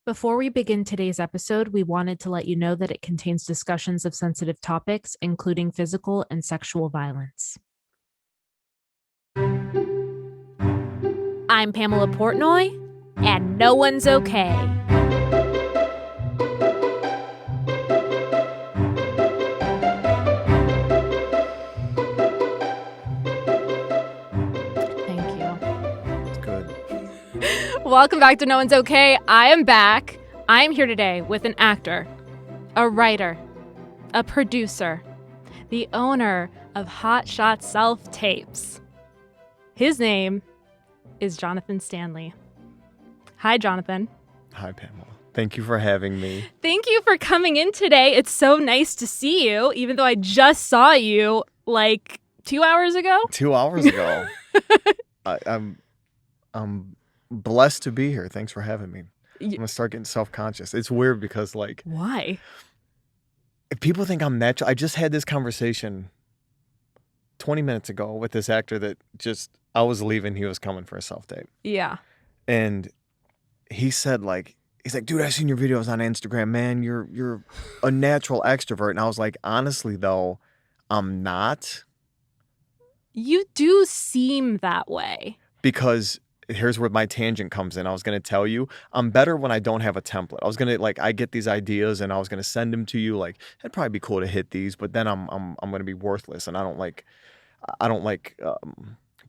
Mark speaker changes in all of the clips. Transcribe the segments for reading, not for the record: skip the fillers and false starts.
Speaker 1: Before we begin today's episode, we wanted to let you know that it contains discussions of sensitive topics, including physical and sexual violence. I'm Pamela Portnoy, and no one's okay. Thank you.
Speaker 2: It's good.
Speaker 1: Welcome back to No One's Okay. I am back. I am here today with an actor, a writer, a producer, the owner of Hot Shot Self Tapes. His name is Jonathan Stanley. Hi, Jonathan.
Speaker 2: Hi, Pamela. Thank you for having me.
Speaker 1: Thank you for coming in today. It's so nice to see you, even though I just saw you like 2 hours ago.
Speaker 2: 2 hours ago. I'm blessed to be here. Thanks for having me. I'm gonna start getting self-conscious. It's weird because
Speaker 1: Why?
Speaker 2: if people think I'm natural. I just had this conversation 20 minutes ago with this actor that I was leaving. He was coming for a self-tape.
Speaker 1: Yeah.
Speaker 2: And he said he's like, dude, I seen your videos on Instagram, man. You're a natural extrovert. And I was like, honestly though, I'm not.
Speaker 1: You do seem that way.
Speaker 2: Because here's where my tangent comes in. I was going to tell you, I'm better when I don't have a template. I was going to I get these ideas and I was going to send them to you. It'd probably be cool to hit these, but then I'm going to be worthless. And I don't like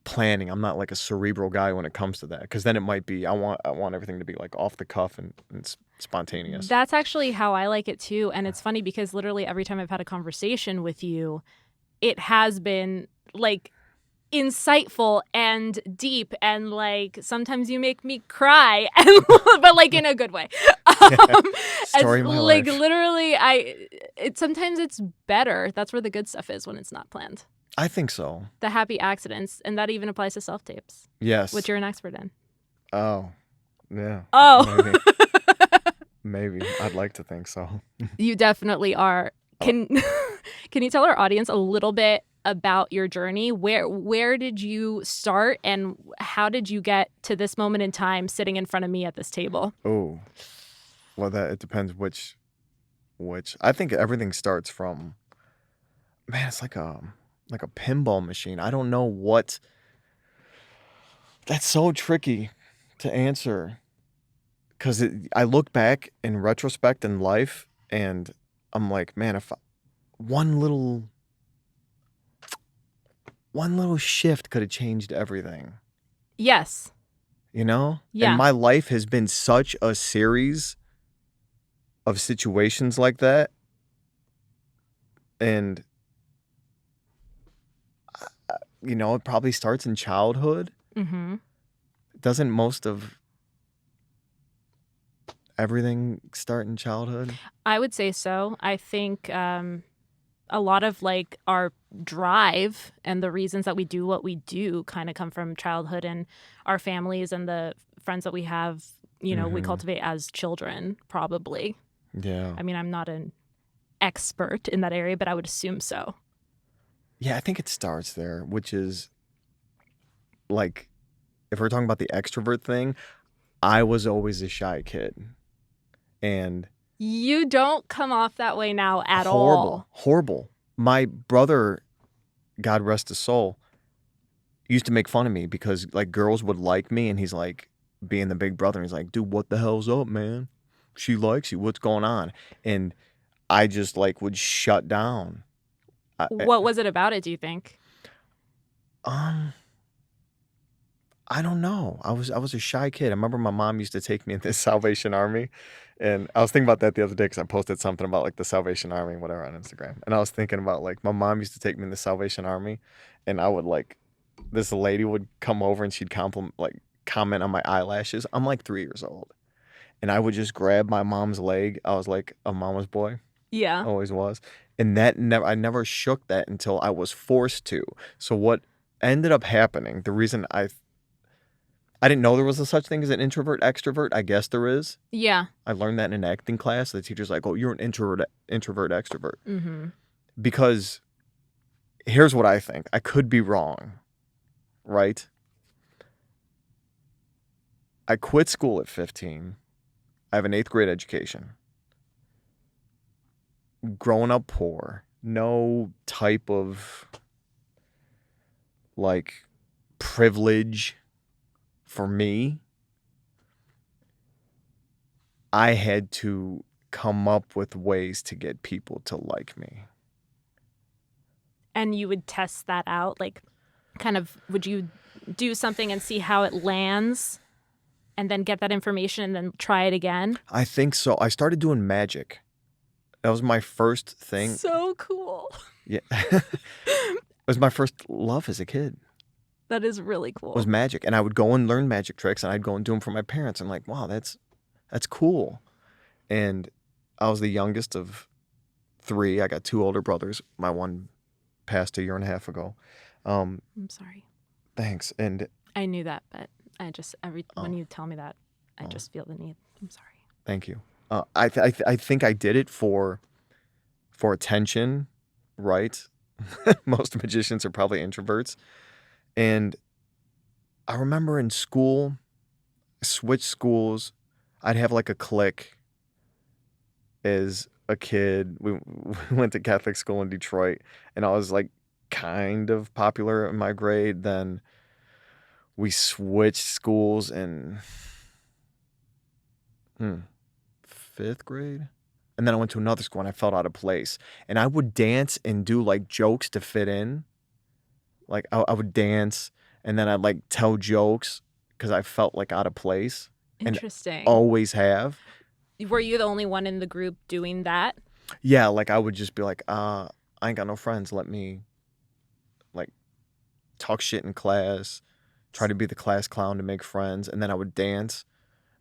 Speaker 2: planning. I'm not like a cerebral guy when it comes to that. Cause then it might be, I want everything to be off the cuff and spontaneous.
Speaker 1: That's actually how I like it too. And it's funny because literally every time I've had a conversation with you, it has been insightful and deep, and sometimes you make me cry, but in a good way.
Speaker 2: Story of my life.
Speaker 1: Literally, sometimes it's better. That's where the good stuff is, when it's not planned.
Speaker 2: I think so.
Speaker 1: The happy accidents, and that even applies to self-tapes.
Speaker 2: Yes.
Speaker 1: Which you're an expert in.
Speaker 2: Oh, yeah.
Speaker 1: Oh.
Speaker 2: Maybe. I'd like to think so.
Speaker 1: You definitely are. Can you tell our audience a little bit about your journey? Where did you start, and how did you get to this moment in time sitting in front of me at this table?
Speaker 2: Oh, well, it depends which. I think everything starts from, man, it's like a pinball machine. I don't know what. That's so tricky to answer, because I look back in retrospect in life and I'm like, man, if one little shift could have changed everything.
Speaker 1: Yes.
Speaker 2: You know?
Speaker 1: Yeah.
Speaker 2: And my life has been such a series of situations like that. And, it probably starts in childhood.
Speaker 1: Mm-hmm.
Speaker 2: Doesn't most of everything start in childhood?
Speaker 1: I would say so. I think a lot of our drive and the reasons that we do what we do kind of come from childhood and our families and the friends that we have, we cultivate as children, probably.
Speaker 2: Yeah.
Speaker 1: I mean, I'm not an expert in that area, but I would assume so.
Speaker 2: Yeah, I think it starts there, which is if we're talking about the extrovert thing, I was always a shy kid. And
Speaker 1: you don't come off that way now at all.
Speaker 2: Horrible. My brother, God rest his soul, used to make fun of me because girls would like me, and he's being the big brother, and he's like, dude, what the hell's up, man? She likes you. What's going on? And I just would shut down.
Speaker 1: What was it about it, do you think?
Speaker 2: I don't know. I was a shy kid. I remember my mom used to take me in the Salvation Army, and I was thinking about that the other day because I posted something about the Salvation Army, whatever, on Instagram. And I was thinking about my mom used to take me in the Salvation Army, and I would this lady would come over and she'd comment on my eyelashes. I'm 3 years old, and I would just grab my mom's leg. I was like a mama's boy.
Speaker 1: Yeah.
Speaker 2: Always was. And I never shook that until I was forced to. So what ended up happening, the reason I didn't know there was a such thing as an introvert extrovert. I guess there is.
Speaker 1: Yeah.
Speaker 2: I learned that in an acting class. The teacher's like, oh, you're an introvert extrovert.
Speaker 1: Mm-hmm.
Speaker 2: Because here's what I think. I could be wrong, right? I quit school at 15. I have an 8th grade education. Growing up poor, no type of like privilege for me. I had to come up with ways to get people to like me.
Speaker 1: And you would test that out? Like, kind of, would you do something and see how it lands and then get that information and then try it again?
Speaker 2: I think so. I started doing magic. That was my first thing.
Speaker 1: So cool.
Speaker 2: Yeah. It was my first love as a kid.
Speaker 1: That is really cool.
Speaker 2: Was magic. And I would go and learn magic tricks, and I'd go and do them for my parents. I'm like, wow, that's cool. And I was the youngest of 3. I got 2 older brothers. My one passed 1.5 years ago.
Speaker 1: I'm sorry.
Speaker 2: Thanks. And
Speaker 1: I knew that, but I just, when you tell me that, I just feel the need. I'm sorry.
Speaker 2: Thank you. I think I did it for attention, right? Most magicians are probably introverts. And I remember in school, I switched schools. I'd have like a clique as a kid. We went to Catholic school in Detroit, and I was like kind of popular in my grade. Then we switched schools in 5th grade. And then I went to another school and I felt out of place. And I would dance and do like jokes to fit in. Like I would dance and then I'd like tell jokes because I felt like out of place.
Speaker 1: Interesting.
Speaker 2: And always have.
Speaker 1: Were you the only one in the group doing that?
Speaker 2: Yeah, like I would just be like, I ain't got no friends. Let me like talk shit in class, try to be the class clown to make friends. And then I would dance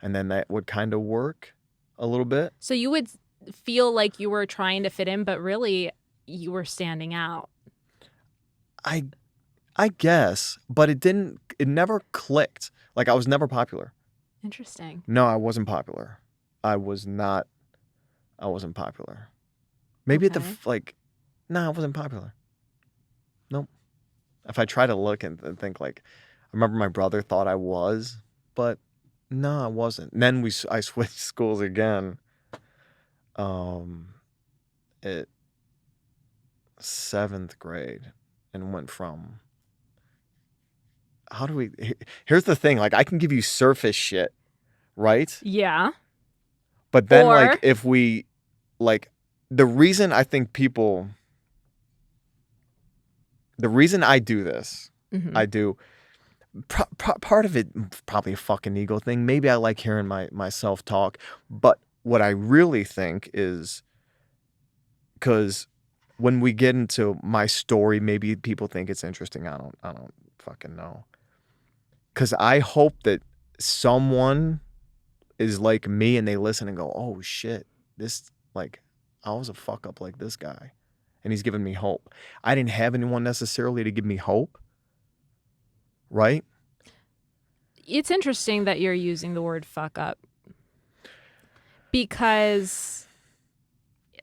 Speaker 2: and then that would kind of work a little bit.
Speaker 1: So you would feel like you were trying to fit in, but really you were standing out.
Speaker 2: I guess, but it never clicked. Like I was never popular.
Speaker 1: Interesting.
Speaker 2: No, I wasn't popular. I wasn't popular. Maybe
Speaker 1: Okay.
Speaker 2: no, I wasn't popular. Nope. If I try to look and think like, I remember my brother thought I was, but no, I wasn't. And then I switched schools again. At 7th grade and went from. Here's the thing. Like I can give you surface shit, right?
Speaker 1: Yeah.
Speaker 2: But then
Speaker 1: Or-
Speaker 2: like if we like the reason I think people. The reason I do this,
Speaker 1: Mhm.
Speaker 2: I do. Part of it probably a fucking ego thing. Maybe I like hearing myself talk, but what I really think is because when we get into my story, maybe people think it's interesting. I don't fucking know. Because I hope that someone is like me and they listen and go, oh shit, this like I was a fuck up like this guy, and he's giving me hope. I didn't have anyone necessarily to give me hope. Right?
Speaker 1: It's interesting that you're using the word fuck up because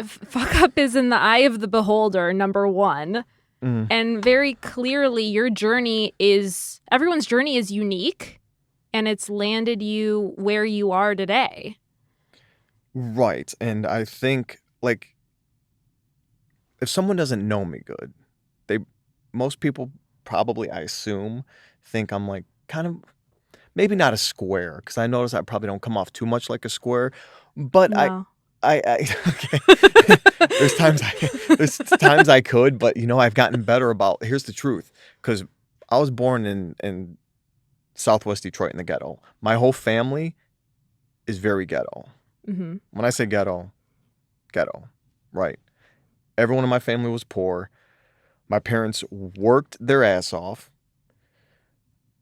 Speaker 1: fuck up is in the eye of the beholder, number one.
Speaker 2: Mm.
Speaker 1: And very clearly everyone's journey is unique and it's landed you where you are today.
Speaker 2: Right. And I think like if someone doesn't know me good, most people probably, I assume, think I'm like kind of maybe not a square because I notice I probably don't come off too much like a square, but
Speaker 1: No.
Speaker 2: I okay. There's times I could, but I've gotten better about. Here's the truth, because I was born in Southwest Detroit in the ghetto. My whole family is very ghetto.
Speaker 1: Mm-hmm.
Speaker 2: When I say ghetto, right? Everyone in my family was poor. My parents worked their ass off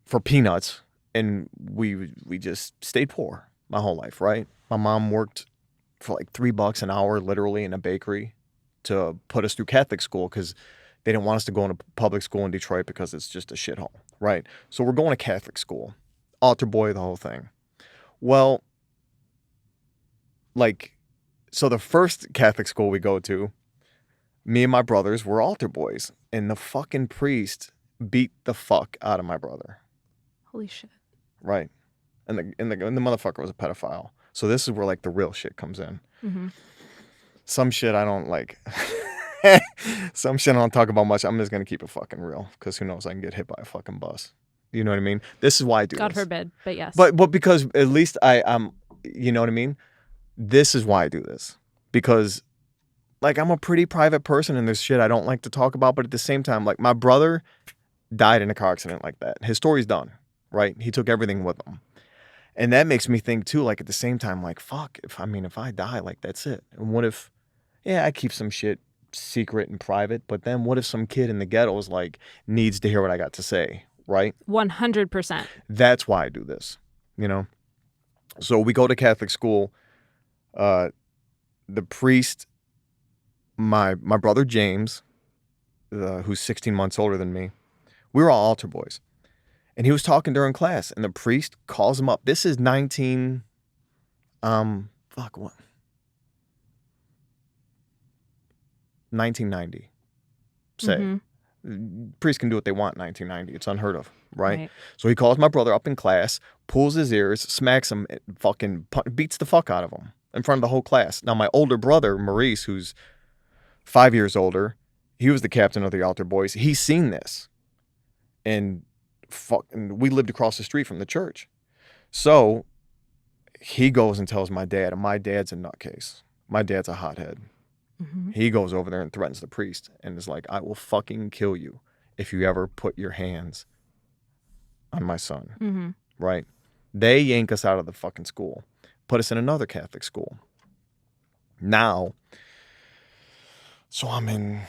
Speaker 2: for peanuts, and we just stayed poor my whole life, right? My mom worked for like $3 an hour, literally, in a bakery to put us through Catholic school because they didn't want us to go into public school in Detroit because it's just a shithole, right? So we're going to Catholic school, altar boy, the whole thing. Well, so the first Catholic school we go to, me and my brothers were altar boys, and the fucking priest beat the fuck out of my brother.
Speaker 1: Holy shit.
Speaker 2: Right. And the motherfucker was a pedophile. So this is where like the real shit comes in.
Speaker 1: Mm-hmm.
Speaker 2: Some shit I don't like. Some shit I don't talk about much. I'm just gonna keep it fucking real, because who knows? I can get hit by a fucking bus. You know what I mean? This is why I do
Speaker 1: God
Speaker 2: this.
Speaker 1: forbid, but yes.
Speaker 2: But because at least I'm, you know what I mean? This is why I do this, because like I'm a pretty private person and there's shit I don't like to talk about. But at the same time, like my brother died in a car accident like that. His story's done, right? He took everything with him. And that makes me think too, like at the same time, like, fuck, if I die, like that's it. And what if, yeah, I keep some shit secret and private, but then what if some kid in the ghetto is like, needs to hear what I got to say, right?
Speaker 1: 100%.
Speaker 2: That's why I do this, you know? So we go to Catholic school. The priest, my brother James, who's 16 months older than me, we were all altar boys. And he was talking during class, and the priest calls him up. This is 1990. Say.
Speaker 1: Mm-hmm.
Speaker 2: Priests can do what they want in 1990. It's unheard of, right? So he calls my brother up in class, pulls his ears, smacks him, fucking beats the fuck out of him in front of the whole class. Now, my older brother, Maurice, who's 5 years older, he was the captain of the altar boys. He's seen this. And we lived across the street from the church. So he goes and tells my dad, and my dad's a nutcase. My dad's a hothead.
Speaker 1: Mm-hmm.
Speaker 2: He goes over there and threatens the priest and is like, I will fucking kill you if you ever put your hands on my son.
Speaker 1: Mm-hmm.
Speaker 2: Right? They yank us out of the fucking school, put us in another Catholic school. Now, so I'm in.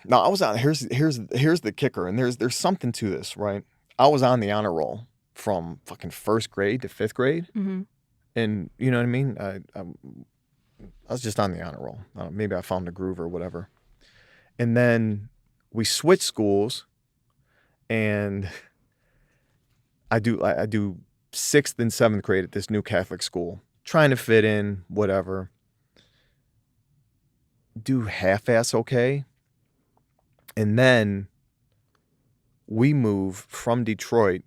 Speaker 2: Now I was on. Here's the kicker, and there's something to this, right? I was on the honor roll from fucking first grade to fifth grade,
Speaker 1: Mm-hmm.
Speaker 2: and you know what I mean. I was just on the honor roll. Maybe I found a groove or whatever. And then we switched schools, and I do 6th and 7th grade at this new Catholic school, trying to fit in, whatever. Do half-ass okay. And then we move from Detroit.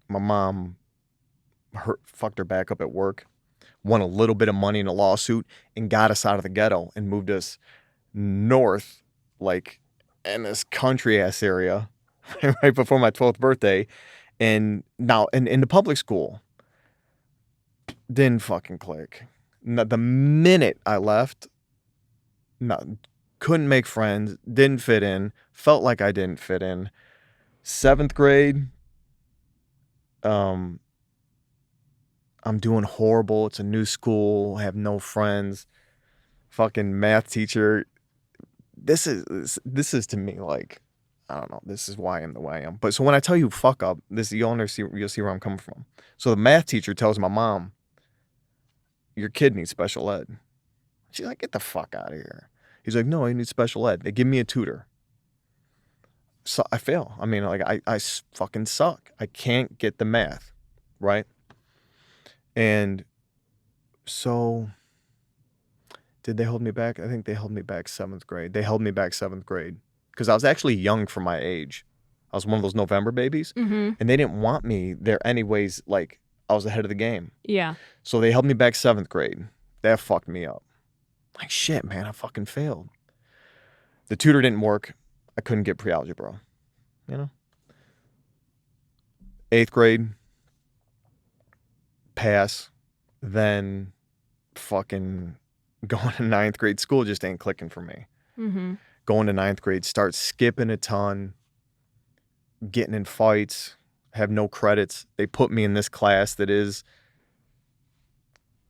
Speaker 2: My mom fucked her back up at work, won a little bit of money in a lawsuit, and got us out of the ghetto and moved us north, like in this country-ass area, right before my 12th birthday. And now in the public school, didn't fucking click. The minute I left, couldn't make friends, didn't fit in, felt like I didn't fit in. 7th grade, I'm doing horrible. It's a new school, have no friends. Fucking math teacher. This is to me like, I don't know. This is why I am the way I am. But so when I tell you fuck up, you'll see where I'm coming from. So the math teacher tells my mom, your kid needs special ed. She's like, get the fuck out of here. He's like, no, he needs special ed. They give me a tutor. So I fail. I mean, like I fucking suck. I can't get the math, right? And so did they hold me back? I think they held me back 7th grade. They held me back 7th grade because I was actually young for my age. I was one of those November babies,
Speaker 1: Mm-hmm.
Speaker 2: and they didn't want me there anyways. Like I was ahead of the game.
Speaker 1: Yeah.
Speaker 2: So they held me back 7th grade. That fucked me up. Like, shit, man, I fucking failed. The tutor didn't work. I couldn't get pre-algebra, you know? 8th grade, pass. Then fucking going to 9th grade, school just ain't clicking for me.
Speaker 1: Mm-hmm.
Speaker 2: Going to 9th grade, start skipping a ton, getting in fights, have no credits. They put me in this class that is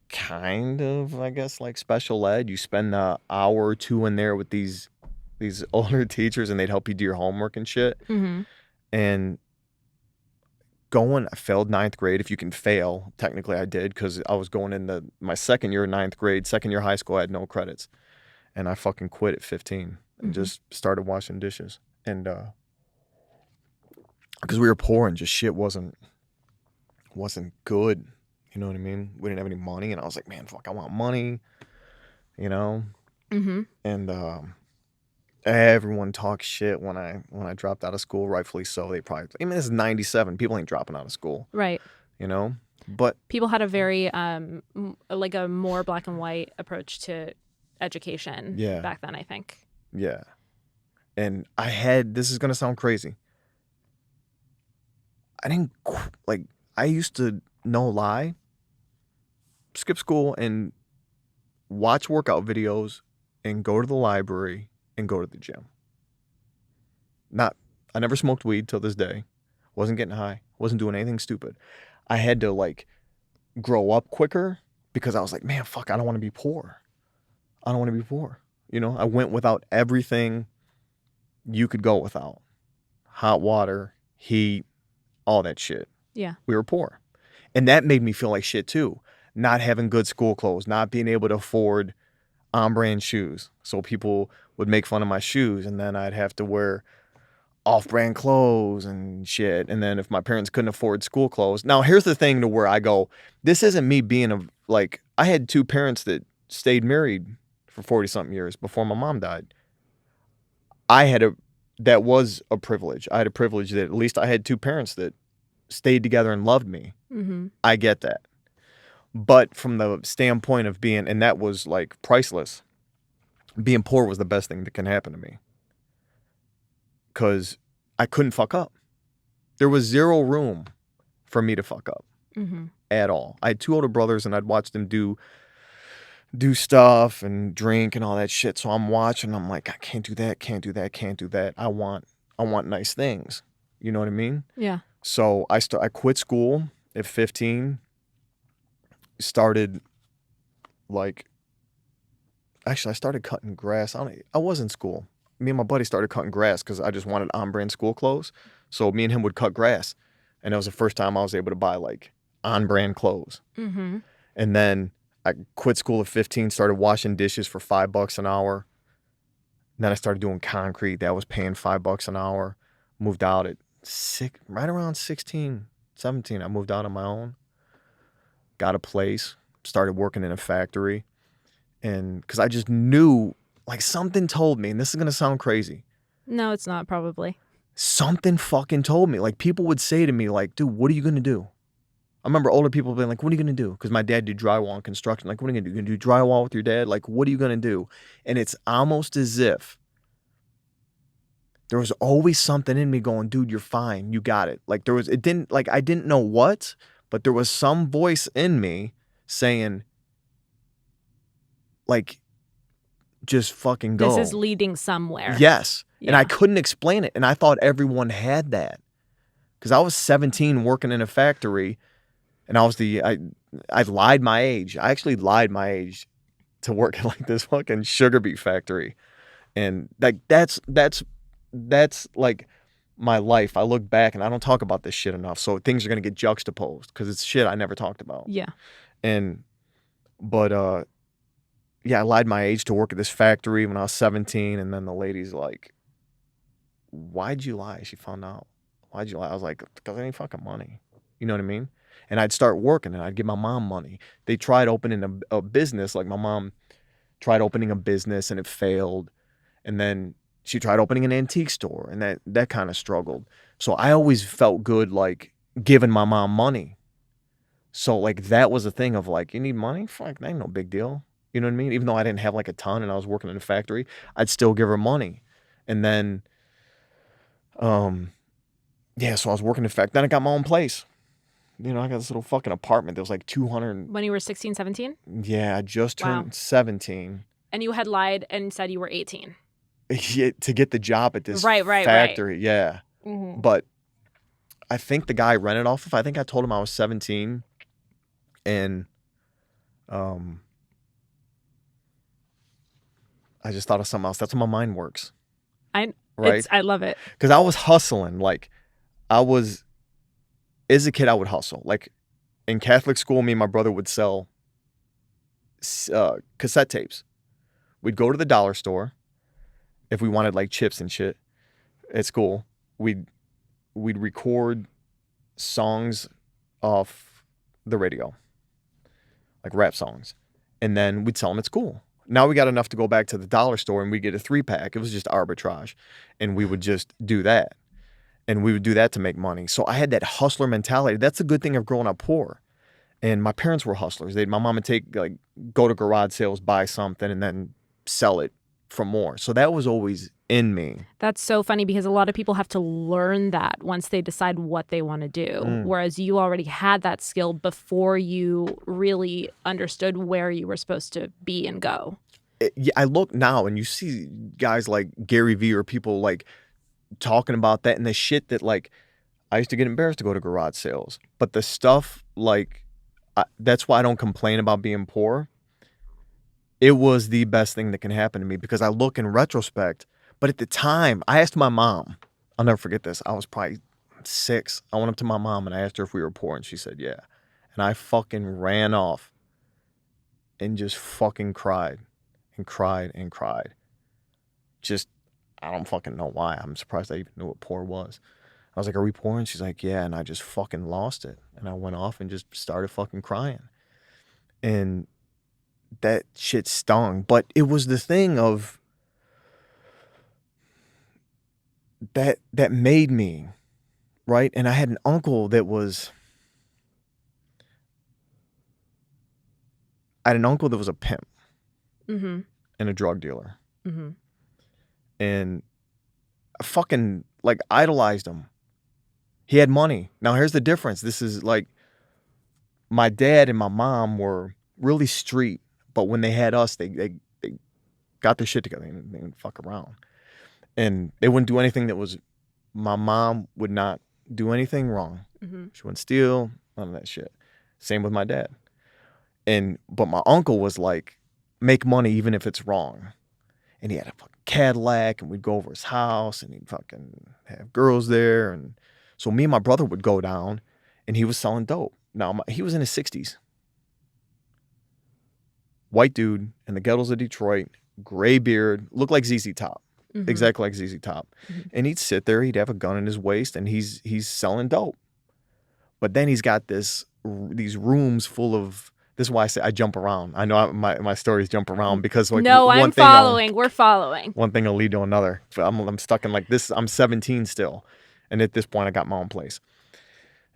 Speaker 2: kind of, I guess, like special ed. You spend an hour or two in there with these older teachers, and they'd help you do your homework and shit.
Speaker 1: Mm-hmm.
Speaker 2: And I failed 9th grade. If you can fail, technically I did, because I was going into my second year of 9th grade, second year high school, I had no credits. And I fucking quit at 15 and just started washing dishes. And because we were poor and just shit wasn't good. You know what I mean? We didn't have any money, and I was like, man, fuck, I want money, you know?
Speaker 1: Mm-hmm.
Speaker 2: And everyone talks shit when I dropped out of school, rightfully so. They probably, I mean, this is 97. People ain't dropping out of school.
Speaker 1: Right.
Speaker 2: You know? But
Speaker 1: People had a very like a more black and white approach to education
Speaker 2: yeah,
Speaker 1: back then, I think.
Speaker 2: yeah. And this is going to sound crazy. I used to no lie, skip school and watch workout videos and go to the library and go to the gym. I never smoked weed till this day. Wasn't getting high. Wasn't doing anything stupid. I had to like grow up quicker because I was like, man, fuck, I don't want to be poor. I don't want to be poor. You know, I went without everything you could go without. Hot water, heat, all that shit.
Speaker 1: Yeah.
Speaker 2: We were poor. And that made me feel like shit too. Not having good school clothes, not being able to afford on-brand shoes. So people would make fun of my shoes and then I'd have to wear off-brand clothes and shit. And then if my parents couldn't afford school clothes. Now, here's the thing to where I go, this isn't me being I had two parents that stayed married for 40-something years before my mom died. That was a privilege. I had a privilege that at least I had two parents that stayed together and loved me.
Speaker 1: Mm-hmm.
Speaker 2: I get that. But from the standpoint of being, and that was like priceless, being poor was the best thing that can happen to me. Because I couldn't fuck up. There was zero room for me to fuck up at all. I had two older brothers and I'd watch them do stuff and drink and all that shit. So I'm watching, I'm like, I can't do that, can't do that, can't do that. I want nice things. You know what I mean?
Speaker 1: Yeah.
Speaker 2: So I quit school at 15. Started I started cutting grass. I was in school. Me and my buddy started cutting grass because I just wanted on-brand school clothes. So me and him would cut grass. And that was the first time I was able to buy like on-brand clothes. Mm-hmm. And then I quit school at 15, started washing dishes for $5 an hour. And then I started doing concrete. That was paying $5 an hour. Moved out at right around 16, 17. I moved out on my own. Got a place. Started working in a factory. And because I just knew, like something told me, and this is going to sound crazy.
Speaker 1: No, it's not probably.
Speaker 2: Something fucking told me. Like people would say to me like, dude, what are you going to do? I remember older people being like, what are you going to do? Because my dad did drywall and construction. Like, what are you going to do? You're going to do drywall with your dad? Like, what are you going to do? And it's almost as if there was always something in me going, dude, you're fine. You got it. Like I didn't know what, but there was some voice in me saying, like, just fucking go.
Speaker 1: This is leading somewhere.
Speaker 2: Yes.
Speaker 1: Yeah.
Speaker 2: And I couldn't explain it. And I thought everyone had that. Because I was 17 working in a factory. And I lied my age. I actually lied my age to work at like this fucking sugar beet factory. And like that's like my life. I look back and I don't talk about this shit enough. So things are gonna get juxtaposed because it's shit I never talked about.
Speaker 1: Yeah.
Speaker 2: But I lied my age to work at this factory when I was 17, and then the lady's like, why'd you lie? She found out. Why'd you lie? I was like, because I ain't fucking money. You know what I mean? And I'd start working and I'd give my mom money. They tried opening a business. Like my mom tried opening a business and it failed. And then she tried opening an antique store and that kind of struggled. So I always felt good like giving my mom money. So like that was a thing of like, you need money? Fuck, that ain't no big deal. You know what I mean? Even though I didn't have like a ton and I was working in a factory, I'd still give her money. And then, so I was working in a factory. Then I got my own place. You know, I got this little fucking apartment. There was like 200.
Speaker 1: When you were 16, 17?
Speaker 2: Yeah, I just turned 17.
Speaker 1: And you had lied and said you were 18.
Speaker 2: Yeah, to get the job at this factory.
Speaker 1: Right.
Speaker 2: Yeah. Mm-hmm. But I think the guy I rented off of, I think I told him I was 17. And I just thought of something else. That's how my mind works. I
Speaker 1: love it.
Speaker 2: Because I was hustling. Like, as a kid, I would hustle. Like, in Catholic school, me and my brother would sell cassette tapes. We'd go to the dollar store if we wanted, like, chips and shit at school. We'd record songs off the radio, like rap songs. And then we'd sell them at school. Now we got enough to go back to the dollar store and we'd get a 3-pack. It was just arbitrage. And we would just do that. And we would do that to make money. So I had that hustler mentality. That's the good thing of growing up poor. And my parents were hustlers. My mom would go to garage sales, buy something, and then sell it for more. So that was always in me.
Speaker 1: That's so funny because a lot of people have to learn that once they decide what they want to do. Whereas you already had that skill before you really understood where you were supposed to be and go.
Speaker 2: I look now and you see guys like Gary Vee or people like talking about that and the shit that like I used to get embarrassed to go to garage sales. But the stuff like that's why I don't complain about being poor. It was the best thing that can happen to me because I look in retrospect. But at the time, I asked my mom. I'll never forget this. I was probably 6. I went up to my mom and I asked her if we were poor, and she said, yeah. And I fucking ran off and just fucking cried and cried and cried. Just, I don't fucking know why. I'm surprised I even knew what poor was. I was like, are we poor? And she's like, yeah. And I just fucking lost it. And I went off and just started fucking crying. And that shit stung. But it was the thing of that made me, right? And I had an uncle that was, a pimp and a drug dealer. And I fucking like idolized him. He had money. Now here's the difference. This is like my dad and my mom were really street, but when they had us, they got their shit together. They didn't fuck around. And they wouldn't do anything that was, my mom would not do anything wrong. She wouldn't steal, none of that shit. Same with my dad. But my uncle was like, make money even if it's wrong. And he had a fucking Cadillac, and we'd go over his house, and he'd fucking have girls there. And so me and my brother would go down, and he was selling dope. Now, he was in his 60s. White dude in the ghettos of Detroit, gray beard, looked like ZZ Top. Exactly like ZZ Top. And he'd sit there, he'd have a gun in his waist, and he's selling dope. But then he's got these rooms full of, this is why I say I jump around. I know my stories jump around because like
Speaker 1: I'm following. We're following.
Speaker 2: One thing will lead to another. I'm stuck in like this. I'm 17 still. And at this point I got my own place.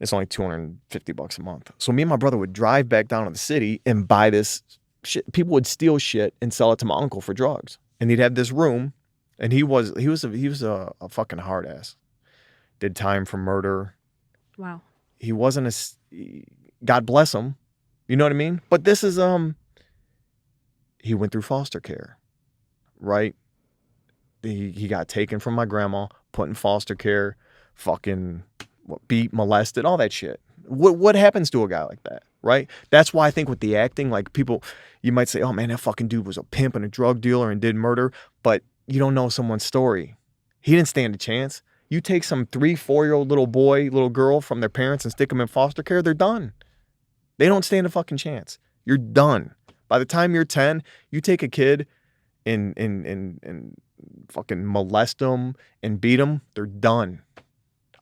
Speaker 2: It's only $250 a month. So me and my brother would drive back down to the city and buy this shit. People would steal shit and sell it to my uncle for drugs. And he'd have this room. And he was a fucking hard ass. Did time for murder.
Speaker 1: Wow.
Speaker 2: He wasn't God bless him. You know what I mean? But this is he went through foster care, right? He got taken from my grandma, put in foster care, fucking beat, molested, all that shit. What happens to a guy like that, right? That's why I think with the acting, like people, you might say, oh man, that fucking dude was a pimp and a drug dealer and did murder, but you don't know someone's story. He didn't stand a chance. You take some 3-4-year-old little boy, little girl from their parents and stick them in foster care, they're done. They don't stand a fucking chance. You're done. By the time you're 10, you take a kid and fucking molest them and beat them, they're done.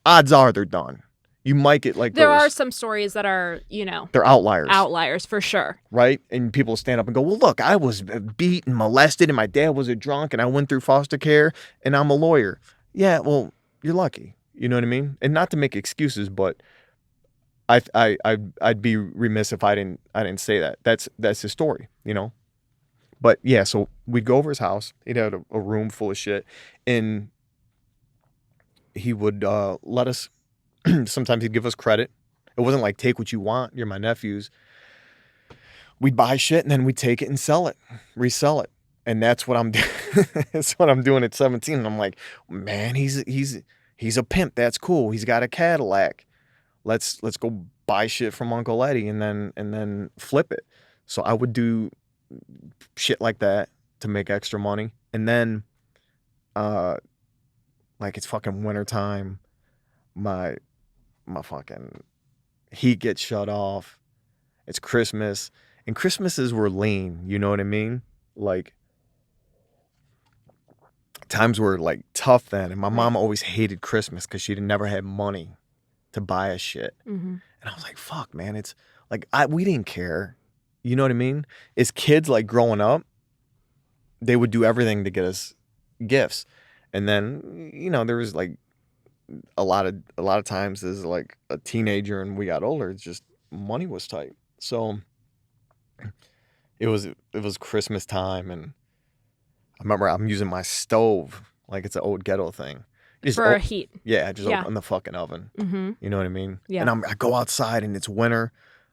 Speaker 2: Odds are they're done. You might get like
Speaker 1: there are some stories that are,
Speaker 2: they're outliers.
Speaker 1: Outliers for sure.
Speaker 2: Right? And people stand up and go, well, look, I was beat and molested and my dad was a drunk and I went through foster care and I'm a lawyer. Yeah, well, you're lucky. You know what I mean? And not to make excuses, but I'd be remiss if I didn't say that. That's his story, But yeah, so we'd go over his house. He'd have a room full of shit, and he would let us. Sometimes he'd give us credit. It wasn't like take what you want. You're my nephews. We'd buy shit and then we'd take it and sell it, resell it, and that's what I'm doing. That's what I'm doing at 17. And I'm like, man, he's a pimp. That's cool. He's got a Cadillac. Let's go buy shit from Uncle Eddie and then flip it. So I would do shit like that to make extra money. And then like it's fucking wintertime. My fucking heat gets shut off. It's Christmas. And Christmases were lean, you know what I mean? Like times were like tough then. And my mom always hated Christmas because she'd never had money to buy us shit. And I was like, fuck, man, it's like we didn't care. You know what I mean? As kids, like growing up, they would do everything to get us gifts. And then, there was like a lot of times as like a teenager and we got older, it's just money was tight. So it was Christmas time, and I remember I'm using my stove like it's an old ghetto thing.
Speaker 1: For heat.
Speaker 2: Yeah, just
Speaker 1: Yeah.
Speaker 2: open the fucking oven.
Speaker 1: Mm-hmm.
Speaker 2: You know what I mean?
Speaker 1: Yeah.
Speaker 2: And I go outside and it's winter.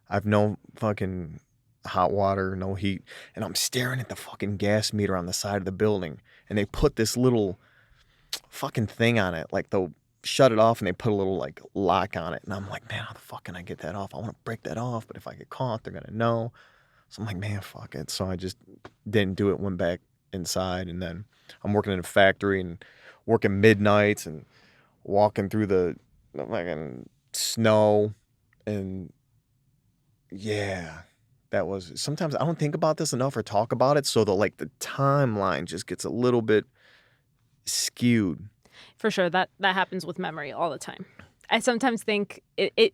Speaker 2: I've no fucking hot water, no heat, and I'm staring at the fucking gas meter on the side of the building, and they put this little fucking thing on it, like they'll shut it off and they put a little like lock on it, and I'm like, man, how the fuck can I get that off? I want to break that off, but if I get caught, they're gonna know. So I'm like, man, fuck it. So I just didn't do it, went back inside, and then I'm working in a factory and working midnights and walking through the fucking snow, and yeah, that was, sometimes I don't think about this enough or talk about it, so the timeline just gets a little bit skewed.
Speaker 1: For sure, that happens with memory all the time. I sometimes think it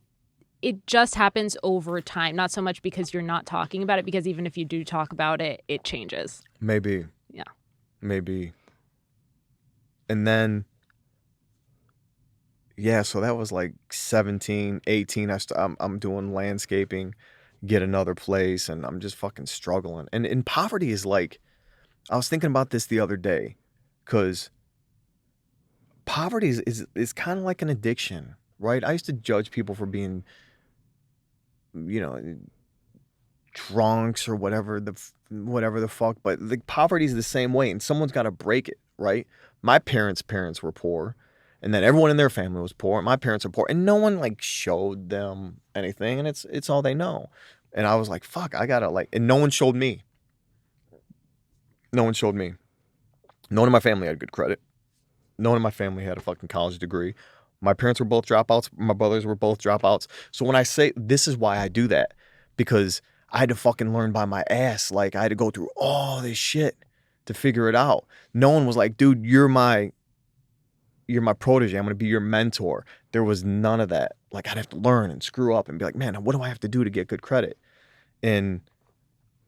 Speaker 1: just happens over time, not so much because you're not talking about it, because even if you do talk about it, it changes.
Speaker 2: Maybe.
Speaker 1: Yeah.
Speaker 2: Maybe. And then, yeah, so that was like 17, 18. I'm doing landscaping, get another place, and I'm just fucking struggling. And poverty is like, I was thinking about this the other day, because poverty is kind of like an addiction, right? I used to judge people for being, drunks or whatever the fuck, but like poverty is the same way, and someone's got to break it, right? My parents' were poor, and then everyone in their family was poor, and my parents are poor, and no one like showed them anything, and it's all they know. And I was like, fuck, I gotta and no one showed me. No one showed me. No one in my family had good credit. No one in my family had a fucking college degree. My parents were both dropouts. My brothers were both dropouts. So when I say, this is why I do that, because I had to fucking learn by my ass. Like, I had to go through all this shit to figure it out. No one was like, dude, you're my protege. I'm going to be your mentor. There was none of that. Like, I'd have to learn and screw up and be like, man, what do I have to do to get good credit? And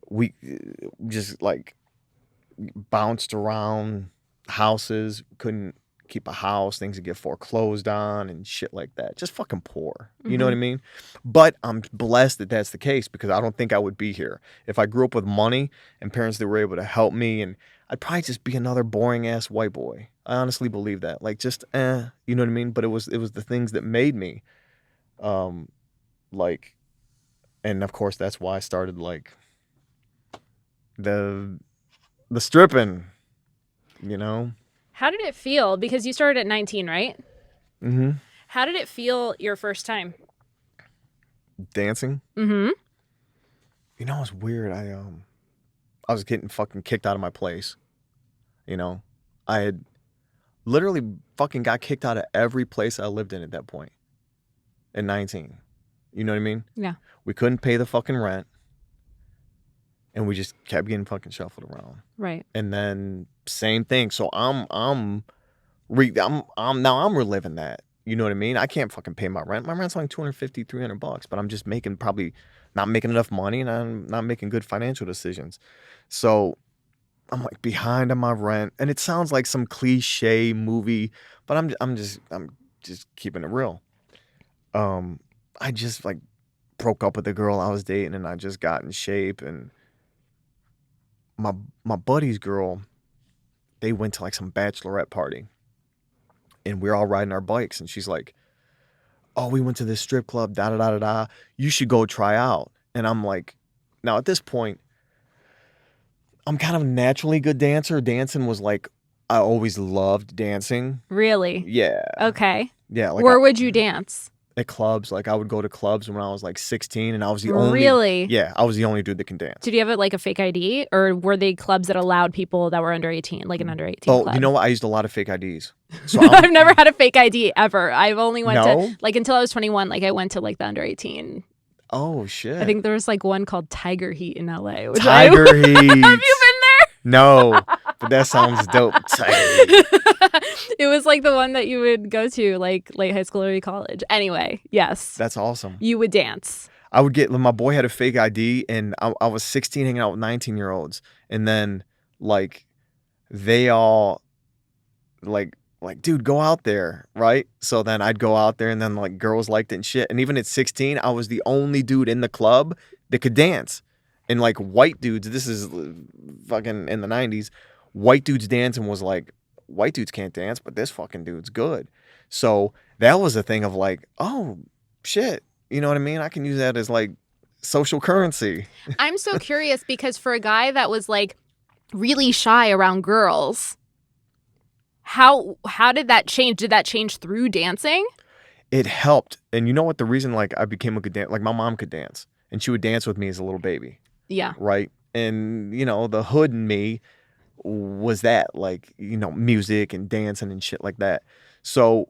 Speaker 2: we just like bounced around houses, couldn't keep a house, things would get foreclosed on and shit like that. Just fucking poor. You know what I mean? But I'm blessed that that's the case, because I don't think I would be here if I grew up with money and parents that were able to help me, and I'd probably just be another boring ass white boy. I honestly believe that. Like, just you know what I mean? But it was the things that made me like, and of course that's why I started like the stripping,
Speaker 1: How did it feel? Because you started at 19, right?
Speaker 2: Mm-hmm.
Speaker 1: How did it feel your first time?
Speaker 2: Dancing?
Speaker 1: Mm-hmm.
Speaker 2: It's weird. I was getting fucking kicked out of my place. I had literally fucking got kicked out of every place I lived in at that point. At 19. You know what I mean?
Speaker 1: Yeah.
Speaker 2: We couldn't pay the fucking rent. And we just kept getting fucking shuffled around.
Speaker 1: Right.
Speaker 2: And then same thing. So I'm reliving that. You know what I mean? I can't fucking pay my rent. My rent's like $250, $300, but I'm just probably not making enough money, and I'm not making good financial decisions. So I'm like behind on my rent, and it sounds like some cliche movie, but I'm just keeping it real. I just like broke up with the girl I was dating, and I just got in shape, and my buddy's girl, they went to like some bachelorette party, and we're all riding our bikes, and she's like, oh, we went to this strip club, da da da da da, you should go try out. And I'm like, now at this point, I'm kind of a naturally good dancer. Dancing was like, I always loved dancing.
Speaker 1: Really?
Speaker 2: Yeah.
Speaker 1: Okay.
Speaker 2: Yeah. Like,
Speaker 1: where would you dance?
Speaker 2: At clubs. Like, I would go to clubs when I was like 16, and I was the only.
Speaker 1: Really?
Speaker 2: Yeah, I was the only dude that can dance.
Speaker 1: Did you have like a fake ID, or were they clubs that allowed people that were under 18, like an under 18 club?
Speaker 2: You know what? I used a lot of fake IDs. So
Speaker 1: I've never had a fake ID ever. I've only went
Speaker 2: No?
Speaker 1: to, like, until I was 21, like I went to like the under 18.
Speaker 2: Oh shit.
Speaker 1: I think there was like one called Tiger Heat in LA.
Speaker 2: Tiger Heat.
Speaker 1: Have you been there?
Speaker 2: No, but that sounds dope. Tiger Heat.
Speaker 1: It was like the one that you would go to like late high school or college. Anyway, yes.
Speaker 2: That's awesome.
Speaker 1: You would dance.
Speaker 2: I would get, my boy had a fake ID, and I was 16 hanging out with 19-year-olds, and then like they all like dude, go out there, right? So then I'd go out there, and then like girls liked it and shit, and even at 16 I was the only dude in the club that could dance. And like white dudes, this is fucking in the 90s, white dudes dancing was like, white dudes can't dance, but this fucking dude's good. So that was a thing of like, oh shit, you know what I mean? I can use that as like social currency.
Speaker 1: I'm so curious because for a guy that was like really shy around girls, how did that change? Did that change through dancing?
Speaker 2: It helped. And you know what? The reason like I became a good dancer, like my mom could dance and she would dance with me as a little baby.
Speaker 1: Yeah.
Speaker 2: Right. And, you know, the hood in me was that, like, you know, music and dancing and shit like that. So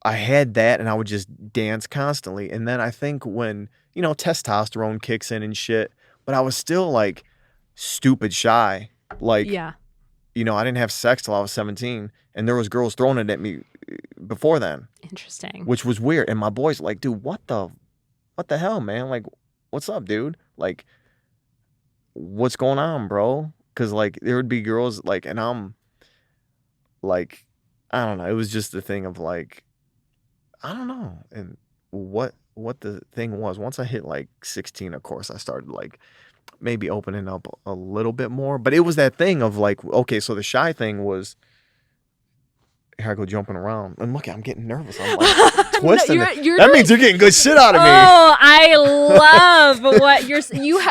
Speaker 2: I had that and I would just dance constantly. And then I think when, you know, testosterone kicks in and shit, but I was still like stupid shy. Like,
Speaker 1: Yeah.
Speaker 2: you know, I didn't have sex till I was 17 and there was girls throwing it at me before then.
Speaker 1: Interesting.
Speaker 2: Which was weird. And my boys like, dude, what the hell, man? Like, what's up, dude? Like, what's going on, bro? Because like there would be girls like, and I'm like, I don't know. It was just the thing of like, I don't know. And what the thing was, once I hit like 16, of course, I started like maybe opening up a little bit more. But it was that thing of like, okay, so the shy thing was, here I go jumping around. And look, I'm getting nervous. I'm like twisting.
Speaker 1: You're
Speaker 2: that means you're getting good shit out of me.
Speaker 1: Oh, I love what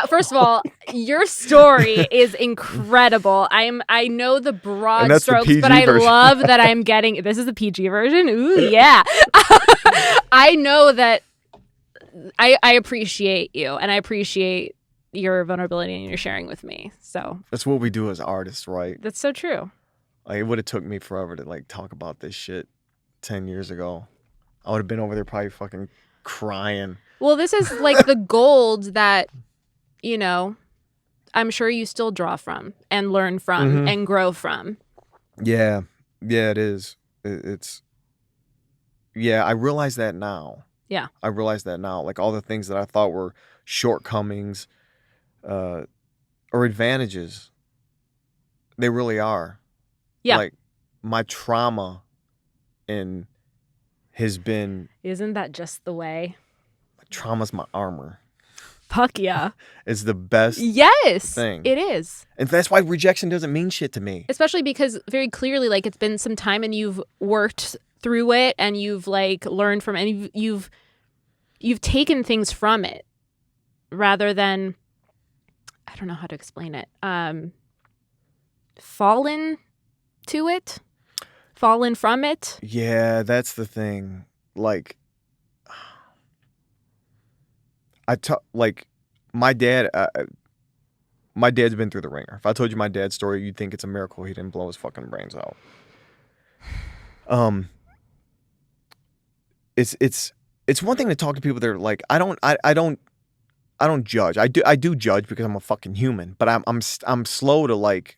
Speaker 1: first of all, your story is incredible. I know the broad strokes, but I love that I'm getting, this is the PG version. Ooh, yeah. I know that I appreciate you and I appreciate your vulnerability and your sharing with me. So
Speaker 2: that's what we do as artists, right?
Speaker 1: That's so true.
Speaker 2: Like, it would have took me forever to like talk about this shit 10 years ago. I would have been over there probably fucking crying.
Speaker 1: Well, this is like the gold that, you know, I'm sure you still draw from and learn from and grow from.
Speaker 2: Yeah. Yeah, it is. Yeah, I realize that now.
Speaker 1: Yeah.
Speaker 2: I realize that now. Like all the things that I thought were shortcomings or advantages, they really are.
Speaker 1: Yeah.
Speaker 2: Like my trauma has been.
Speaker 1: Isn't that just the way?
Speaker 2: Trauma's my armor.
Speaker 1: Fuck yeah.
Speaker 2: It's the best thing.
Speaker 1: It is.
Speaker 2: And that's why rejection doesn't mean shit to me.
Speaker 1: Especially because very clearly, like, it's been some time and you've worked through it and you've like learned from it and you've taken things from it rather than, I don't know how to explain it, fallen to it, fallen from it.
Speaker 2: Yeah, that's the thing. Like, like my dad's been through the ringer. If I told you my dad's story, you'd think it's a miracle he didn't blow his fucking brains out. It's one thing to talk to people that are like, I don't judge. I do judge because I'm a fucking human, but I'm slow to like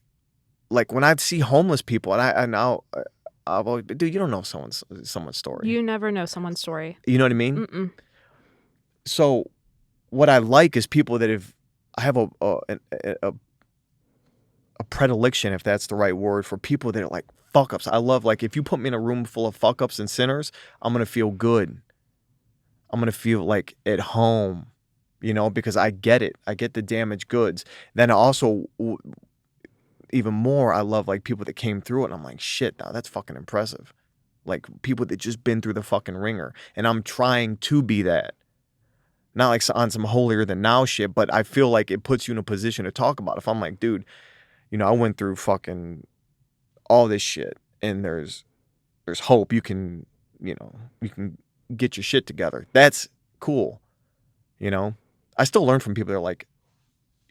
Speaker 2: when I see homeless people and I'll always, dude, you don't know someone's story.
Speaker 1: You never know someone's story.
Speaker 2: You know what I mean?
Speaker 1: Mm-mm.
Speaker 2: So what I like is people that I have a predilection, if that's the right word, for people that are like fuck ups. I love, like, if you put me in a room full of fuck ups and sinners, I'm gonna feel good. I'm gonna feel like at home, you know, because I get it. I get the damaged goods. Then also, even more, I love like people that came through it, and I'm like, shit, now that's fucking impressive. Like people that just been through the fucking ringer, and I'm trying to be that. Not like on some holier than thou shit, but I feel like it puts you in a position to talk about it. If I'm like, dude, you know, I went through fucking all this shit, and there's hope. You can get your shit together. That's cool. You know, I still learn from people that are like,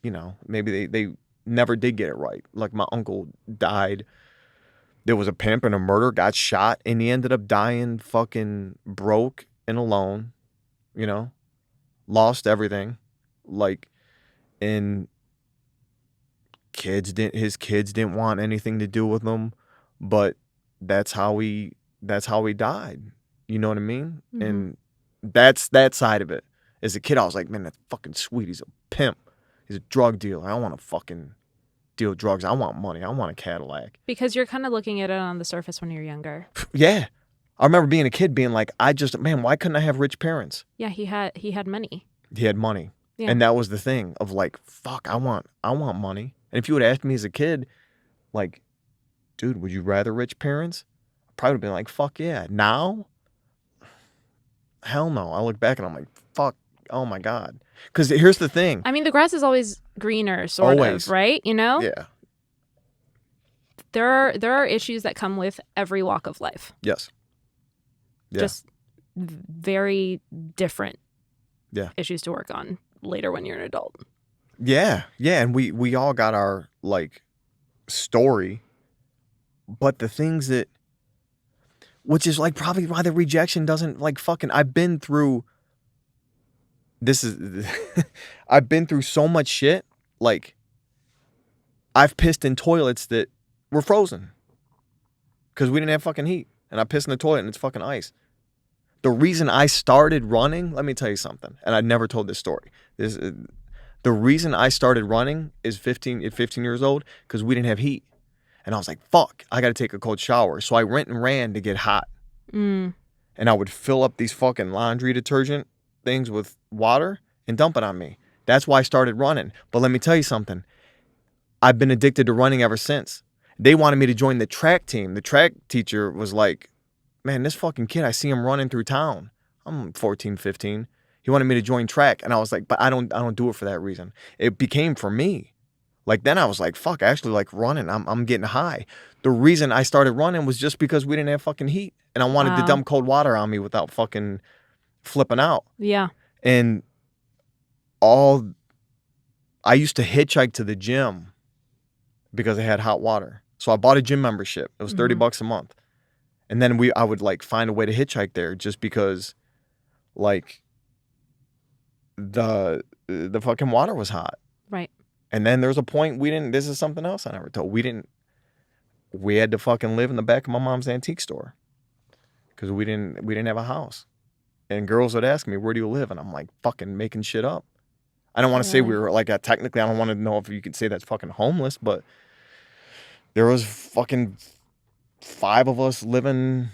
Speaker 2: you know, maybe they never did get it right. Like my uncle died. There was a pimp and a murderer, got shot, and he ended up dying fucking broke and alone, you know, lost everything. Like, and his kids didn't want anything to do with him, but that's how he died. You know what I mean? Mm-hmm. And that's that side of it. As a kid, I was like, man, that's fucking sweet. He's a pimp. He's a drug dealer. I don't want to fucking deal drugs. I want money. I want a Cadillac.
Speaker 1: Because you're kind of looking at it on the surface when you're younger.
Speaker 2: Yeah. I remember being a kid being like, man, why couldn't I have rich parents?
Speaker 1: Yeah, he had money.
Speaker 2: He had money.
Speaker 1: Yeah.
Speaker 2: And that was the thing of like, fuck, I want money. And if you would ask me as a kid, like, dude, would you rather rich parents? I probably would have been like, fuck yeah. Now, hell no. I look back and I'm like, fuck, oh my God. Because here's the thing.
Speaker 1: I mean, the grass is always greener, sort
Speaker 2: Always.
Speaker 1: of, right? You know?
Speaker 2: Yeah.
Speaker 1: There are issues that come with every walk of life.
Speaker 2: Yes. Yeah.
Speaker 1: Just very different issues to work on later when you're an adult.
Speaker 2: Yeah. Yeah. And we all got our like story. But the things that, which is like probably why the rejection doesn't like fucking, I've been through I've been through so much shit. Like, I've pissed in toilets that were frozen because we didn't have fucking heat. And I pissed in the toilet and it's fucking ice. The reason I started running, let me tell you something. And I never told this story. The reason I started running is 15 years old because we didn't have heat. And I was like, fuck, I got to take a cold shower. So I went and ran to get hot. And I would fill up these fucking laundry detergent things with water and dump it on me. That's why I started running. But let me tell you something. I've been addicted to running ever since. They wanted me to join the track team. The track teacher was like, man, this fucking kid, I see him running through town. I'm 14, 15. He wanted me to join track. And I was like, but I don't do it for that reason. It became for me. Like then I was like, fuck, I actually like running. I'm getting high. The reason I started running was just because we didn't have fucking heat. And I wanted to dump cold water on me without fucking flipping out.
Speaker 1: Yeah.
Speaker 2: And I used to hitchhike to the gym because I had hot water. So I bought a gym membership. It was $30 a month. And then I would like find a way to hitchhike there just because like the fucking water was hot.
Speaker 1: Right.
Speaker 2: And then there was a point this is something else I never told. We had to fucking live in the back of my mom's antique store because we didn't have a house. And girls would ask me, where do you live? And I'm like, fucking making shit up. I don't want to say we were like, technically, I don't want to know if you could say that's fucking homeless, but there was fucking 5 of us living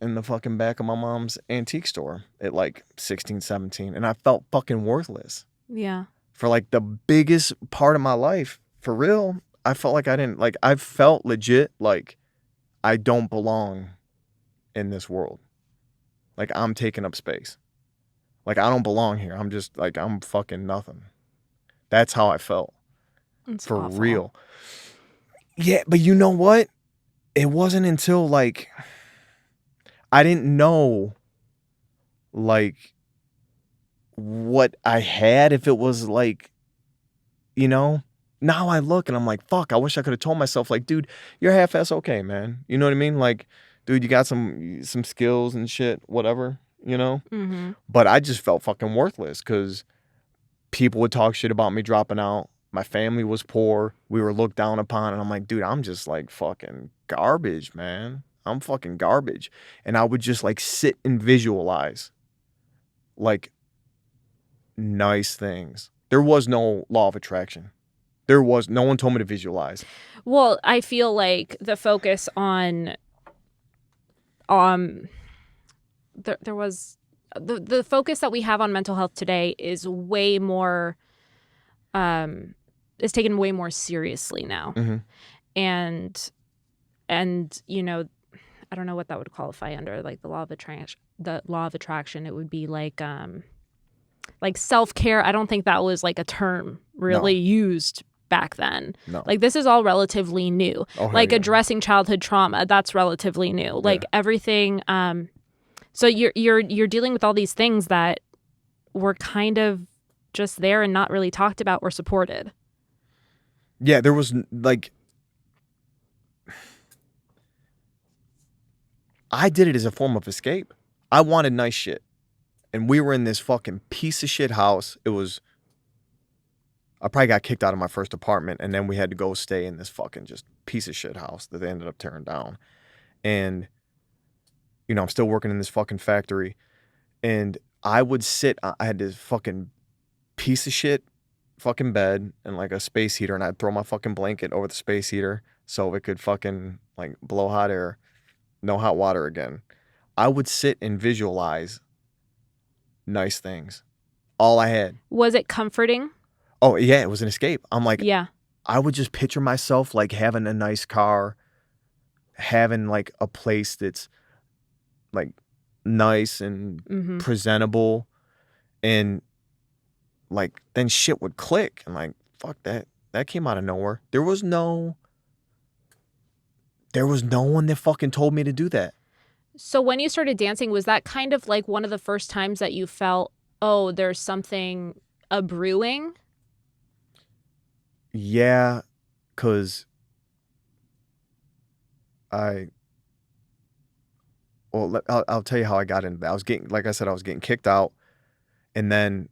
Speaker 2: in the fucking back of my mom's antique store at like 16, 17. And I felt fucking worthless.
Speaker 1: Yeah.
Speaker 2: For like the biggest part of my life, for real, I felt like I felt legit like I don't belong in this world. Like I'm taking up space. Like I don't belong here. I'm just like, I'm fucking nothing. That's how I felt.
Speaker 1: It's
Speaker 2: for
Speaker 1: awful.
Speaker 2: real. Yeah, but you know what? It wasn't until like, I didn't know like what I had, if it was like, you know, now I look and I'm like, fuck, I wish I could have told myself like, dude, you're half-ass okay, man. You know what I mean? Like, dude, you got some skills and shit, whatever, you know?
Speaker 1: Mm-hmm.
Speaker 2: But I just felt fucking worthless because people would talk shit about me dropping out. My family was poor. We were looked down upon. And I'm like, dude, I'm just like fucking garbage, man. I'm fucking garbage. And I would just like sit and visualize like nice things. There was no law of attraction. No one told me to visualize.
Speaker 1: Well, I feel like the focus on there was the focus that we have on mental health today is way more is taken way more seriously now.
Speaker 2: Mm-hmm.
Speaker 1: And you know, I don't know what that would qualify under, like the law of attraction. It would be like self-care. I don't think that was like a term really used back then.
Speaker 2: No.
Speaker 1: Like this is all relatively new. Like addressing childhood trauma, that's relatively new. Like everything so you're dealing with all these things that were kind of just there and not really talked about or supported.
Speaker 2: Yeah, there was like, I did it as a form of escape. I wanted nice shit. And we were in this fucking piece of shit house. I probably got kicked out of my first apartment, and then we had to go stay in this fucking just piece of shit house that they ended up tearing down. And, you know, I'm still working in this fucking factory. And I had this fucking piece of shit fucking bed and like a space heater, and I'd throw my fucking blanket over the space heater so it could fucking like blow hot air, no hot water again. I would sit and visualize nice things All I had.
Speaker 1: Was it comforting?
Speaker 2: Oh, yeah, it was an escape. I'm like,
Speaker 1: Yeah.
Speaker 2: I would just picture myself like having a nice car, having like a place that's like nice and
Speaker 1: Mm-hmm.
Speaker 2: presentable, and like then shit would click, and like fuck that came out of nowhere. There was no one that fucking told me to do that.
Speaker 1: So when you started dancing, was that kind of like one of the first times that you felt, oh, there's something a brewing?
Speaker 2: Yeah, cause I'll tell you how I got into that. I was getting kicked out, and then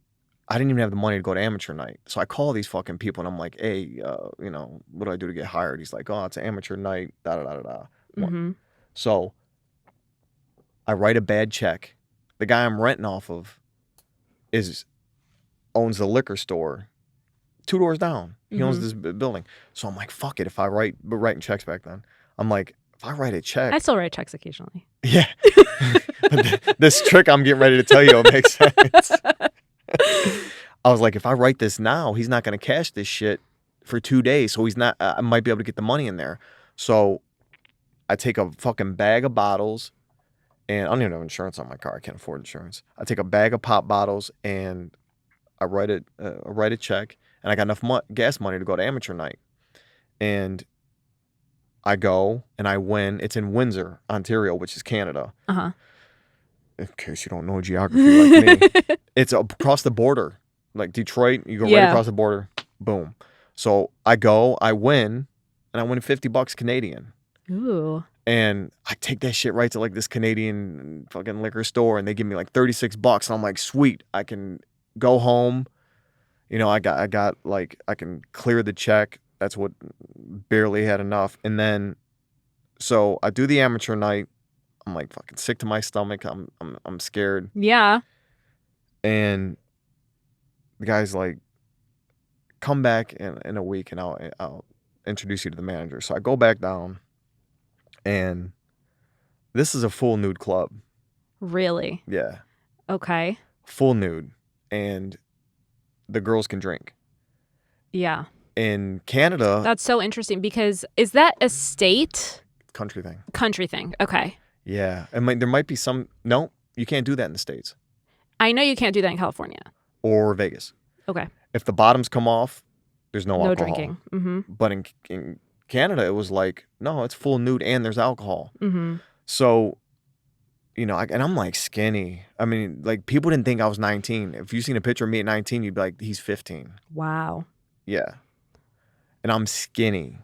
Speaker 2: I didn't even have the money to go to amateur night. So I call these fucking people and I'm like, hey, what do I do to get hired? He's like, oh, it's an amateur night, da da da da da.
Speaker 1: Mm-hmm.
Speaker 2: So I write a bad check. The guy I'm renting off of owns the liquor store 2 doors down. He owns this building. So I'm like, fuck it. If I writing checks back then, I'm like, if I write a check.
Speaker 1: I still write checks occasionally.
Speaker 2: Yeah. This trick I'm getting ready to tell you makes sense. I was like, if I write this now, he's not going to cash this shit for 2 days. So I might be able to get the money in there. So I take a fucking bag of bottles, and I don't even have insurance on my car. I can't afford insurance. I take a bag of pop bottles and I write a check, and I got enough gas money to go to amateur night. And I go and I win. It's in Windsor, Ontario, which is Canada.
Speaker 1: Uh-huh.
Speaker 2: In case you don't know geography like me. It's across the border. Like Detroit, you go right across the border. Boom. So I go, I win, and I win $50 Canadian.
Speaker 1: Ooh.
Speaker 2: And I take that shit right to like this Canadian fucking liquor store, and they give me like $36. And I'm like, sweet, I can go home. I got like, I can clear the check. That's what barely had enough. And then, so I do the amateur night. I'm like fucking sick to my stomach. I'm scared.
Speaker 1: Yeah.
Speaker 2: And the guy's like, come back in a week and I'll introduce you to the manager. So I go back down, and this is a full nude club.
Speaker 1: Really?
Speaker 2: Yeah.
Speaker 1: Okay.
Speaker 2: Full nude. And the girls can drink.
Speaker 1: Yeah.
Speaker 2: In Canada.
Speaker 1: That's so interesting, because is that a state?
Speaker 2: Country thing.
Speaker 1: Country thing. Okay.
Speaker 2: Yeah. And there might be some. No, you can't do that in the States.
Speaker 1: I know you can't do that in California.
Speaker 2: Or Vegas.
Speaker 1: Okay.
Speaker 2: If the bottoms come off, there's no alcohol.
Speaker 1: No drinking. Mm-hmm.
Speaker 2: But in Canada, it was like, no, it's full nude and there's alcohol.
Speaker 1: Mm-hmm.
Speaker 2: So, and I'm like skinny. I mean, like people didn't think I was 19. If you seen a picture of me at 19, you'd be like, he's 15.
Speaker 1: Wow.
Speaker 2: Yeah. And I'm skinny.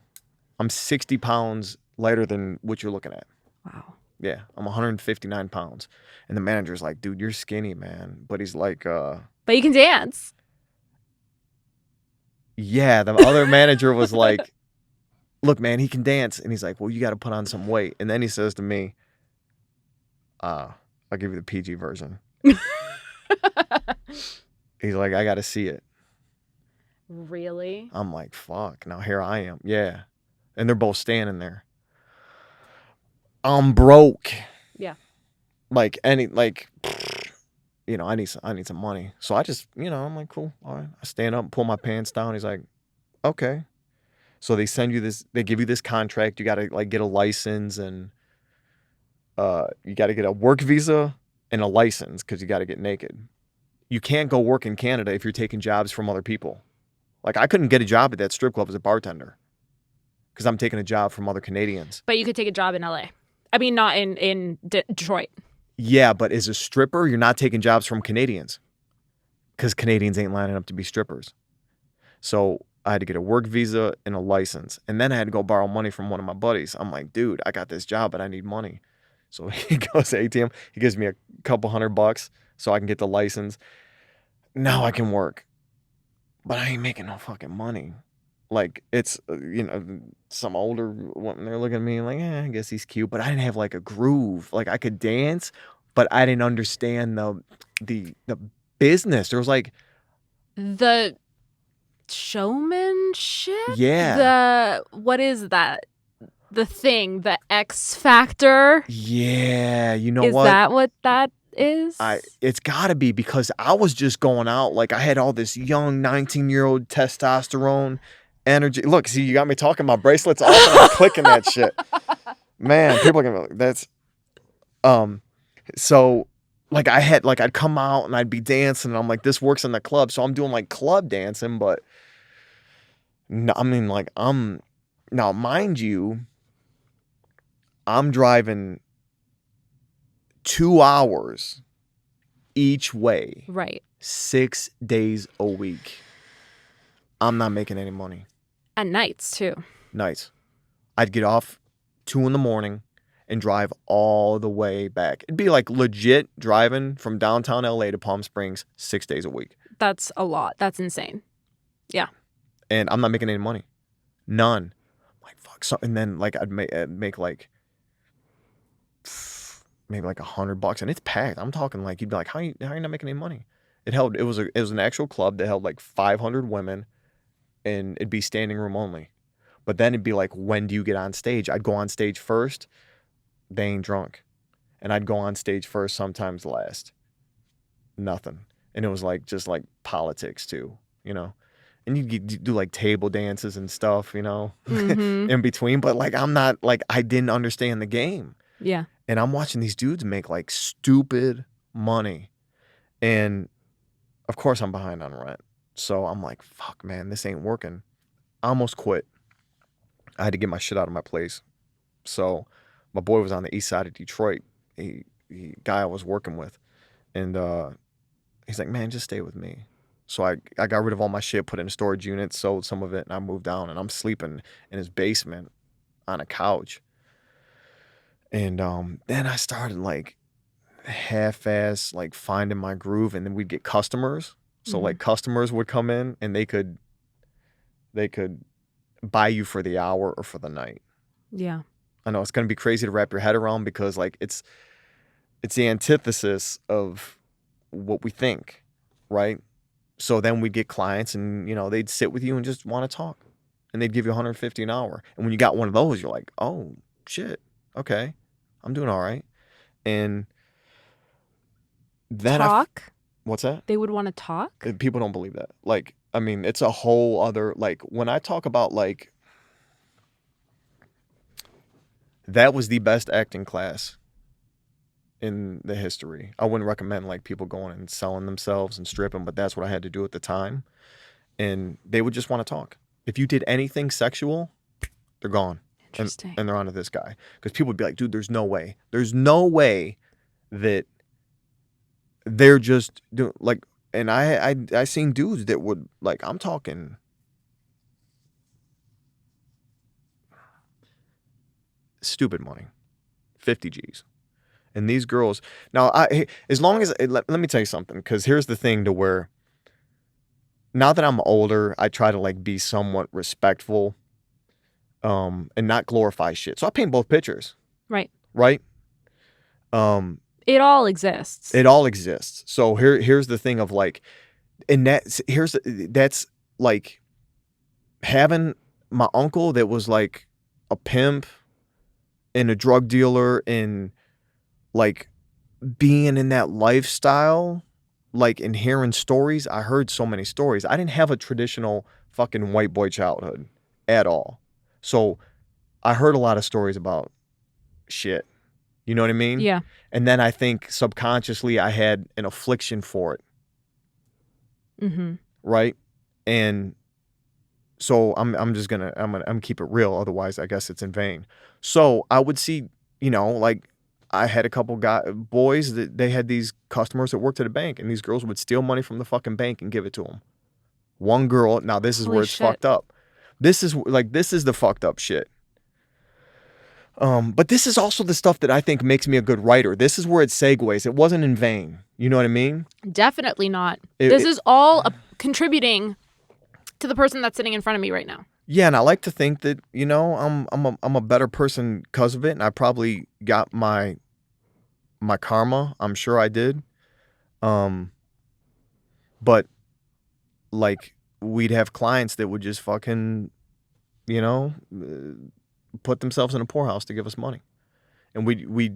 Speaker 2: I'm 60 pounds lighter than what you're looking at.
Speaker 1: Wow.
Speaker 2: Yeah. I'm 159 pounds. And the manager's like, dude, you're skinny, man. But he's like,
Speaker 1: But you can dance.
Speaker 2: Yeah. The other manager was like, look, man, he can dance. And he's like, well, you got to put on some weight. And then he says to me, I'll give you the PG version. He's like, I got to see it.
Speaker 1: Really?
Speaker 2: I'm like, fuck. Now here I am. Yeah. And they're both standing there. I'm broke.
Speaker 1: Yeah.
Speaker 2: I need some money. So I just, I'm like, cool. All right. I stand up, pull my pants down. He's like, okay. So they give you this contract. You got to like get a license, and you got to get a work visa and a license, because you got to get naked. You can't go work in Canada if you're taking jobs from other people. Like I couldn't get a job at that strip club as a bartender because I'm taking a job from other Canadians.
Speaker 1: But you could take a job in LA. I mean, not in Detroit.
Speaker 2: Yeah, but as a stripper, you're not taking jobs from Canadians because Canadians ain't lining up to be strippers. So I had to get a work visa and a license. And then I had to go borrow money from one of my buddies. I'm like, dude, I got this job, but I need money. So he goes to ATM. He gives me a couple $100 so I can get the license. Now I can work. But I ain't making no fucking money. Like, it's, some older woman, they're looking at me like, I guess he's cute. But I didn't have, like, a groove. Like, I could dance, but I didn't understand the business. There was, like...
Speaker 1: The showmanship?
Speaker 2: Yeah.
Speaker 1: What is that? The thing, the X factor?
Speaker 2: Yeah, you know
Speaker 1: is
Speaker 2: what?
Speaker 1: Is that what that is?
Speaker 2: It's gotta be, because I was just going out like I had all this young 19-year-old testosterone energy. Look, see, you got me talking my bracelets off and I'm clicking that shit. Man, people are gonna be like, that's so like I'd come out and I'd be dancing and I'm like, this works in the club. So I'm doing like club dancing, but no, I mean like now mind you, I'm driving 2 hours each way,
Speaker 1: Right.
Speaker 2: 6 days a week. I'm not making any money.
Speaker 1: At nights, too.
Speaker 2: Nights. I'd get off 2 in the morning and drive all the way back. It'd be like legit driving from downtown LA to Palm Springs 6 days a week.
Speaker 1: That's a lot. That's insane. Yeah.
Speaker 2: And I'm not making any money. None. I'm like, fuck. So, and then like I'd make like maybe like $100 and it's packed. I'm talking like, you'd be like, how are you not making any money? It was an actual club that held like 500 women and it'd be standing room only. But then it'd be like, when do you get on stage? I'd go on stage first. They ain't drunk. And I'd go on stage first, sometimes last. Nothing. And it was like, just like politics too, you know? And you do like table dances and stuff, you know, in between. But like, I'm not like, I didn't understand the game.
Speaker 1: Yeah.
Speaker 2: And I'm watching these dudes make like stupid money. And of course I'm behind on rent. So I'm like, fuck, man, this ain't working. I almost quit. I had to get my shit out of my place. So my boy was on the east side of Detroit. He guy I was working with. And he's like, man, just stay with me. So I got rid of all my shit, put it in a storage unit, sold some of it, and I moved down. And I'm sleeping in his basement on a couch. And then I started like half-ass like finding my groove, and then we'd get customers. So like customers would come in and they could buy you for the hour or for the night.
Speaker 1: Yeah.
Speaker 2: I know it's gonna be crazy to wrap your head around, because like it's the antithesis of what we think, right? So then we'd get clients and, you know, they'd sit with you and just want to talk. And they'd give you $150 an hour. And when you got one of those, you're like, oh, shit, okay, I'm doing all right. And then
Speaker 1: Talk?
Speaker 2: What's that?
Speaker 1: They would want to talk?
Speaker 2: People don't believe that. Like, I mean, it's a whole other, like, when I talk about, like, that was the best acting class in the history. I wouldn't recommend like people going and selling themselves and stripping, but that's what I had to do at the time. And they would just want to talk. If you did anything sexual, they're gone.
Speaker 1: Interesting.
Speaker 2: And they're onto this guy. Because people would be like, dude, there's no way. There's no way that they're just doing like, and I seen dudes that would like, I'm talking stupid money, 50 G's. And these girls, now, as long as, let me tell you something, because here's the thing to where, now that I'm older, I try to like be somewhat respectful and not glorify shit. So I paint both pictures. Right. Right?
Speaker 1: It all exists.
Speaker 2: It all exists. So here's the thing of like, and that's like having my uncle that was like a pimp and a drug dealer and like being in that lifestyle, like and hearing stories. I heard so many stories. I didn't have a traditional fucking white boy childhood at all. So I heard a lot of stories about shit. You know what I mean?
Speaker 1: Yeah.
Speaker 2: And then I think subconsciously I had an affliction for it. Right? And so I'm gonna keep it real. Otherwise, I guess it's in vain. So I would see, you know, like I had a couple boys that they had these customers that worked at a bank, and these girls would steal money from the fucking bank and give it to them. One girl, now this is where it's fucked up. This is the fucked up shit. But this is also the stuff that I think makes me a good writer. This is where it segues. It wasn't in vain. You know what I mean?
Speaker 1: Definitely not. This is all contributing to the person that's sitting in front of me right now.
Speaker 2: Yeah, and I like to think that, you know, I'm a better person because of it, and I probably got my karma. I'm sure I did. But like we'd have clients that would just fucking, you know, put themselves in a poorhouse to give us money. And we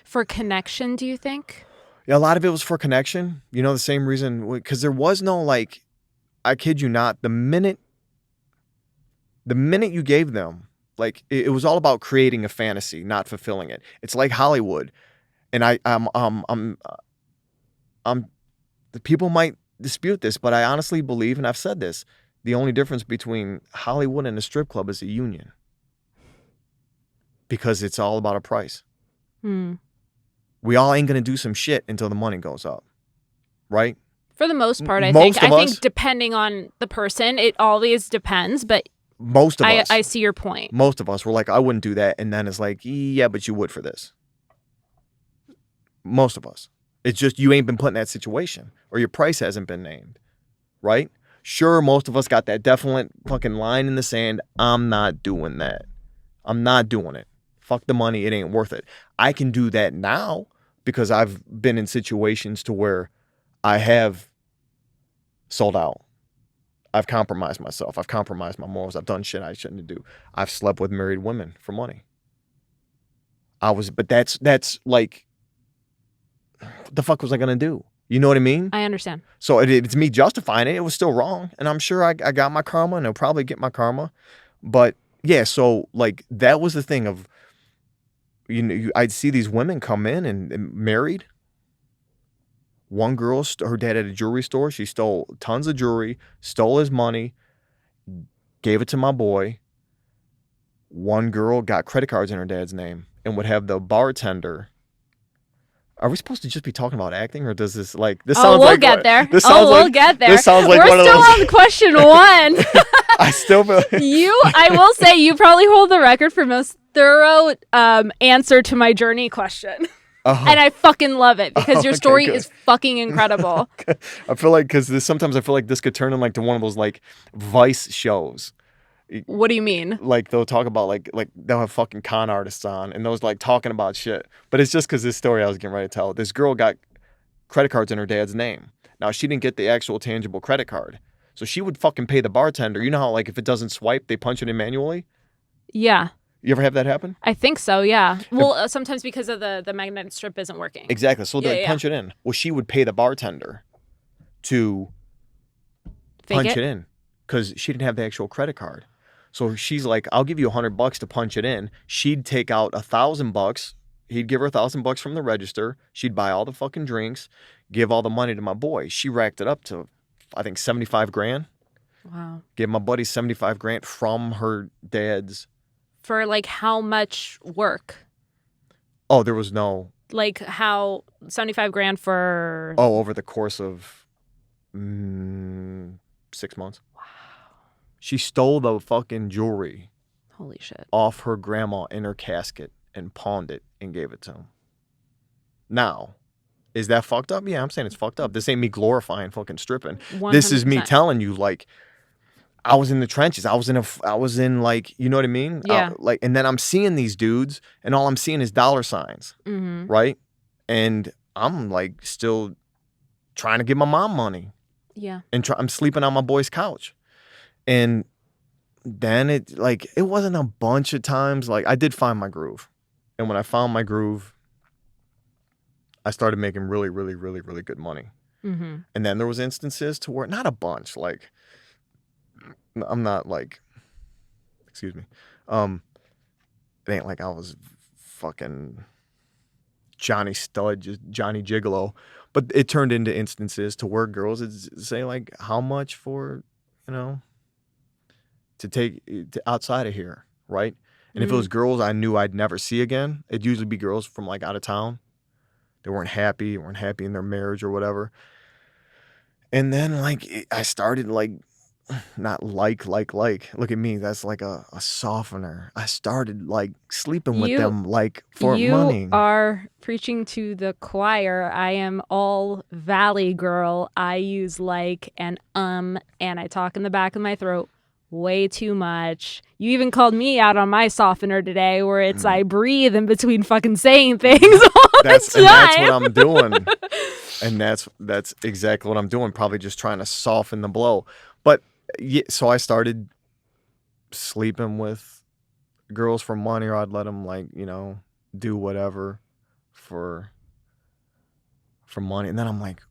Speaker 2: for connection, do you think? Yeah, a lot of it was for connection. You know, the same reason, because there was no like, I kid you not, the minute you gave them, like it was all about creating a fantasy, not fulfilling it. It's like Hollywood, and the people might dispute this, but I honestly believe, and I've said this, the only difference between Hollywood and a strip club is a union, because it's all about a price. We all ain't gonna do some shit until the money goes up, right?
Speaker 1: For the most part, I
Speaker 2: Most
Speaker 1: think.
Speaker 2: of
Speaker 1: I
Speaker 2: us-
Speaker 1: think depending on the person, it always depends. But
Speaker 2: Most of us.
Speaker 1: I see your point.
Speaker 2: Most of us were like, I wouldn't do that. And then it's like, yeah, but you would for this. Most of us. It's just you ain't been put in that situation, or your price hasn't been named, right? Sure, most of us got that definite fucking line in the sand. I'm not doing that. I'm not doing it. Fuck the money. It ain't worth it. I can do that now because I've been in situations to where I have sold out. I've compromised myself. I've compromised my morals. I've done shit I shouldn't do. I've slept with married women for money. But that's like, what the fuck was I gonna do? You know what I mean?
Speaker 1: I understand.
Speaker 2: So it's me justifying it. It was still wrong, and I'm sure I got my karma, and I'll probably get my karma. But yeah, so like that was the thing of, you know, I'd see these women come in and married. One girl, her dad had a jewelry store. She stole tons of jewelry, stole his money, gave it to my boy. One girl got credit cards in her dad's name and would have the bartender. Are we supposed to just be talking about acting, or does this like this sounds
Speaker 1: we'll
Speaker 2: like
Speaker 1: get there.
Speaker 2: This sounds
Speaker 1: we'll
Speaker 2: like,
Speaker 1: get there.
Speaker 2: This sounds like
Speaker 1: We're
Speaker 2: one of
Speaker 1: still
Speaker 2: those.
Speaker 1: on question one.
Speaker 2: I still feel like,
Speaker 1: I will say, you probably hold the record for most thorough answer to my journey question. And I fucking love it because your story
Speaker 2: good.
Speaker 1: is fucking incredible.
Speaker 2: I feel like, because sometimes I feel like this could turn in like to one of those like Vice shows.
Speaker 1: What do you mean?
Speaker 2: Like they'll talk about like they'll have fucking con artists on, and those like talking about shit. But it's just because this story I was getting ready to tell. This girl got credit cards in her dad's name. Now she didn't get the actual tangible credit card, so she would fucking pay the bartender. You know how like if it doesn't swipe, they punch it in manually.
Speaker 1: Yeah.
Speaker 2: You ever have that happen?
Speaker 1: I think so, yeah. Well, sometimes because of the magnetic strip isn't working.
Speaker 2: Exactly. So they punch it in. Well, she would pay the bartender to punch it in because she didn't have the actual credit card. So she's like, I'll give you $100 to punch it in. She'd take out $1,000. He'd give her $1,000 from the register. She'd buy all the fucking drinks, give all the money to my boy. She racked it up to, I think, 75 grand.
Speaker 1: Wow.
Speaker 2: Gave my buddy 75 grand from her dad's.
Speaker 1: For like how much work?
Speaker 2: Oh, there was no.
Speaker 1: Like how 75 grand for.
Speaker 2: Oh, over the course of 6 months.
Speaker 1: Wow.
Speaker 2: She stole the fucking jewelry.
Speaker 1: Holy shit.
Speaker 2: Off her grandma in her casket and pawned it and gave it to him. Now, is that fucked up? Yeah, I'm saying it's fucked up. This ain't me glorifying fucking stripping.
Speaker 1: 100%.
Speaker 2: This is me telling you, like, I was in the trenches. I was in like, you know what I mean?
Speaker 1: Yeah.
Speaker 2: Like, and then I'm seeing these dudes, and all I'm seeing is dollar signs, right? And I'm like still trying to give my mom money.
Speaker 1: Yeah.
Speaker 2: And I'm sleeping on my boy's couch. And then it wasn't a bunch of times. Like I did find my groove. And when I found my groove, I started making really, really, really, really good money. And then there was instances to where, not a bunch, like I'm not like, excuse me. It ain't like I was fucking Johnny Stud, just Johnny Gigolo. But it turned into instances to where girls would say like, how much for, you know, to take outside of here, right? And if it was girls I knew I'd never see again, it'd usually be girls from like out of town. They weren't happy in their marriage or whatever. And then like I started like, not like. Look at me, that's like a softener. I started like sleeping with them like for money.
Speaker 1: You are preaching to the choir. I am all valley girl. I use like and I talk in the back of my throat way too much. You even called me out on my softener today where it's I breathe in between fucking saying things all the time.
Speaker 2: And that's what I'm doing. And that's exactly what I'm doing. Probably just trying to soften the blow. But yeah, so I started sleeping with girls for money, or I'd let them like, you know, do whatever for for money. And then I'm like,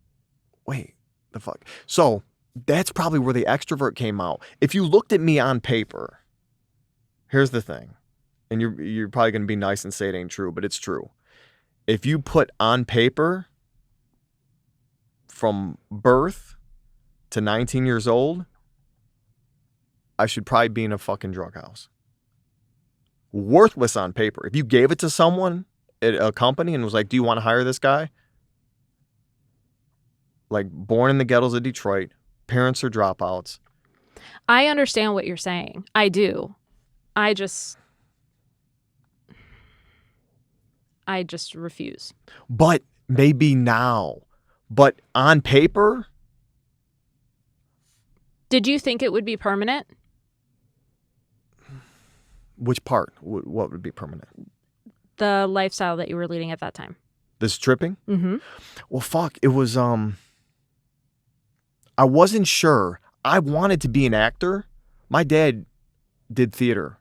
Speaker 2: wait, the fuck? So that's probably where the extrovert came out. If you looked at me on paper, here's the thing, and you're probably going to be nice and say it ain't true, but it's true. If you put on paper from birth to 19 years old, I should probably be in a fucking drug house. Worthless on paper. If you gave it to someone at a company and was like, do you want to hire this guy? Like, born in the ghettos of Detroit, parents are dropouts.
Speaker 1: I understand what you're saying. I do. I just refuse.
Speaker 2: But maybe now. But on paper?
Speaker 1: Did you think it would be permanent?
Speaker 2: Which part? What would be permanent?
Speaker 1: The lifestyle that you were leading at that time.
Speaker 2: This tripping?
Speaker 1: Mm-hmm.
Speaker 2: Well, fuck. It was, I wasn't sure. I wanted to be an actor. My dad did theater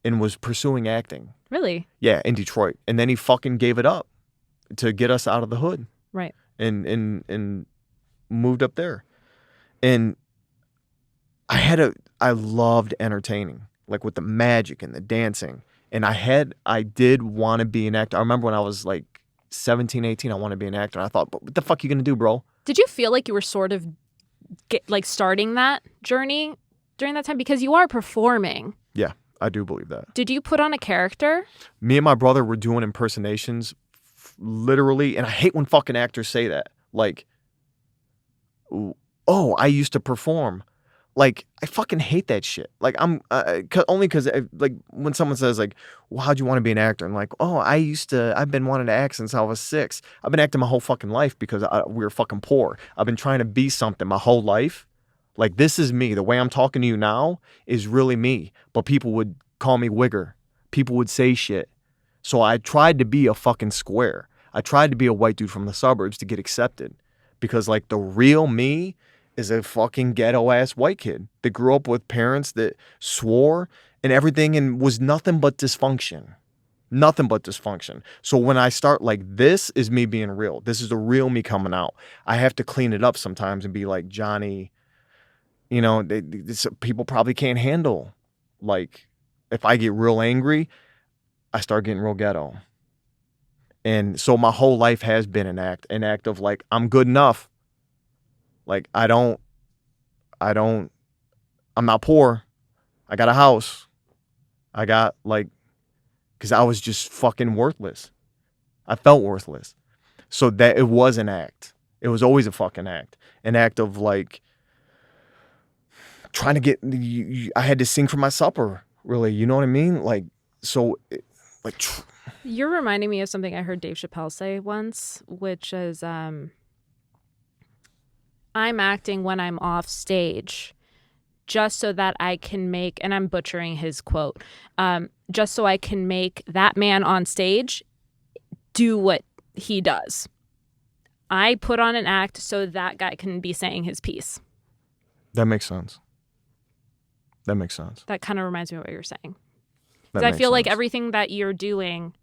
Speaker 2: and was pursuing acting.
Speaker 1: Really?
Speaker 2: Yeah, in Detroit. And then he fucking gave it up to get us out of the hood.
Speaker 1: Right.
Speaker 2: And moved up there. And I loved entertaining, like with the magic and the dancing. And I did want to be an actor. I remember when I was like 17, 18, I wanted to be an actor. And I thought, but what the fuck are you going to do, bro?
Speaker 1: Did you feel like you were sort of starting that journey during that time? Because you are performing.
Speaker 2: Yeah, I do believe that.
Speaker 1: Did you put on a character?
Speaker 2: Me and my brother were doing impersonations, literally. And I hate when fucking actors say that. Like, oh, I used to perform. Like, I fucking hate that shit. Like, only because, like, when someone says, like, well, how'd you want to be an actor? I'm like, oh, I've been wanting to act since I was 6. I've been acting my whole fucking life because we were fucking poor. I've been trying to be something my whole life. Like, this is me. The way I'm talking to you now is really me. But people would call me wigger. People would say shit. So I tried to be a fucking square. I tried to be a white dude from the suburbs to get accepted. Because, like, the real me is a fucking ghetto-ass white kid that grew up with parents that swore and everything and was nothing but dysfunction. Nothing but dysfunction. So when I start like, this is me being real. This is the real me coming out. I have to clean it up sometimes and be like, Johnny, you know, people probably can't handle. Like, if I get real angry, I start getting real ghetto. And so my whole life has been an act of like, I'm good enough. Like, I'm not poor. I got a house. I got, like, because I was just fucking worthless. I felt worthless. So that it was an act. It was always a fucking act. An act of, like, trying to get, I had to sing for my supper, really. You know what I mean? Like, so, like.
Speaker 1: You're reminding me of something I heard Dave Chappelle say once, which is, I'm acting when I'm off stage just so that I can make, and I'm butchering his quote, just so I can make that man on stage do what he does. I put on an act so that guy can be saying his piece.
Speaker 2: That makes sense. That
Speaker 1: kind of reminds me of what you're saying. Because I feel like everything that you're doing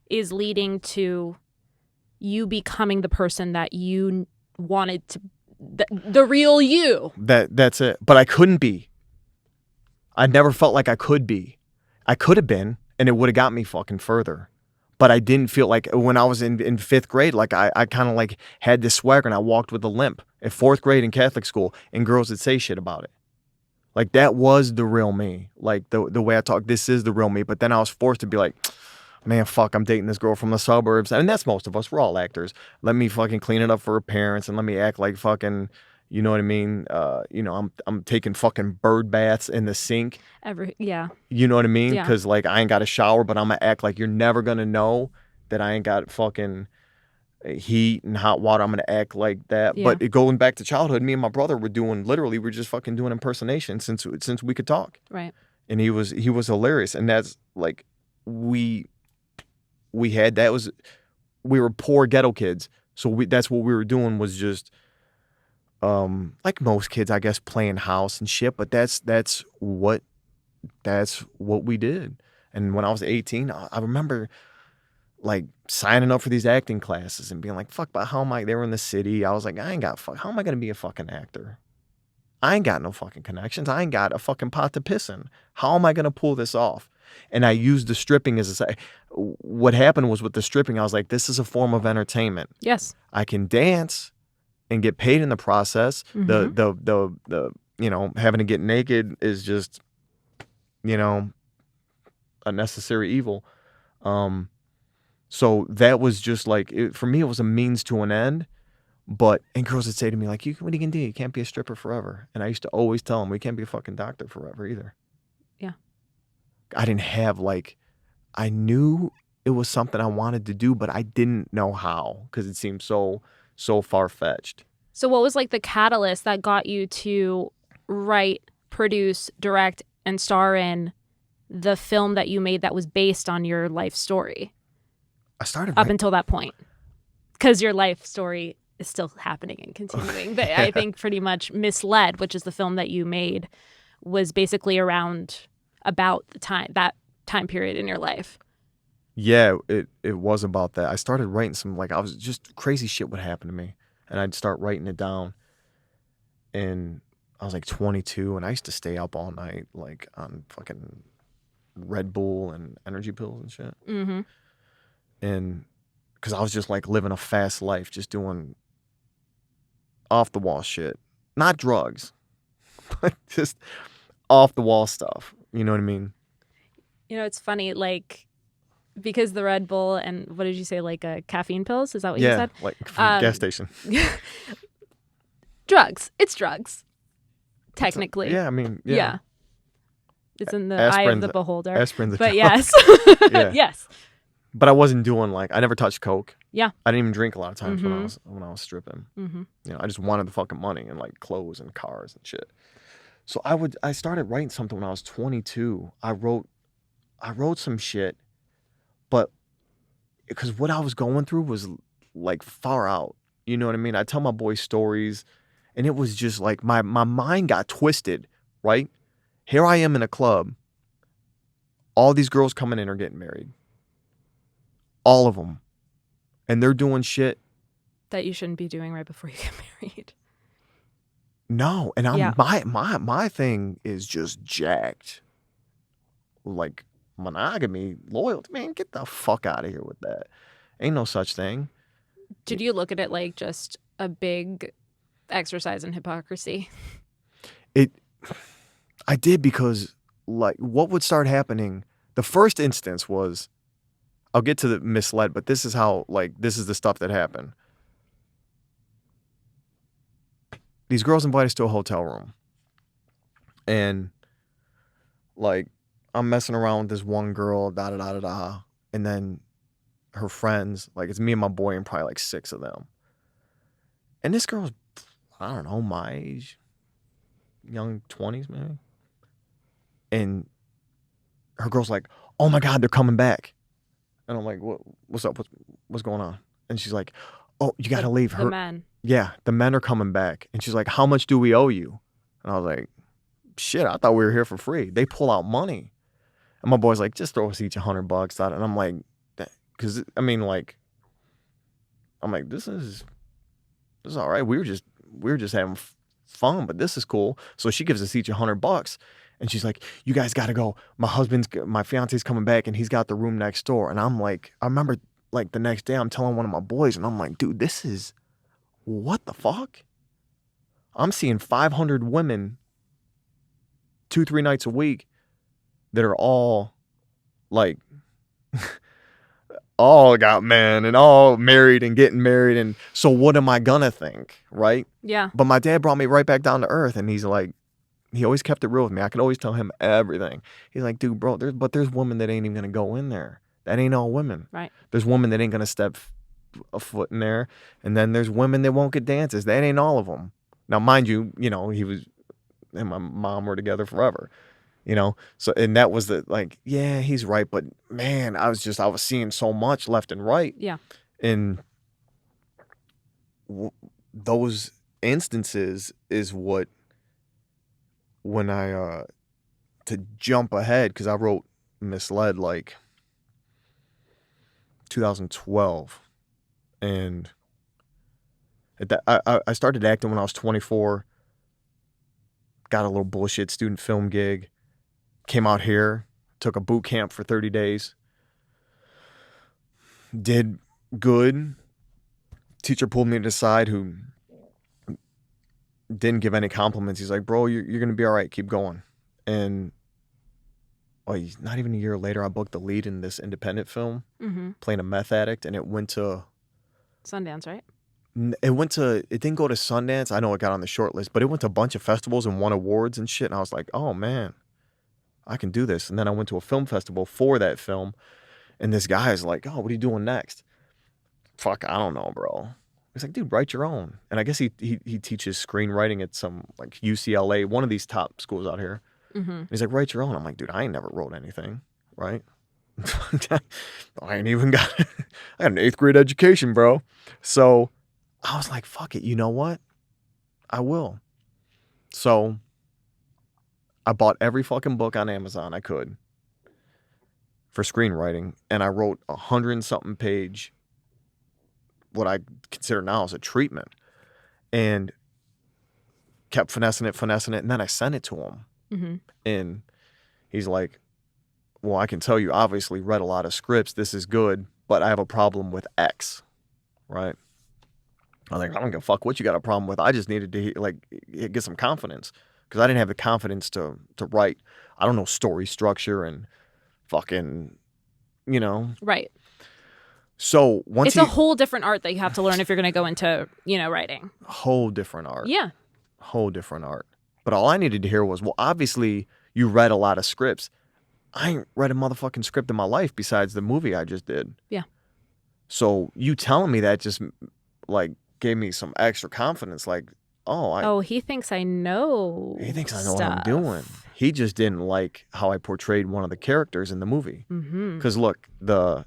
Speaker 1: is leading to you becoming the person that you wanted to, the real you.
Speaker 2: That's it. But I couldn't be. I never felt like I could be. I could have been, and it would have got me fucking further. But I didn't feel like, when I was in 5th grade, like I kind of like had this swagger and I walked with a limp. At 4th grade in Catholic school, and girls would say shit about it. Like, that was the real me. Like, the way I talk, this is the real me. But then I was forced to be like, man, fuck, I'm dating this girl from the suburbs. And that's most of us. We're all actors. Let me fucking clean it up for her parents and let me act like fucking, you know what I mean? You know, I'm taking fucking bird baths in the sink.
Speaker 1: Yeah.
Speaker 2: You know what I mean?
Speaker 1: Yeah.
Speaker 2: Because, like, I ain't got a shower, but I'm going to act like you're never going to know that I ain't got fucking heat and hot water. I'm going to act like that.
Speaker 1: Yeah.
Speaker 2: But going back to childhood, me and my brother were we're just fucking doing impersonations since we could talk.
Speaker 1: Right.
Speaker 2: And he was hilarious. And that's, like, we were poor ghetto kids. So that's what we were doing, was just, like most kids, I guess, playing house and shit. But that's what we did. And when I was 18, I remember, like signing up for these acting classes and being like, fuck, but how am I? They were in the city. I was like, how am I going to be a fucking actor? I ain't got no fucking connections. I ain't got a fucking pot to piss in. How am I going to pull this off? And I used the stripping as what happened was with the stripping, I was like, this is a form of entertainment.
Speaker 1: Yes.
Speaker 2: I can dance and get paid in the process.
Speaker 1: Mhm.
Speaker 2: The having to get naked is just, a necessary evil. So that was just like, for me, it was a means to an end. And girls would say to me, like, what are you gonna do? You can't be a stripper forever. And I used to always tell them, we can't be a fucking doctor forever either.
Speaker 1: Yeah.
Speaker 2: I didn't have I knew it was something I wanted to do, but I didn't know how because it seemed so far-fetched.
Speaker 1: So what was like the catalyst that got you to write, produce, direct, and star in the film that you made that was based on your life story
Speaker 2: I started
Speaker 1: up until that point? Because your life story is still happening and continuing. But I think pretty much Misled, which is the film that you made, was basically about that time period in your life.
Speaker 2: Yeah, it was about that. I started writing some, I was just crazy shit would happen to me. And I'd start writing it down. And I was like 22 and I used to stay up all night, on fucking Red Bull and energy pills and shit.
Speaker 1: Mm-hmm.
Speaker 2: And because I was just living a fast life, just doing off the wall shit. Not drugs, but just off the wall stuff. You know what I mean?
Speaker 1: It's funny, because the Red Bull and what did you say, caffeine pills? Is that what you said?
Speaker 2: Yeah, from gas station.
Speaker 1: Drugs. It's drugs. Technically.
Speaker 2: Yeah, I mean, yeah.
Speaker 1: It's in the eye of the beholder.
Speaker 2: Aspirin's a
Speaker 1: but
Speaker 2: drug.
Speaker 1: Yes.
Speaker 2: Yeah.
Speaker 1: Yes.
Speaker 2: But I wasn't doing I never touched coke.
Speaker 1: Yeah.
Speaker 2: I didn't even drink a lot of times
Speaker 1: Mm-hmm.
Speaker 2: when I was stripping.
Speaker 1: Mm-hmm.
Speaker 2: I just wanted the fucking money and clothes and cars and shit. So I started writing something when I was 22. I wrote some shit, but because what I was going through was far out. You know what I mean? I tell my boys stories, and it was just my mind got twisted, right? Here I am in a club. All these girls coming in are getting married. All of them. And they're doing shit
Speaker 1: that you shouldn't be doing right before you get married.
Speaker 2: No, and my thing is just jacked. Monogamy, loyalty, man, get the fuck out of here with that. Ain't no such thing.
Speaker 1: Did you look at it like just a big exercise in hypocrisy?
Speaker 2: I did because what would start happening, the first instance was, I'll get to the Misled, but this is how, this is the stuff that happened. These girls invite us to a hotel room. And, I'm messing around with this one girl, da-da-da-da-da. And then her friends, it's me and my boy and probably 6 of them. And this girl's, I don't know, my age, young 20s maybe. And her girl's like, oh my God, they're coming back. And I'm like, what's up? What's going on? And she's like, oh, you got to leave her.
Speaker 1: The men.
Speaker 2: Yeah, the men are coming back. And she's like, how much do we owe you? And I was like, shit, I thought we were here for free. They pull out money. And my boy's like, just throw us each $100. And I'm like, because I mean, I'm like, this is all right. We were just having fun, but this is cool. So she gives us each $100. And she's like, you guys got to go. My fiance's coming back and he's got the room next door. And I'm like, I remember the next day I'm telling one of my boys and I'm like, dude, this is, what the fuck? I'm seeing 500 women 2-3 nights a week that are all all got men and all married and getting married. And so what am I gonna think? Right?
Speaker 1: Yeah.
Speaker 2: But my dad brought me right back down to earth and he's like, he always kept it real with me. I could always tell him everything. He's like, dude, bro, there's women that ain't even gonna go in there. That ain't all women.
Speaker 1: Right.
Speaker 2: There's women that ain't gonna step a foot in there. And then there's women that won't get dances. That ain't all of them. Now, mind you, he was, and my mom were together forever. So, and that was yeah, he's right. But man, I was seeing so much left and right.
Speaker 1: Yeah.
Speaker 2: And those instances is what, when I, to jump ahead, because I wrote Misled 2012, and I started acting when I was 24. Got a little bullshit student film gig. Came out here, took a boot camp for 30 days. Did good. Teacher pulled me to the side who didn't give any compliments. He's like, bro, you're going to be all right. Keep going. And not even a year later, I booked the lead in this independent film, playing a meth addict, and it went to
Speaker 1: Sundance, right?
Speaker 2: It didn't go to Sundance. I know it got on the short list, but it went to a bunch of festivals and won awards and shit. And I was like, oh man, I can do this. And then I went to a film festival for that film. And this guy is like, oh, what are you doing next? Fuck, I don't know, bro. He's like, dude, write your own. And I guess he teaches screenwriting at some like UCLA, one of these top schools out here. He's like, write your own. I'm like, dude, I ain't never wrote anything, right? I ain't even got I got an 8th grade education, bro. So I was like, fuck it, you know what? I will. So I bought every fucking book on Amazon I could for screenwriting, and I wrote 100-something page, what I consider now as a treatment, and kept finessing it, and then I sent it to him. And he's like, well, I can tell you obviously read a lot of scripts. This is good, but I have a problem with X, right? I was like, I don't give a fuck what you got a problem with. I just needed to like get some confidence because I didn't have the confidence to write. I don't know story structure and fucking, you know.
Speaker 1: Right.
Speaker 2: So
Speaker 1: it's a whole different art that you have to learn if you're going to go into, writing.
Speaker 2: Whole different art.
Speaker 1: Yeah.
Speaker 2: Whole different art. But all I needed to hear was, well, obviously you read a lot of scripts. I ain't read a motherfucking script in my life besides the movie I just did.
Speaker 1: Yeah.
Speaker 2: So you telling me that just like gave me some extra confidence. Like,
Speaker 1: he thinks I know.
Speaker 2: He thinks I know what I'm doing. He just didn't like how I portrayed one of the characters in the movie. Because look, the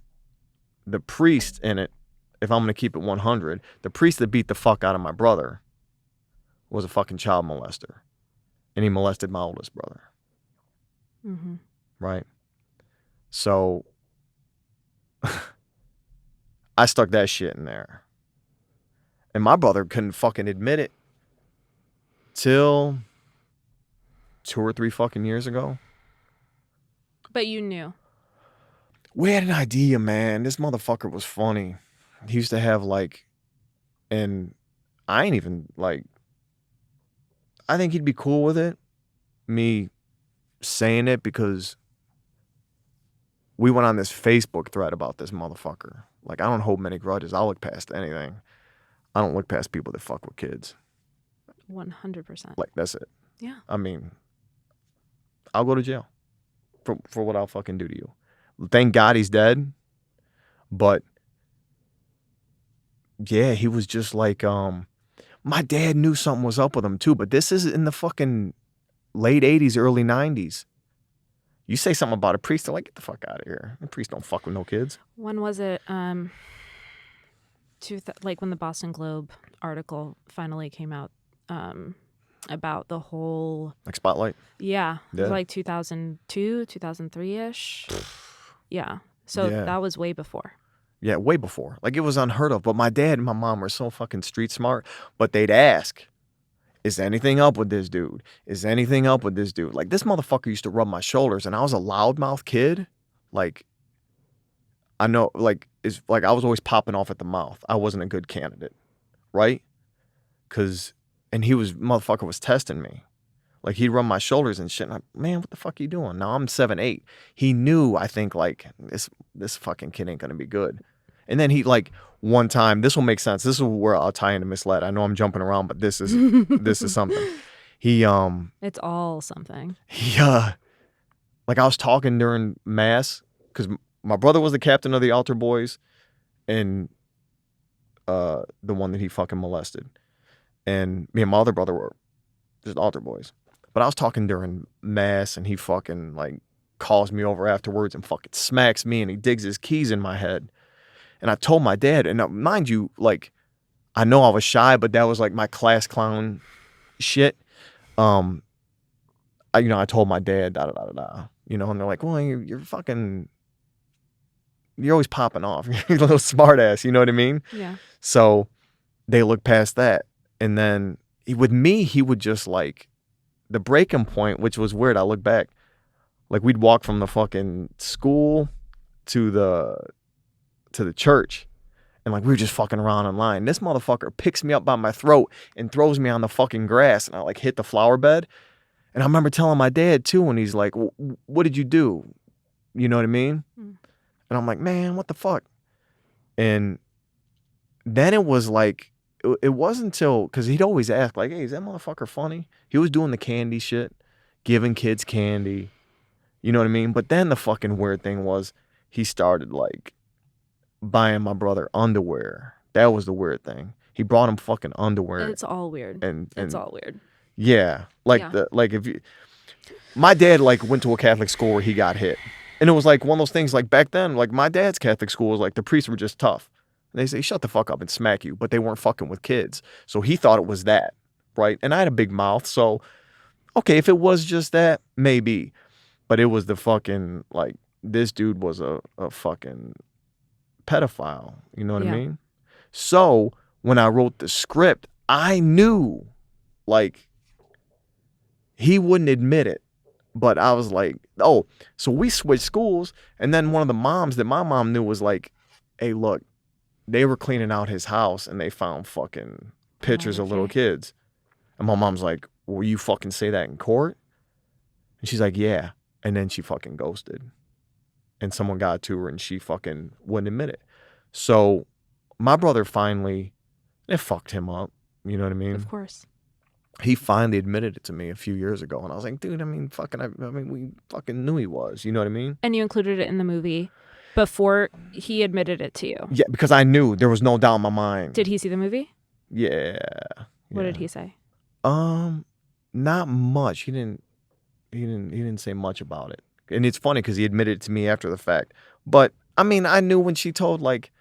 Speaker 2: priest in it, if I'm going to keep it 100, the priest that beat the fuck out of my brother was a fucking child molester. And he molested my oldest brother. Right? So I stuck that shit in there. And my brother couldn't fucking admit it till 2 or 3 fucking years ago.
Speaker 1: But you knew.
Speaker 2: We had an idea, man. This motherfucker was funny. He used to have and I ain't even I think he'd be cool with it, me saying it, because we went on this Facebook thread about this motherfucker. Like, I don't hold many grudges. I'll look past anything. I don't look past people that fuck with kids.
Speaker 1: 100%.
Speaker 2: Like, that's it.
Speaker 1: Yeah.
Speaker 2: I mean, I'll go to jail for what I'll fucking do to you. Thank God he's dead. But yeah, he was just like, my dad knew something was up with him too, but this is in the fucking late 80s, early 90s. You say something about a priest, they're like, get the fuck out of here. The priest don't fuck with no kids.
Speaker 1: When was it? When the Boston Globe article finally came out about the whole...
Speaker 2: Like Spotlight?
Speaker 1: Yeah. It was like 2002, 2003-ish. Yeah. So that was way before.
Speaker 2: Yeah, way before. Like, it was unheard of. But my dad and my mom were so fucking street smart. But they'd ask, is anything up with this dude? Is anything up with this dude? Like, this motherfucker used to rub my shoulders, and I was a loudmouth kid. Like, I know, I was always popping off at the mouth. I wasn't a good candidate, right? And motherfucker was testing me. Like, he'd rub my shoulders and shit. And man, what the fuck are you doing? Now I'm 7'8". He knew, I think, this fucking kid ain't gonna be good. And then he, one time, this will make sense. This is where I'll tie into Misled. I know I'm jumping around, but this is something.
Speaker 1: It's all something.
Speaker 2: I was talking during mass, because my brother was the captain of the altar boys, and the one that he fucking molested. And me and my other brother were just altar boys. But I was talking during mass, and he fucking calls me over afterwards and fucking smacks me, and he digs his keys in my head. And I told my dad, and mind you, I know I was shy, but that was my class clown shit. I told my dad, and they're like, well, you're fucking, you're always popping off. You're a little smart ass, you know what I mean?
Speaker 1: Yeah.
Speaker 2: So they look past that. And then with me, he would just like, the breaking point, which was weird. I look back, like we'd walk from the fucking school to the church. And like we were just fucking around online. This motherfucker picks me up by my throat and throws me on the fucking grass. And I like hit the flower bed. And I remember telling my dad too, and he's like, what did you do? You know what I mean? And I'm like, man, what the fuck? And then it was like, it wasn't until, because he'd always ask like, hey, is that motherfucker funny? He was doing the candy shit, giving kids candy. You know what I mean? But then the fucking weird thing was he started like buying my brother underwear. That was the weird thing. He brought him fucking underwear.
Speaker 1: It's all weird.
Speaker 2: And
Speaker 1: it's all weird.
Speaker 2: Yeah. Like if you, my dad like went to a Catholic school where he got hit. And it was like one of those things like back then, like my dad's Catholic school was like the priests were just tough. And they say, shut the fuck up and smack you. But they weren't fucking with kids. So he thought it was that. Right. And I had a big mouth. So, okay, if it was just that, maybe. But it was the fucking, like, this dude was a fucking pedophile. You know what I mean? So when I wrote the script, I knew, like, he wouldn't admit it. But I was like, oh, so we switched schools. And then one of the moms that my mom knew was like, hey, look, they were cleaning out his house and they found fucking pictures of little kids. And my mom's like, will you fucking say that in court? And she's like, yeah. And then she fucking ghosted. And someone got to her and she fucking wouldn't admit it. So my brother finally, it fucked him up. You know what I mean?
Speaker 1: Of course.
Speaker 2: He finally admitted it to me a few years ago. And I was like, dude, I mean, we fucking knew he was. You know what I mean?
Speaker 1: And you included it in the movie before he admitted it to you.
Speaker 2: Yeah, because I knew there was no doubt in my mind.
Speaker 1: Did he see the movie?
Speaker 2: Yeah.
Speaker 1: What did he say?
Speaker 2: Not much. He didn't say much about it. And it's funny because he admitted it to me after the fact. But I mean, I knew when she told, like,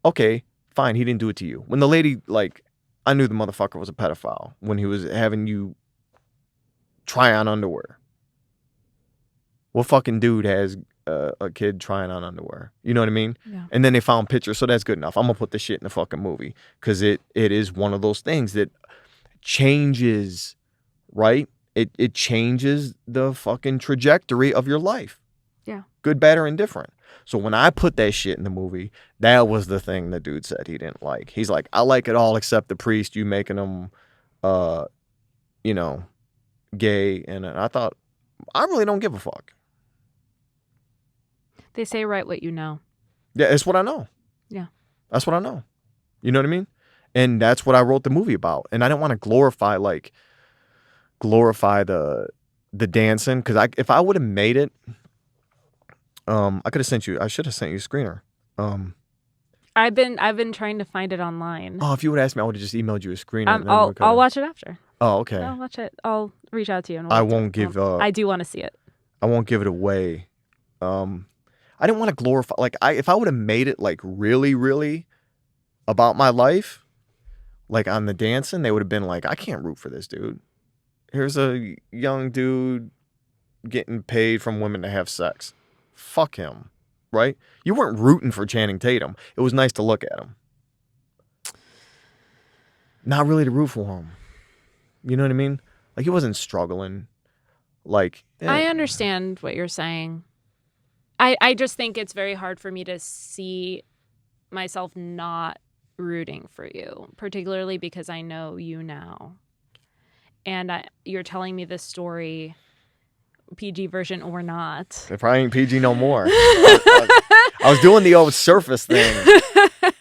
Speaker 2: okay, fine, he didn't do it to you. When the lady, like, I knew the motherfucker was a pedophile when he was having you try on underwear. What fucking dude has a kid trying on underwear? You know what I mean?
Speaker 1: Yeah.
Speaker 2: And then they found pictures, so that's good enough. I'm gonna put this shit in the fucking movie because it is one of those things that changes, right? It changes the fucking trajectory of your life.
Speaker 1: Yeah. Good,
Speaker 2: bad, or indifferent. So when I put that shit in the movie, that was the thing the dude said he didn't like. He's like, I like it all except the priest, you making him, you know, gay. And I thought, I really don't give a fuck.
Speaker 1: They say write what you know.
Speaker 2: Yeah, it's what I know.
Speaker 1: Yeah. That's
Speaker 2: what I know. You know what I mean? And that's what I wrote the movie about. And I didn't want to glorify the dancing, because if I would have made it, I could have sent you. I should have sent you a screener.
Speaker 1: I've been trying to find it online.
Speaker 2: Oh, if you would ask me, I would have just emailed you a screener.
Speaker 1: I'll watch it after.
Speaker 2: Oh, okay.
Speaker 1: I'll watch it. I'll reach out to you. And
Speaker 2: I won't give.
Speaker 1: I do want to see it.
Speaker 2: I won't give it away. I didn't want to glorify. Like, if I would have made it like really, really about my life, like on the dancing, they would have been like, I can't root for this dude. Here's a young dude getting paid from women to have sex. Fuck him, right? You weren't rooting for Channing Tatum. It was nice to look at him. Not really to root for him. You know what I mean? Like, he wasn't struggling. Like,
Speaker 1: I understand what you're saying. I just think it's very hard for me to see myself not rooting for you, particularly because I know you now. And you're telling me this story, PG version or not.
Speaker 2: It probably ain't PG no more. I was doing the old surface thing.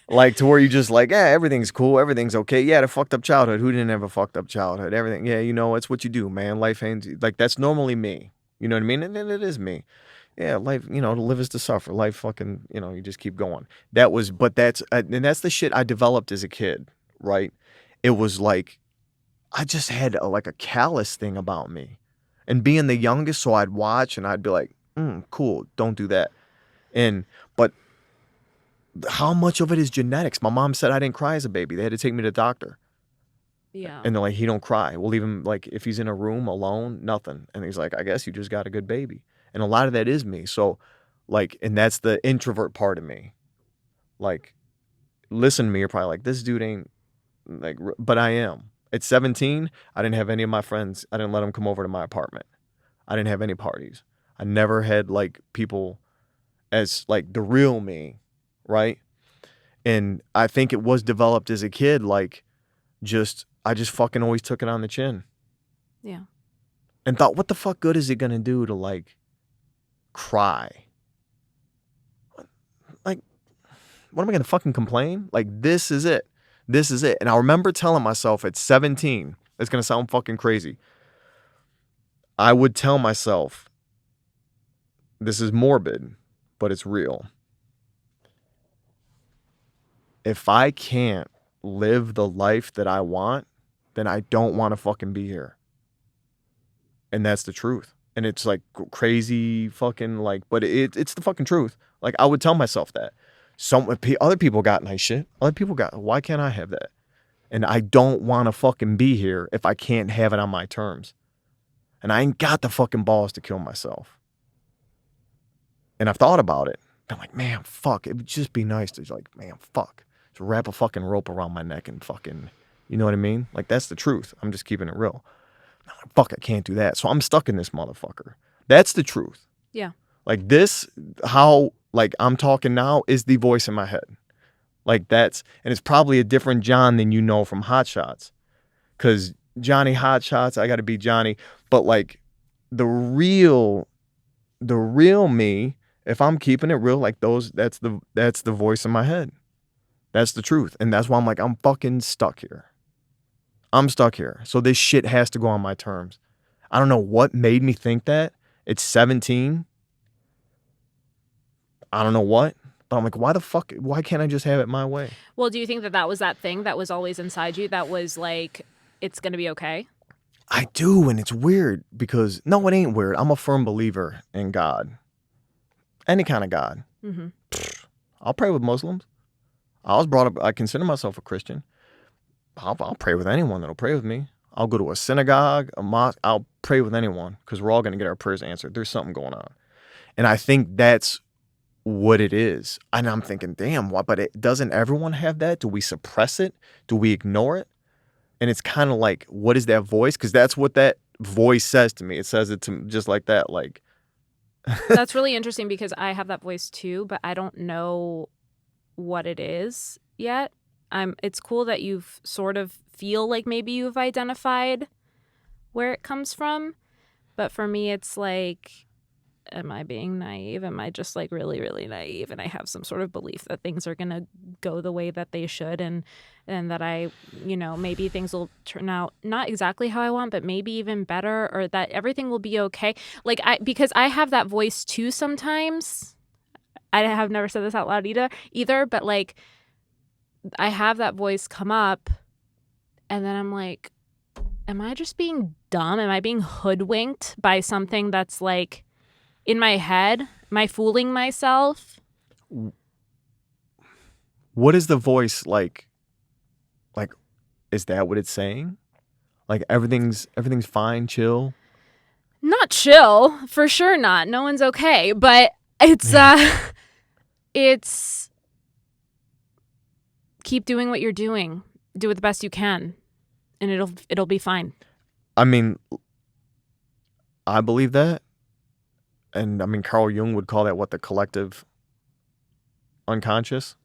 Speaker 2: Like, to where you just like, yeah, everything's cool, everything's okay. Yeah, the fucked up childhood. Who didn't have a fucked up childhood? Everything. Yeah, you know, it's what you do, man. Life ain't, like, that's normally me. You know what I mean? And it is me. Yeah, life, you know, to live is to suffer. Life fucking, you know, you just keep going. But that's the shit I developed as a kid, right? It was like, I just had a callous thing about me. And being the youngest, so I'd watch and I'd be like, cool, don't do that. But how much of it is genetics? My mom said I didn't cry as a baby. They had to take me to the doctor.
Speaker 1: Yeah.
Speaker 2: And they're like, he don't cry. We'll leave him, like, if he's in a room alone, nothing. And he's like, I guess you just got a good baby. And a lot of that is me. So Like, and that's the introvert part of me. Like, listen to me, you're probably like, this dude ain't like, but I am. At 17, I didn't have any of my friends. I didn't let them come over to my apartment. I didn't have any parties. I never had like people as like the real me, right? And I think it was developed as a kid, like I just fucking always took it on the chin.
Speaker 1: Yeah.
Speaker 2: And thought, what the fuck good is it gonna do to like cry? Like, what am I gonna fucking complain? Like, this is it. This is it. And I remember telling myself at 17, it's gonna sound fucking crazy. I would tell myself, this is morbid, but it's real. If I can't live the life that I want, then I don't want to fucking be here. And that's the truth. And it's like crazy fucking like, but it's the fucking truth. Like, I would tell myself that. Other people got nice shit. Why can't I have that? And I don't want to fucking be here if I can't have it on my terms. And I ain't got the fucking balls to kill myself. And I've thought about it. I'm like, man, fuck. It would just be nice to like, man, fuck. Just wrap a fucking rope around my neck and fucking, you know what I mean? Like, that's the truth. I'm just keeping it real. I'm like, fuck, I can't do that. So I'm stuck in this motherfucker. That's the truth.
Speaker 1: Yeah.
Speaker 2: Like, this, how, like, I'm talking now is the voice in my head. Like, and it's probably a different John than you know from Hot Shots. Because Johnny Hot Shots, I got to be Johnny. But, like, the real me, if I'm keeping it real, like, that's the voice in my head. That's the truth. And that's why I'm like, I'm fucking stuck here. I'm stuck here. So this shit has to go on my terms. I don't know what made me think that. It's 17. I don't know what. But I'm like, why can't I just have it my way?
Speaker 1: Well, do you think that was that thing that was always inside you that was like, it's going to be okay?
Speaker 2: I do, and it's weird because, no, it ain't weird. I'm a firm believer in God. Any kind of God.
Speaker 1: Mm-hmm.
Speaker 2: I'll pray with Muslims. I was brought up, I consider myself a Christian. I'll pray with anyone that'll pray with me. I'll go to a synagogue, a mosque. I'll pray with anyone because we're all going to get our prayers answered. There's something going on. And I think that's what it is. And I'm thinking, damn, why? But doesn't everyone have that? Do we suppress it? Do we ignore it? And it's kind of like, what is that voice? Because that's what that voice says to me. It says it to me just like that. Like,
Speaker 1: that's really interesting because I have that voice too, but I don't know what it is yet. It's cool that you've sort of feel like maybe you've identified where it comes from. But for me, it's like, am I being naive? Am I just like really, really naive? And I have some sort of belief that things are going to go the way that they should. And that I, maybe things will turn out not exactly how I want, but maybe even better, or that everything will be okay. Like, because I have that voice too sometimes. I have never said this out loud either, but like, I have that voice come up and then I'm like, am I just being dumb? Am I being hoodwinked by something that's like in my head? Am I fooling myself?
Speaker 2: What is the voice like? Like, is that what it's saying? Like, everything's fine, chill?
Speaker 1: Not chill, for sure not. No one's okay, but it's keep doing what you're doing. Do it the best you can, and it'll be fine.
Speaker 2: I mean, I believe that. And I mean, Carl Jung would call that the collective unconscious.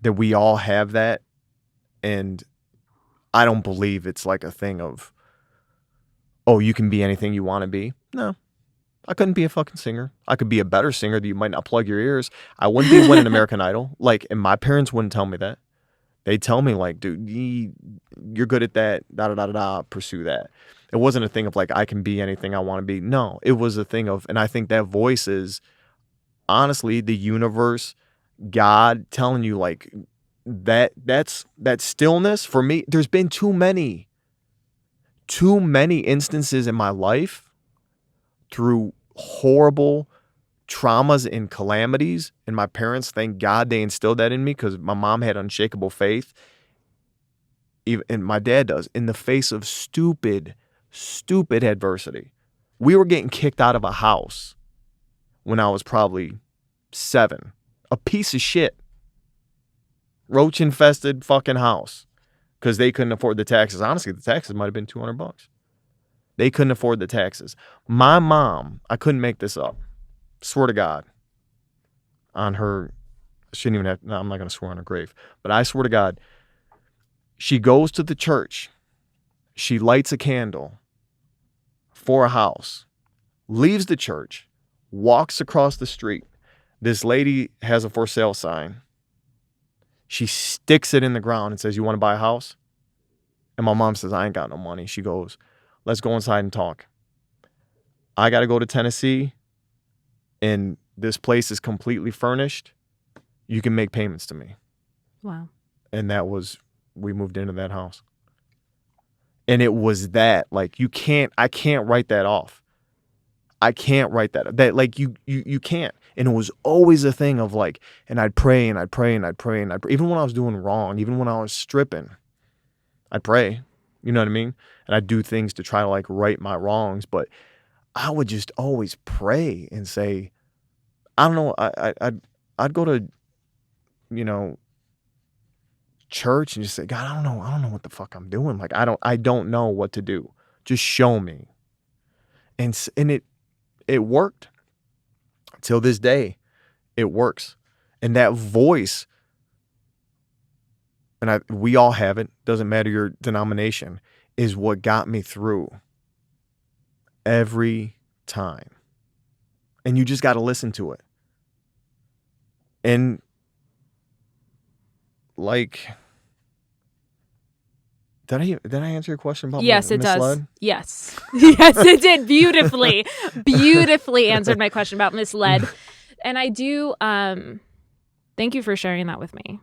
Speaker 2: That we all have that. And I don't believe it's like a thing of, oh, you can be anything you want to be. No. I couldn't be a fucking singer. I could be a better singer that you might not plug your ears. I wouldn't be winning American Idol. Like, and my parents wouldn't tell me that. They'd tell me like, dude, you're good at that, pursue that. It wasn't a thing of like, I can be anything I want to be. No, it was a thing of, and I think that voice is honestly the universe, God telling you like that stillness for me. There's been too many instances in my life through horrible traumas and calamities, and my parents, thank God they instilled that in me because my mom had unshakable faith, and my dad does, in the face of stupid adversity. We were getting kicked out of a house when I was probably 7. A piece of shit. Roach infested fucking house. Because they couldn't afford the taxes. Honestly, the taxes might have been $200. They couldn't afford the taxes. My mom, I couldn't make this up. Swear to God. On her, shouldn't even have, no, I'm not going to swear on her grave. But I swear to God, she goes to the church. She lights a candle for a house. Leaves the church. Walks across the street. This lady has a for sale sign. She sticks it in the ground and says, "You want to buy a house?" And my mom says, "I ain't got no money." She goes, "Let's go inside and talk. I got to go to Tennessee, and this place is completely furnished. You can make payments to me."
Speaker 1: Wow.
Speaker 2: And we moved into that house. And it was that, like, I can't write that off. I can't write that like, you can't. And it was always a thing of like, and I'd pray and I'd pray and I'd pray and I'd pray. Even when I was doing wrong, even when I was stripping, I'd pray. You know what I mean? And I'd do things to try to like right my wrongs. But I would just always pray and say, I don't know, I'd go to, church and just say, "God, I don't know what the fuck I'm doing. Like, I don't know what to do. Just show me." And it worked. Till this day, it works. And that voice, and we all have it, doesn't matter your denomination, is what got me through every time. And you just got to listen to it. And like, did I answer your question about
Speaker 1: Yes, it
Speaker 2: misled?
Speaker 1: does. Yes. Yes, it did. Beautifully. Beautifully answered my question about misled. And I do thank you for sharing that with me.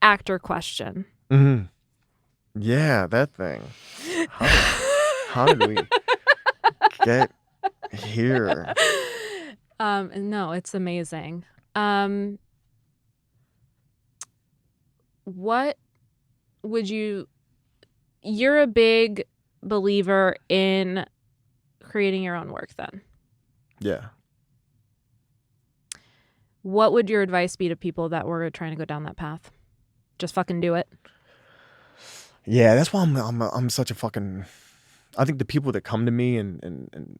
Speaker 1: Actor question.
Speaker 2: Mm-hmm. Yeah, that thing. How did we get here?
Speaker 1: No, it's amazing. What would you're a big believer in creating your own work then?
Speaker 2: Yeah.
Speaker 1: What would your advice be to people that were trying to go down that path? Just fucking do it.
Speaker 2: Yeah, that's why I'm such a fucking, I think the people that come to me and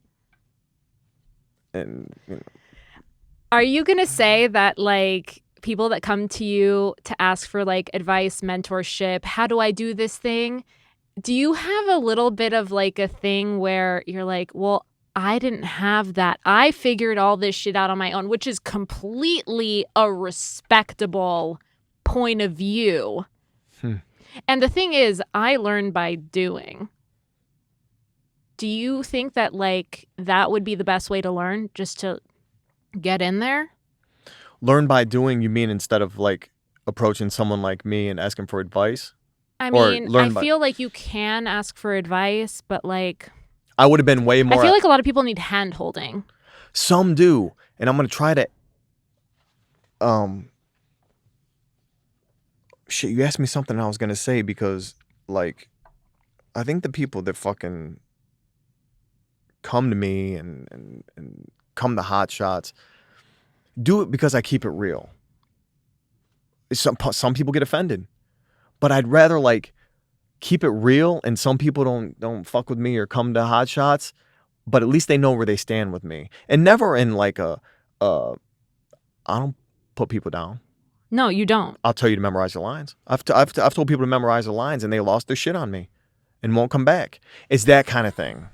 Speaker 1: Are you going to say that like people that come to you to ask for like advice, mentorship, how do I do this thing? Do you have a little bit of like a thing where you're like, well, I didn't have that. I figured all this shit out on my own, which is completely a respectable point of view. And the thing is, I learned by doing. Do you think that like that would be the best way to learn, just to get in there?
Speaker 2: Learn by doing, you mean instead of like approaching someone like me and asking for advice?
Speaker 1: I mean, I feel like you can ask for advice, but like
Speaker 2: I would have been way more.
Speaker 1: I feel like a lot of people need hand holding.
Speaker 2: Some do, and I'm gonna try to. Shit, you asked me something I was gonna say because, like, I think the people that fucking come to me and come to Hot Shots do it because I keep it real. Some people get offended, but I'd rather like keep it real, and some people don't fuck with me or come to Hot Shots, but at least they know where they stand with me, and never in like I don't put people down.
Speaker 1: No, you don't.
Speaker 2: I'll tell you to memorize your lines. I've told people to memorize their lines, and they lost their shit on me, and won't come back. It's that kind of thing.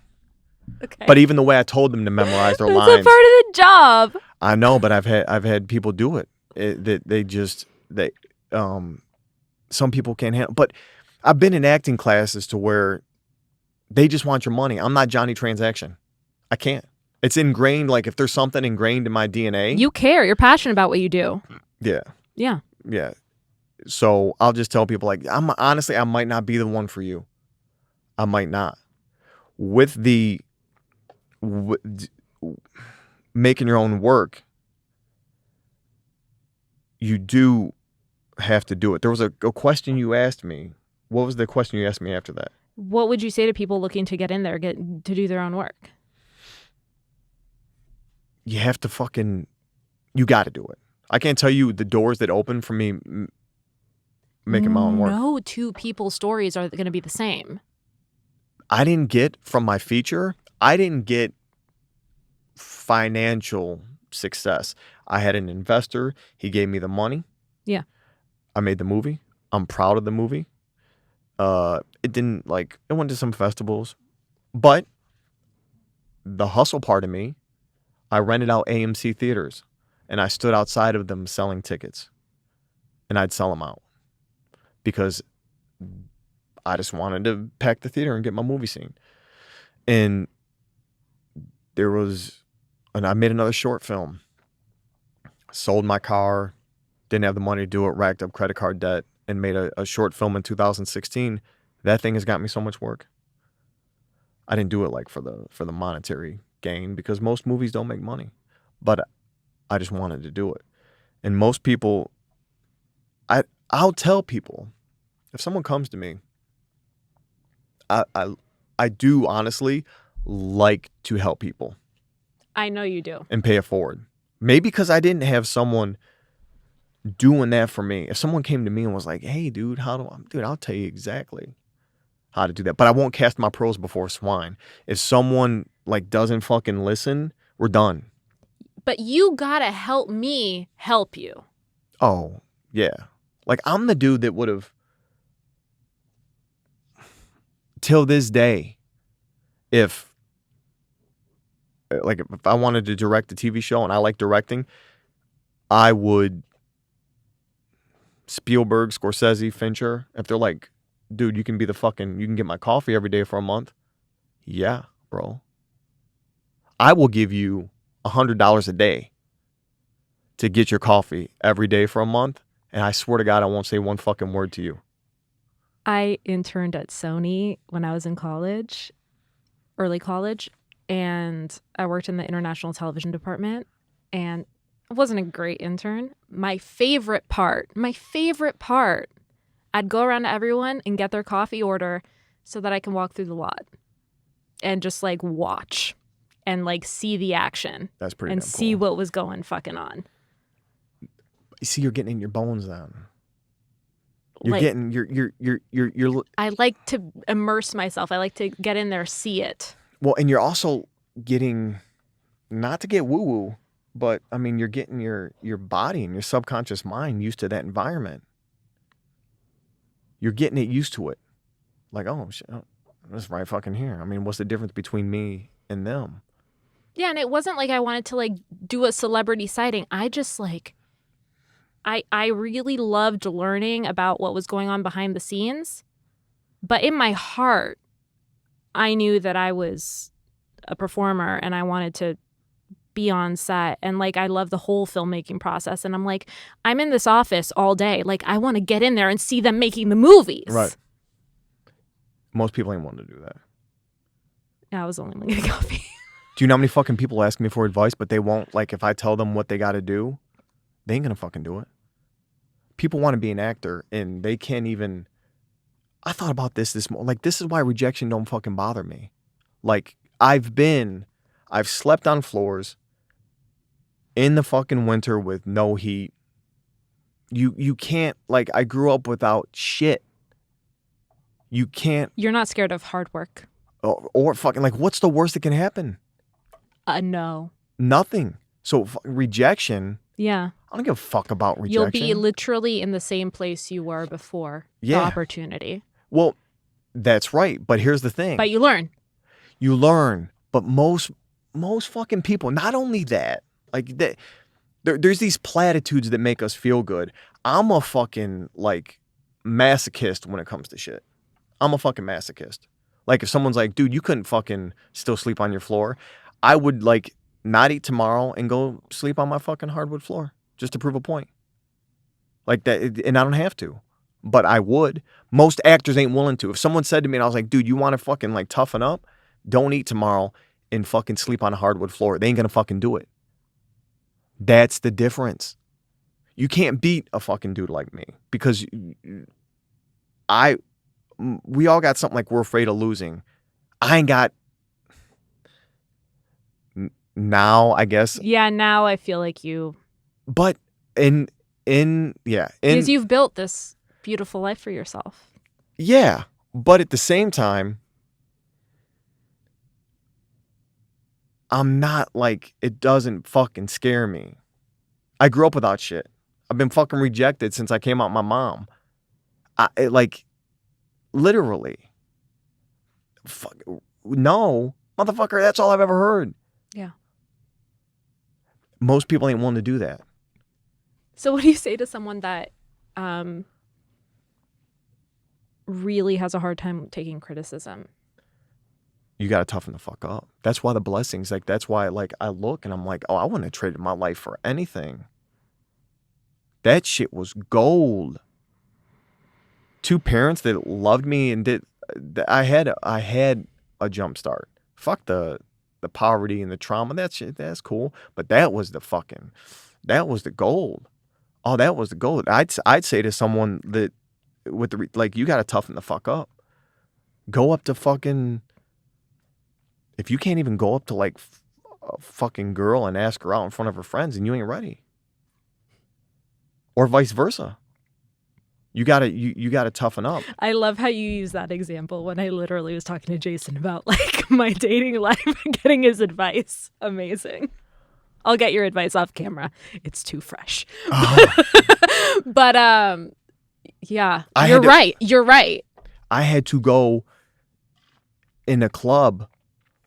Speaker 1: Okay.
Speaker 2: But even the way I told them to memorize their lines,
Speaker 1: it's a part of the job.
Speaker 2: I know, but I've had people do it. Some people can't handle. But I've been in acting classes to where they just want your money. I'm not Johnny Transaction. I can't. It's ingrained. Like if there's something ingrained in my DNA,
Speaker 1: you care. You're passionate about what you do.
Speaker 2: Yeah.
Speaker 1: Yeah.
Speaker 2: Yeah. So I'll just tell people like, honestly, I might not be the one for you. I might not. With making your own work, you do have to do it. There was a question you asked me. What was the question you asked me after that?
Speaker 1: What would you say to people looking to get in there, to do their own work?
Speaker 2: you have to you got to do it. I can't tell you the doors that open for me making my own work.
Speaker 1: No two people's stories are going to be the same.
Speaker 2: I didn't get from my feature, I didn't get financial success. I had an investor. He gave me the money.
Speaker 1: Yeah.
Speaker 2: I made the movie. I'm proud of the movie. It didn't it went to some festivals, but the hustle part of me, I rented out AMC theaters and I stood outside of them selling tickets and I'd sell them out because I just wanted to pack the theater and get my movie seen. And I made another short film, sold my car, didn't have the money to do it, racked up credit card debt, and made a short film in 2016. That thing has got me so much work. I didn't do it for the monetary gain because most movies don't make money, but I just wanted to do it. And most people, I'll tell people, if someone comes to me, I do honestly like to help people.
Speaker 1: I know you do.
Speaker 2: And pay it forward. Maybe because I didn't have someone doing that for me. If someone came to me and was like, hey, dude, I'll tell you exactly how to do that. But I won't cast my pearls before swine. If someone doesn't fucking listen, we're done.
Speaker 1: But you gotta help me help you.
Speaker 2: Oh, yeah. I'm the dude that would have, till this day, if I wanted to direct a TV show and I like directing, I would Spielberg, Scorsese, Fincher, if they're like, dude, you can get my coffee every day for a month. Yeah, bro. I will give you $100 a day to get your coffee every day for a month. And I swear to God, I won't say one fucking word to you.
Speaker 1: I interned at Sony when I was in college, early college, and I worked in the international television department, and I wasn't a great intern. My favorite part, I'd go around to everyone and get their coffee order so that I can walk through the lot and just watch and see the action.
Speaker 2: That's pretty
Speaker 1: and
Speaker 2: damn
Speaker 1: see
Speaker 2: cool.
Speaker 1: what was going fucking on.
Speaker 2: You see, you're getting in your bones then. You're
Speaker 1: I like to immerse myself. I like to get in there, see it.
Speaker 2: Well, and you're also getting, not to get woo-woo, but I mean, you're getting your body and your subconscious mind used to that environment. You're getting it used to it. Oh, shit, this right fucking here. I mean, what's the difference between me and them?
Speaker 1: Yeah, and it wasn't like I wanted to do a celebrity sighting. I just I really loved learning about what was going on behind the scenes. But in my heart, I knew that I was a performer and I wanted to be on set. And I love the whole filmmaking process. And I'm in this office all day. I want to get in there and see them making the movies.
Speaker 2: Right. Most people ain't wanting to do that.
Speaker 1: Yeah, I was only going to get coffee.
Speaker 2: Do you know how many fucking people ask me for advice, but they won't, if I tell them what they got to do, they ain't going to fucking do it. People want to be an actor and they can't even, I thought about this morning. This is why rejection don't fucking bother me. I've slept on floors in the fucking winter with no heat. You can't, I grew up without shit. You can't.
Speaker 1: You're not scared of hard work.
Speaker 2: Or fucking, what's the worst that can happen?
Speaker 1: No.
Speaker 2: Nothing. So rejection.
Speaker 1: Yeah.
Speaker 2: I don't give a fuck about rejection.
Speaker 1: You'll be literally in the same place you were before the opportunity.
Speaker 2: Well, that's right. But here's the thing.
Speaker 1: But you learn.
Speaker 2: You learn. But most fucking people, not only that, there's these platitudes that make us feel good. I'm a fucking masochist when it comes to shit. I'm a fucking masochist. If someone's like, dude, you couldn't fucking still sleep on your floor, I would not eat tomorrow and go sleep on my fucking hardwood floor just to prove a point. That, and I don't have to, but I would. Most actors ain't willing to. If someone said to me and I was like, dude, you want to fucking toughen up? Don't eat tomorrow and fucking sleep on a hardwood floor. They ain't gonna fucking do it. That's the difference. You can't beat a fucking dude like me because we all got something we're afraid of losing. I ain't got now, I guess.
Speaker 1: Yeah, now I feel like you...
Speaker 2: But
Speaker 1: because you've built this beautiful life for yourself.
Speaker 2: Yeah, but at the same time, I'm not like, it doesn't fucking scare me. I grew up without shit. I've been fucking rejected since I came out my mom. Like, literally. Fuck, no, motherfucker, that's all I've ever heard.
Speaker 1: Yeah.
Speaker 2: Most people ain't willing to do that.
Speaker 1: So what do you say to someone that really has a hard time taking criticism?
Speaker 2: You got to toughen the fuck up. That's why the blessings, like, that's why, like, I look and I'm like, oh, I wouldn't have traded my life for anything. That shit was gold. 2 parents that loved me and did, I had a jump start. Fuck the poverty and the trauma. That shit, that's cool. But that was the gold. Oh, that was the gold. I'd say to someone that with the, like, you got to toughen the fuck up. Go up to fucking, if you can't even go up to like a fucking girl and ask her out in front of her friends and you ain't ready. Or vice versa. You gotta toughen up.
Speaker 1: I love how you use that example when I literally was talking to Jason about like my dating life and getting his advice. Amazing. I'll get your advice off camera. It's too fresh. Oh. But yeah, you're right. You're right.
Speaker 2: I had to go in a club.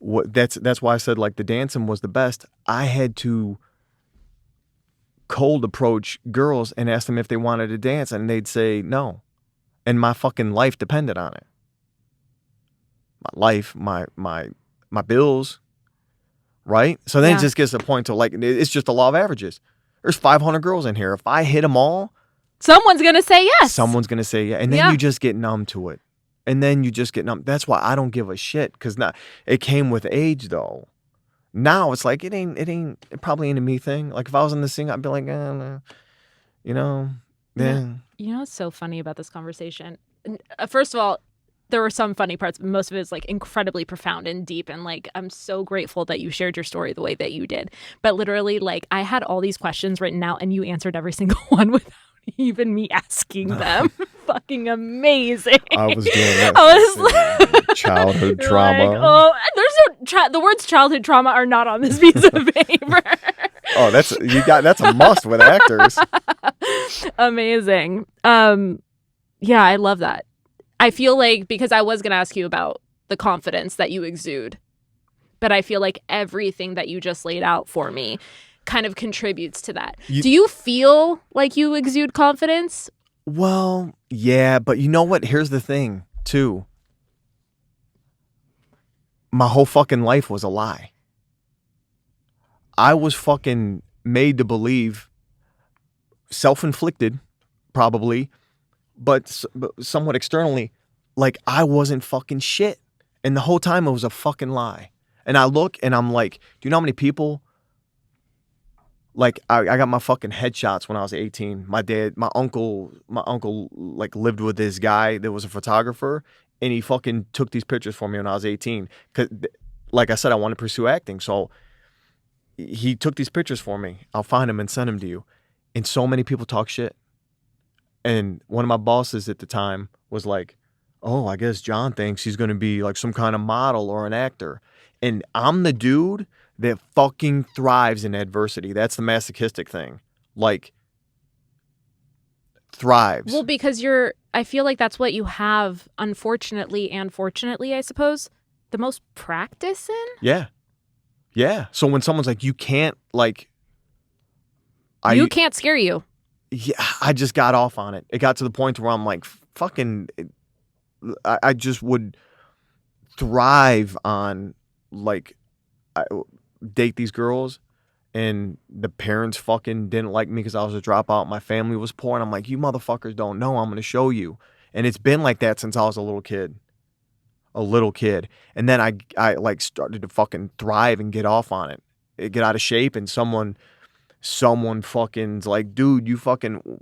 Speaker 2: That's why I said like the dancing was the best. I had to cold approach girls and ask them if they wanted to dance, and they'd say no, and my fucking life depended on it. My life, my bills, right? So then it just gets to the point to like, it's just the law of averages. There's 500 girls in here. If I hit them all,
Speaker 1: someone's gonna say yes.
Speaker 2: Someone's gonna say yeah, and then you just get numb to it, and then you just get numb. That's why I don't give a shit, because now it came with age though. Now it's like it probably ain't a me thing. Like if I was in the scene, I'd be like, nah. You know. Then
Speaker 1: you know what's so funny about this conversation? First of all, there were some funny parts, but most of it is like incredibly profound and deep, and like I'm so grateful that you shared your story the way that you did. But literally, like I had all these questions written out, and you answered every single one without even me asking them. Fucking amazing.
Speaker 2: I was doing that. Like, childhood trauma.
Speaker 1: Like, oh, there's the words childhood trauma are not on this piece of paper.
Speaker 2: Oh, that's a must with actors.
Speaker 1: Amazing. Yeah, I love that. I feel like, because I was going to ask you about the confidence that you exude, but I feel like everything that you just laid out for me kind of contributes to that. Do you feel like you exude confidence?
Speaker 2: Well, yeah, but you know what? Here's the thing, too. My whole fucking life was a lie. I was fucking made to believe, self-inflicted, probably, but somewhat externally, like I wasn't fucking shit. And the whole time it was a fucking lie. And I look and I'm like, do you know how many people, like I got my fucking headshots when I was 18. My uncle like lived with this guy that was a photographer, and he fucking took these pictures for me when I was 18. 'Cause, like I said, I wanted to pursue acting. So he took these pictures for me. I'll find them and send them to you. And so many people talk shit. And one of my bosses at the time was like, oh, I guess John thinks he's going to be like some kind of model or an actor. And I'm the dude that fucking thrives in adversity. That's the masochistic thing. Like, thrives.
Speaker 1: Well, because I feel like that's what you have, unfortunately and fortunately, I suppose, the most practice in.
Speaker 2: Yeah. Yeah. So when someone's like, you can't, like.
Speaker 1: You can't scare you.
Speaker 2: Yeah, I just got off on it. It got to the point where I'm like, fucking, I just would thrive on, like, date these girls, and the parents fucking didn't like me because I was a dropout. My family was poor, and I'm like, you motherfuckers don't know. I'm going to show you. And it's been like that since I was a little kid. And then I like started to fucking thrive and get off on it. Get out of shape, and someone fucking's like, dude, you fucking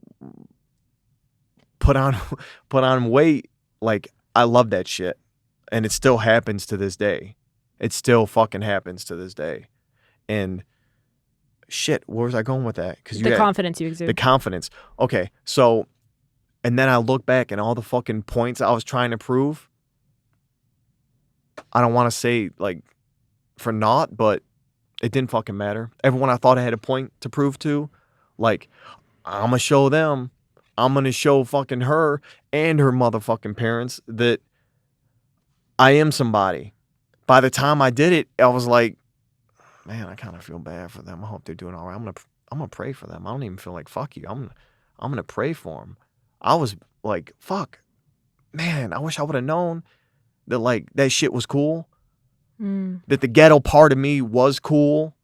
Speaker 2: put on weight. Like, I love that shit. And it still happens to this day. It still fucking happens to this day. And shit, where was I going with that? Because
Speaker 1: The confidence you exude.
Speaker 2: The confidence. Okay, so, and then I look back and all the fucking points I was trying to prove, I don't want to say, like, for naught, but it didn't fucking matter. Everyone I thought I had a point to prove to, like, I'm going to show them. I'm going to show fucking her and her motherfucking parents that I am somebody. By the time I did it, I was like, man, I kind of feel bad for them. I hope they're doing all right. I'm gonna pray for them. I don't even feel like fuck you. I'm gonna pray for them. I was like, fuck, man. I wish I would have known that like that shit was cool. That the ghetto part of me was cool.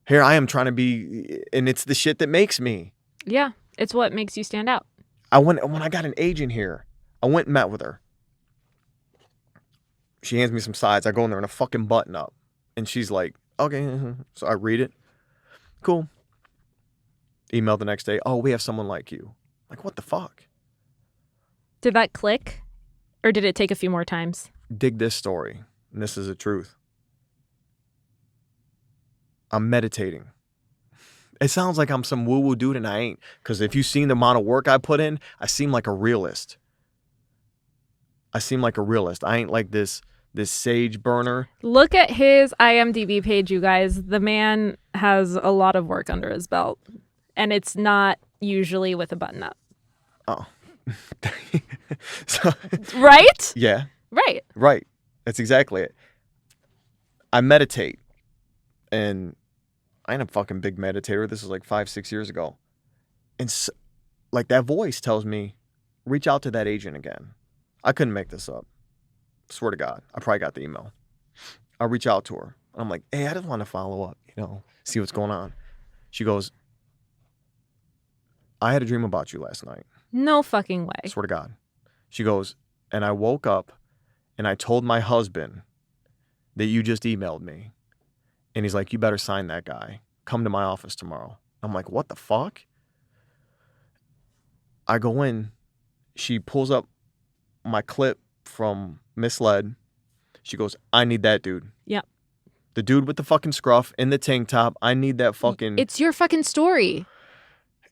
Speaker 2: Here I am trying to be, and it's the shit that makes me.
Speaker 1: Yeah, it's what makes you stand out.
Speaker 2: When I got an agent here, I went and met with her. She hands me some sides. I go in there in a fucking button up. And she's like, okay. So I read it. Cool. Email the next day. Oh, we have someone like you. Like, what the fuck?
Speaker 1: Did that click? Or did it take a few more times?
Speaker 2: Dig this story. And this is the truth. I'm meditating. It sounds like I'm some woo-woo dude and I ain't. Because if you've seen the amount of work I put in, I seem like a realist. I ain't like this sage burner.
Speaker 1: Look at his IMDb page, you guys. The man has a lot of work under his belt. And it's not usually with a button up.
Speaker 2: Oh. So,
Speaker 1: right?
Speaker 2: Yeah.
Speaker 1: Right.
Speaker 2: That's exactly it. I meditate. And I ain't a fucking big meditator. This was like 5-6 years ago. And so, like that voice tells me, reach out to that agent again. I couldn't make this up. Swear to God. I probably got the email. I reach out to her. I'm like, hey, I just want to follow up, see what's going on. She goes, I had a dream about you last night.
Speaker 1: No fucking way.
Speaker 2: Swear to God. She goes, and I woke up and I told my husband that you just emailed me. And he's like, you better sign that guy. Come to my office tomorrow. I'm like, what the fuck? I go in. She pulls up my clip from Misled. She goes, I need that dude.
Speaker 1: Yep.
Speaker 2: The dude with the fucking scruff in the tank top. I need that fucking.
Speaker 1: It's your fucking story.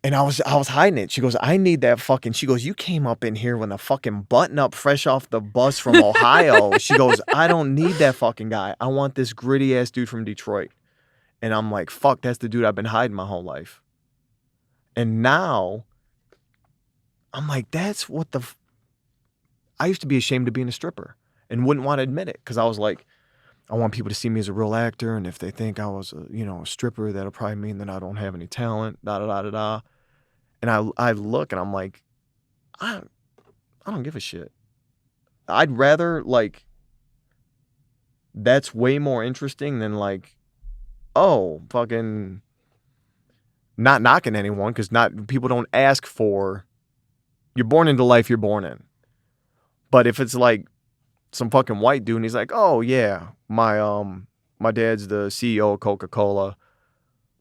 Speaker 2: And I was hiding it. She goes, I need that fucking. She goes, you came up in here with a fucking button up fresh off the bus from Ohio. She goes, I don't need that fucking guy. I want this gritty ass dude from Detroit. And I'm like, fuck, that's the dude I've been hiding my whole life. And now I'm like, that's what the. I used to be ashamed of being a stripper and wouldn't want to admit it because I was like, I want people to see me as a real actor, and if they think I was a stripper, that'll probably mean that I don't have any talent. And I look and I'm like, I don't give a shit. I'd rather like. That's way more interesting than like, oh fucking. Not knocking anyone because people don't ask for. You're born into life you're born in. But if it's like some fucking white dude and he's like, oh yeah, my dad's the CEO of Coca-Cola.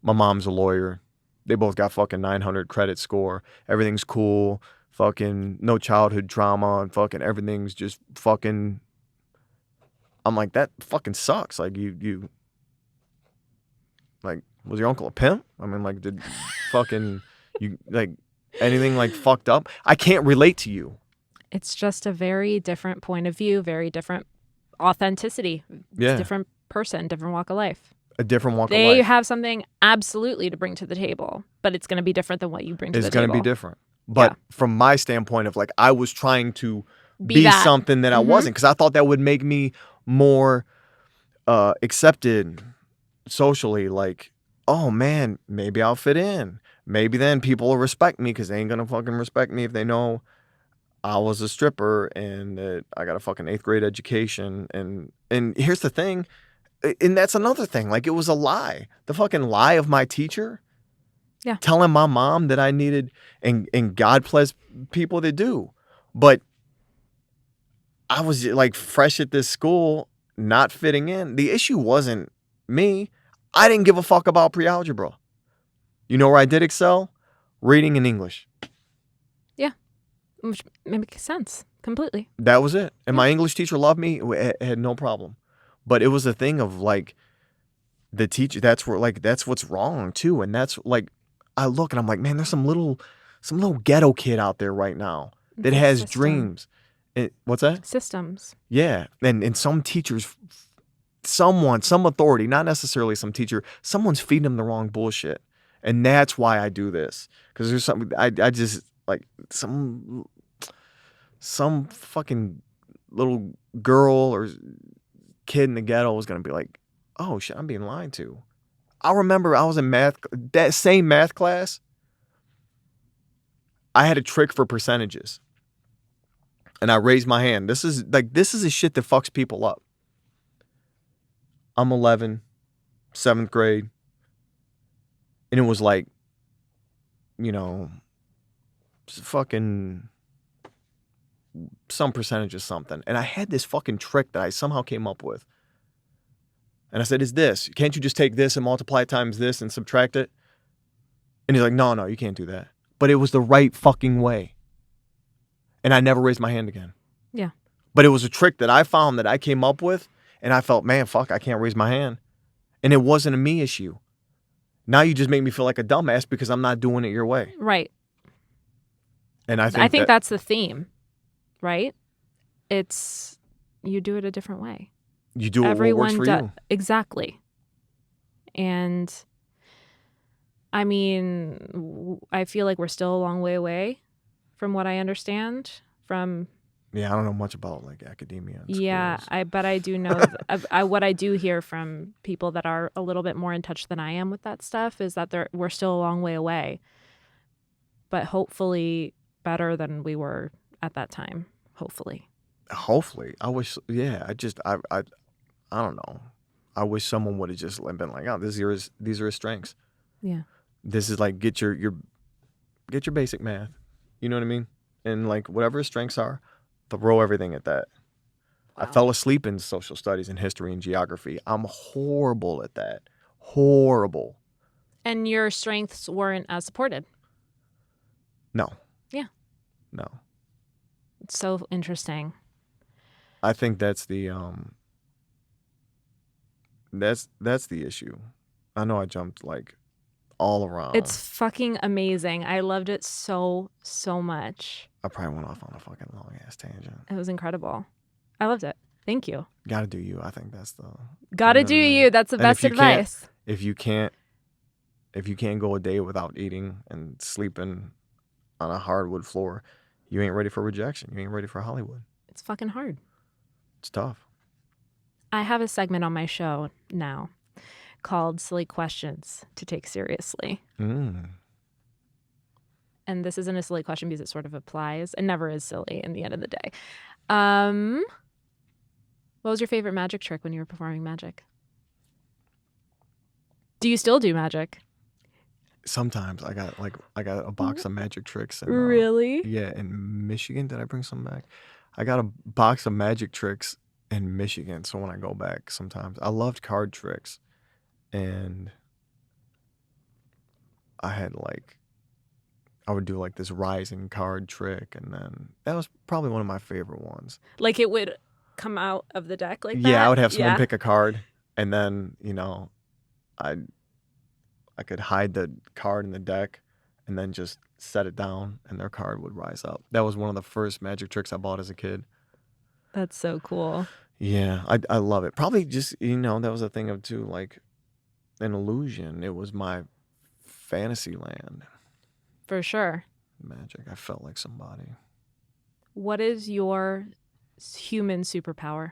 Speaker 2: My mom's a lawyer. They both got fucking 900 credit score. Everything's cool. Fucking no childhood trauma and fucking everything's just fucking. I'm like, that fucking sucks. Like you like, was your uncle a pimp? I mean, like, did fucking you like anything like fucked up? I can't relate to you.
Speaker 1: It's just a very different point of view, very different authenticity.
Speaker 2: Yeah.
Speaker 1: Different person, different walk of life.
Speaker 2: A different walk of life.
Speaker 1: They have something absolutely to bring to the table, but it's going to be different than what you bring to the table.
Speaker 2: It's going to be different. But from my standpoint of like, I was trying to be
Speaker 1: that.
Speaker 2: something that I wasn't because I thought that would make me more accepted socially. Like, oh man, maybe I'll fit in. Maybe then people will respect me because they ain't going to fucking respect me if they know I was a stripper and that I got a fucking 8th grade education. And here's the thing. And that's another thing. Like, it was a lie. The fucking lie of my teacher.
Speaker 1: Yeah.
Speaker 2: Telling my mom that I needed, and God bless people that do. But I was like fresh at this school, not fitting in. The issue wasn't me. I didn't give a fuck about pre-algebra. You know where I did excel? Reading and English.
Speaker 1: Yeah. Which makes sense. Completely.
Speaker 2: That was it. And my English teacher loved me. Had no problem. But it was a thing of like, the teacher, that's what's wrong too. And that's like, I look and I'm like, man, there's some little ghetto kid out there right now that
Speaker 1: It's a
Speaker 2: has
Speaker 1: system.
Speaker 2: dreams. What's that?
Speaker 1: Systems.
Speaker 2: Yeah. And some teachers, some authority, not necessarily some teacher, someone's feeding them the wrong bullshit. And that's why I do this. Because there's something, I just, like, some fucking little girl or kid in the ghetto is going to be like, oh shit, I'm being lied to. I remember I was in that same math class. I had a trick for percentages. And I raised my hand. This is a shit that fucks people up. I'm 11, 7th grade. And it was like, you know, fucking some percentage of something. And I had this fucking trick that I somehow came up with. And I said, it's this. Can't you just take this and multiply it times this and subtract it? And he's like, no, you can't do that. But it was the right fucking way. And I never raised my hand again.
Speaker 1: Yeah.
Speaker 2: But it was a trick that I found that I came up with. And I felt, man, fuck, I can't raise my hand. And it wasn't a me issue. Now you just make me feel like a dumbass because I'm not doing it your way.
Speaker 1: Right.
Speaker 2: And I think
Speaker 1: that's the theme, right? It's you do it a different way.
Speaker 2: You do what works for you.
Speaker 1: Exactly. And I mean, I feel like we're still a long way away from what I understand from.
Speaker 2: Yeah, I don't know much about like academia.
Speaker 1: Yeah, but I do know what I do hear from people that are a little bit more in touch than I am with that stuff is that we're still a long way away, but hopefully better than we were at that time. Hopefully,
Speaker 2: I wish. Yeah, I don't know. I wish someone would have just been like, oh, these are his strengths.
Speaker 1: Yeah,
Speaker 2: this is like get your basic math. You know what I mean? And like whatever his strengths are. Throw everything at that. Wow. I fell asleep in social studies and history and geography. I'm horrible at that. Horrible.
Speaker 1: And your strengths weren't as supported?
Speaker 2: No.
Speaker 1: Yeah.
Speaker 2: No.
Speaker 1: It's so interesting.
Speaker 2: I think that's the that's the issue. I know I jumped like all around.
Speaker 1: It's fucking amazing. I loved it so much.
Speaker 2: I probably went off on a fucking long ass tangent.
Speaker 1: It was incredible. I loved it. Thank you.
Speaker 2: Gotta do you. I think that's the.
Speaker 1: Gotta do you. That's the best advice.
Speaker 2: If you can't go a day without eating and sleeping on a hardwood floor, you ain't ready for rejection. You ain't ready for Hollywood.
Speaker 1: It's fucking hard.
Speaker 2: It's tough.
Speaker 1: I have a segment on my show now called Silly Questions to Take Seriously. And this isn't a silly question because it sort of applies. It never is silly in the end of the day. What was your favorite magic trick when you were performing magic? Do you still do magic?
Speaker 2: Sometimes I got a box of magic tricks. And,
Speaker 1: really?
Speaker 2: Yeah, in Michigan. Did I bring some back? I got a box of magic tricks in Michigan. So when I go back, sometimes I loved card tricks, and I would do like this rising card trick, and then that was probably one of my favorite ones.
Speaker 1: Like it would come out of the deck like that?
Speaker 2: Yeah, I would have someone pick a card, and then, you know, I could hide the card in the deck and then just set it down and their card would rise up. That was one of the first magic tricks I bought as a kid.
Speaker 1: That's so cool.
Speaker 2: Yeah, I love it. Probably just, you know, that was a thing of too, like an illusion. It was my fantasy land.
Speaker 1: For sure.
Speaker 2: Magic. I felt like somebody.
Speaker 1: What is your human superpower?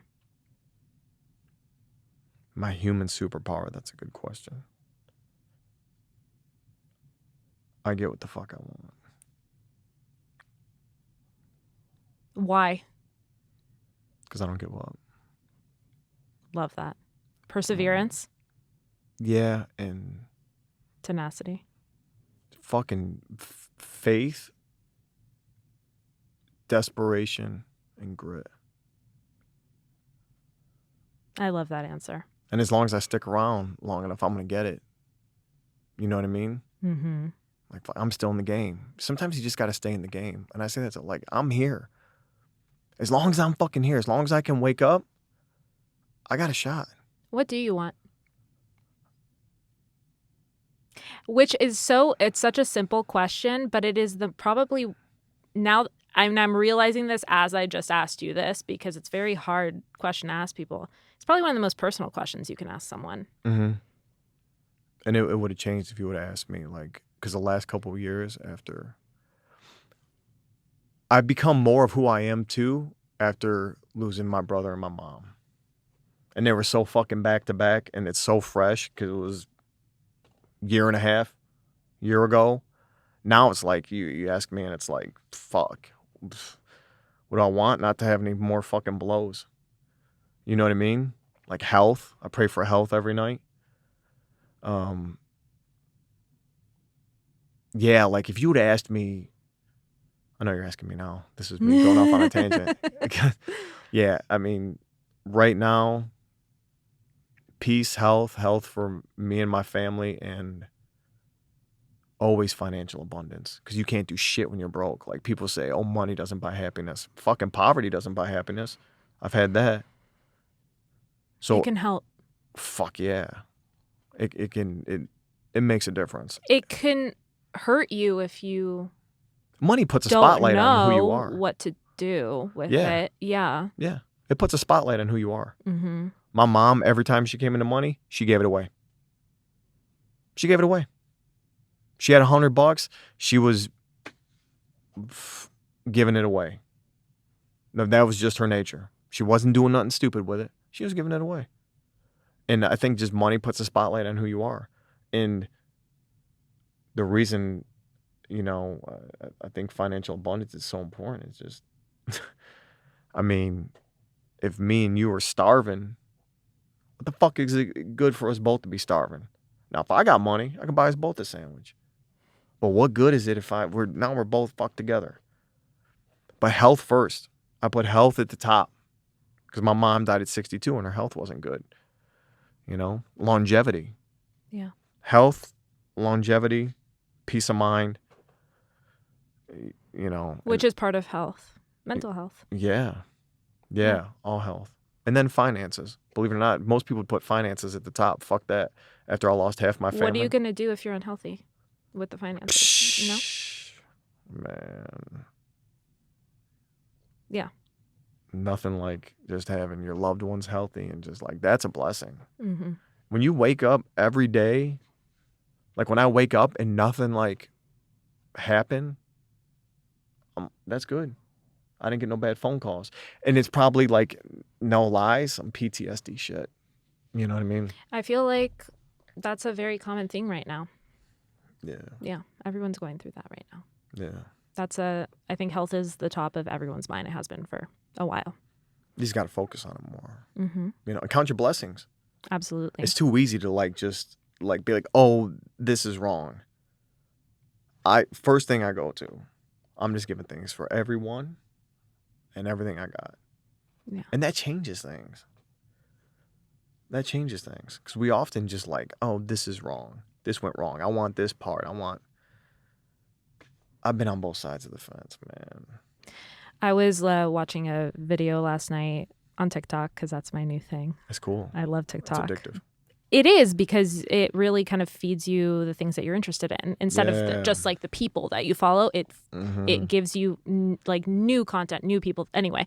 Speaker 2: My human superpower? That's a good question. I get what the fuck I want.
Speaker 1: Why?
Speaker 2: Because I don't give up.
Speaker 1: Love that. Perseverance?
Speaker 2: Yeah, and...
Speaker 1: tenacity?
Speaker 2: Fucking faith, desperation, and grit.
Speaker 1: I love that answer.
Speaker 2: And as long as I stick around long enough, I'm going to get it. You know what I mean?
Speaker 1: Mm-hmm.
Speaker 2: Like, I'm still in the game. Sometimes you just got to stay in the game. And I say that to, like, I'm here. As long as I'm fucking here, as long as I can wake up, I got a shot.
Speaker 1: What do you want? Which is it's such a simple question, but it is probably now I'm realizing this as I just asked you this, because it's a very hard question to ask people. It's probably one of the most personal questions you can ask someone.
Speaker 2: Mm-hmm. And it would have changed if you would have asked me, like, because the last couple of years after, I've become more of who I am too after losing my brother and my mom. And they were so fucking back to back, and it's so fresh because it was year and a half, year ago. Now it's like you ask me and it's like, fuck. What do I want? Not to have any more fucking blows. You know what I mean? Like health. I pray for health every night. Yeah, like if you would have asked me, I know you're asking me now. This is me going off on a tangent. Yeah, I mean, right now, peace, health for me and my family, and always financial abundance. Because you can't do shit when you're broke. Like people say, oh, money doesn't buy happiness. Fucking poverty doesn't buy happiness. I've had that. So
Speaker 1: it can help.
Speaker 2: Fuck yeah. It makes a difference.
Speaker 1: It can hurt you if you
Speaker 2: money puts a
Speaker 1: don't
Speaker 2: spotlight
Speaker 1: know
Speaker 2: on who you are.
Speaker 1: What to do with
Speaker 2: Yeah.
Speaker 1: it. Yeah.
Speaker 2: Yeah. It puts a spotlight on who you are.
Speaker 1: Mm-hmm.
Speaker 2: My mom, every time she came into money, she gave it away. She gave it away. She had $100. She was giving it away. No, that was just her nature. She wasn't doing nothing stupid with it. She was giving it away. And I think just money puts a spotlight on who you are. And the reason, I think financial abundance is so important is just, I mean, if me and you are starving, what the fuck is it good for us both to be starving? Now, if I got money, I can buy us both a sandwich. But what good is it if we're both fucked together? But health first. I put health at the top because my mom died at 62 and her health wasn't good. Longevity.
Speaker 1: Yeah.
Speaker 2: Health, longevity, peace of mind.
Speaker 1: Which is part of health, mental health.
Speaker 2: Yeah, all health. And then finances. Believe it or not, most people put finances at the top. Fuck that. After I lost half my family.
Speaker 1: What are you going to do if you're unhealthy with the finances?
Speaker 2: Man.
Speaker 1: Yeah.
Speaker 2: Nothing like just having your loved ones healthy and just like, that's a blessing.
Speaker 1: Mm-hmm.
Speaker 2: When you wake up every day, like when I wake up and nothing like happened, that's good. I didn't get no bad phone calls. And it's probably like, no lies, some PTSD shit. You know what I mean?
Speaker 1: I feel like that's a very common thing right now.
Speaker 2: Yeah.
Speaker 1: Yeah. Everyone's going through that right now.
Speaker 2: Yeah.
Speaker 1: I think health is the top of everyone's mind. It has been for a while.
Speaker 2: You just got to focus on it more.
Speaker 1: Mm-hmm.
Speaker 2: Count your blessings.
Speaker 1: Absolutely.
Speaker 2: It's too easy to just be like, oh, this is wrong. First thing I go to, I'm just giving things for everyone and everything I got.
Speaker 1: Yeah.
Speaker 2: And that changes things. Because we often just like, oh, this is wrong. This went wrong. I want this part. I've been on both sides of the fence, man.
Speaker 1: I was watching a video last night on TikTok because that's my new thing.
Speaker 2: It's cool.
Speaker 1: I love TikTok.
Speaker 2: It's addictive.
Speaker 1: It is, because it really kind of feeds you the things that you're interested in instead of just like the people that you follow. It gives you like new content, new people. Anyway,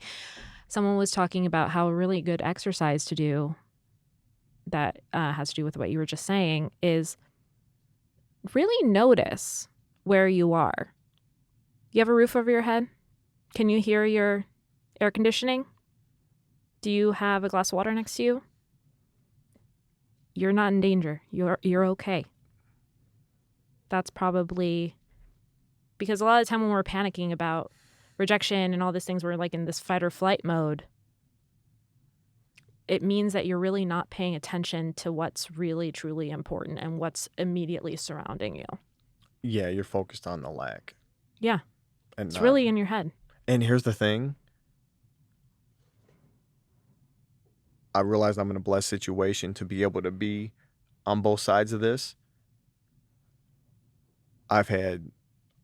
Speaker 1: someone was talking about how a really good exercise to do that has to do with what you were just saying is really notice where you are. You have a roof over your head? Can you hear your air conditioning? Do you have a glass of water next to you? You're not in danger. You're okay. That's probably because a lot of the time when we're panicking about rejection and all these things, we're like in this fight or flight mode. It means that you're really not paying attention to what's really, truly important and what's immediately surrounding you.
Speaker 2: Yeah, you're focused on the lack.
Speaker 1: Yeah.
Speaker 2: And
Speaker 1: it's really in your head.
Speaker 2: And here's the thing. I realized I'm in a blessed situation to be able to be on both sides of this. I've had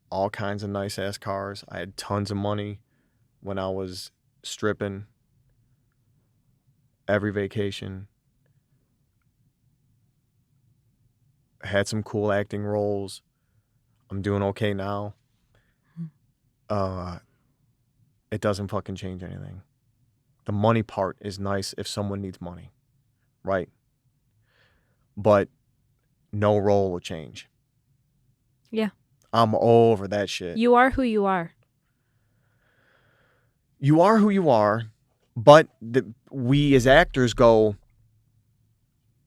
Speaker 2: all kinds of nice ass cars. I had tons of money when I was stripping. Every vacation. had some cool acting roles. I'm doing okay now. It doesn't fucking change anything. The money part is nice if someone needs money, right? But no role will change.
Speaker 1: Yeah.
Speaker 2: I'm over that shit.
Speaker 1: You are who you are.
Speaker 2: You are who you are, but we as actors go,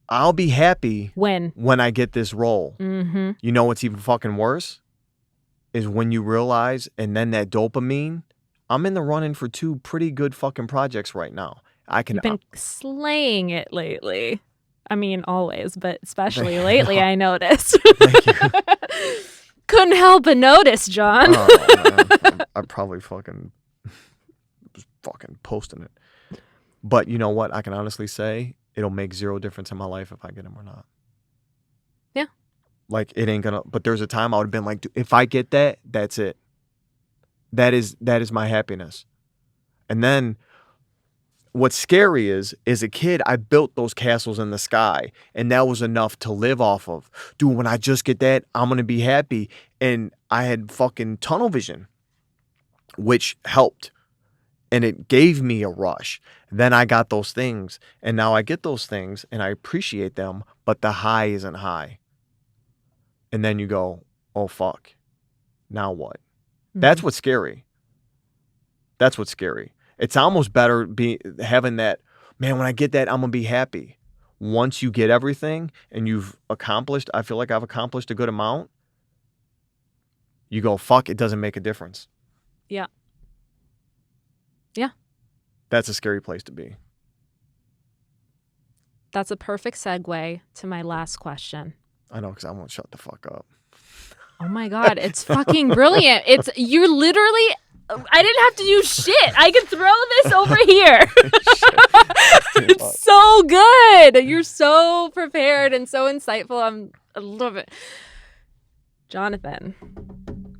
Speaker 2: I'll be happy
Speaker 1: when
Speaker 2: I get this role.
Speaker 1: Mm-hmm.
Speaker 2: You know what's even fucking worse? Is when you realize, and then that dopamine, I'm in the running for 2 pretty good fucking projects right now.
Speaker 1: You've been slaying it lately. I mean, always, but especially lately, I noticed.
Speaker 2: Thank you.
Speaker 1: Couldn't help but notice, John.
Speaker 2: Oh, man. I probably fucking posting it. But you know what? I can honestly say it'll make 0 difference in my life if I get him or not.
Speaker 1: Yeah.
Speaker 2: Like, it ain't gonna, but there's a time I would have been like, if I get that, that's it. That is my happiness. And then what's scary is, as a kid, I built those castles in the sky, and that was enough to live off of. Dude, when I just get that, I'm going to be happy. And I had fucking tunnel vision, which helped. And it gave me a rush. Then I got those things, and now I get those things, and I appreciate them, but the high isn't high. And then you go, oh, fuck. Now what? Mm-hmm. That's what's scary. That's what's scary. It's almost better having that, man, when I get that, I'm going to be happy. Once you get everything and you've accomplished, I feel like I've accomplished a good amount, you go, fuck, it doesn't make a difference.
Speaker 1: Yeah. Yeah.
Speaker 2: That's a scary place to be.
Speaker 1: That's a perfect segue to my last question.
Speaker 2: I know, because I won't shut the fuck up.
Speaker 1: Oh my God, it's fucking brilliant. You're literally... I didn't have to do shit. I could throw this over here. It's so good. You're so prepared and so insightful. I love it. Jonathan.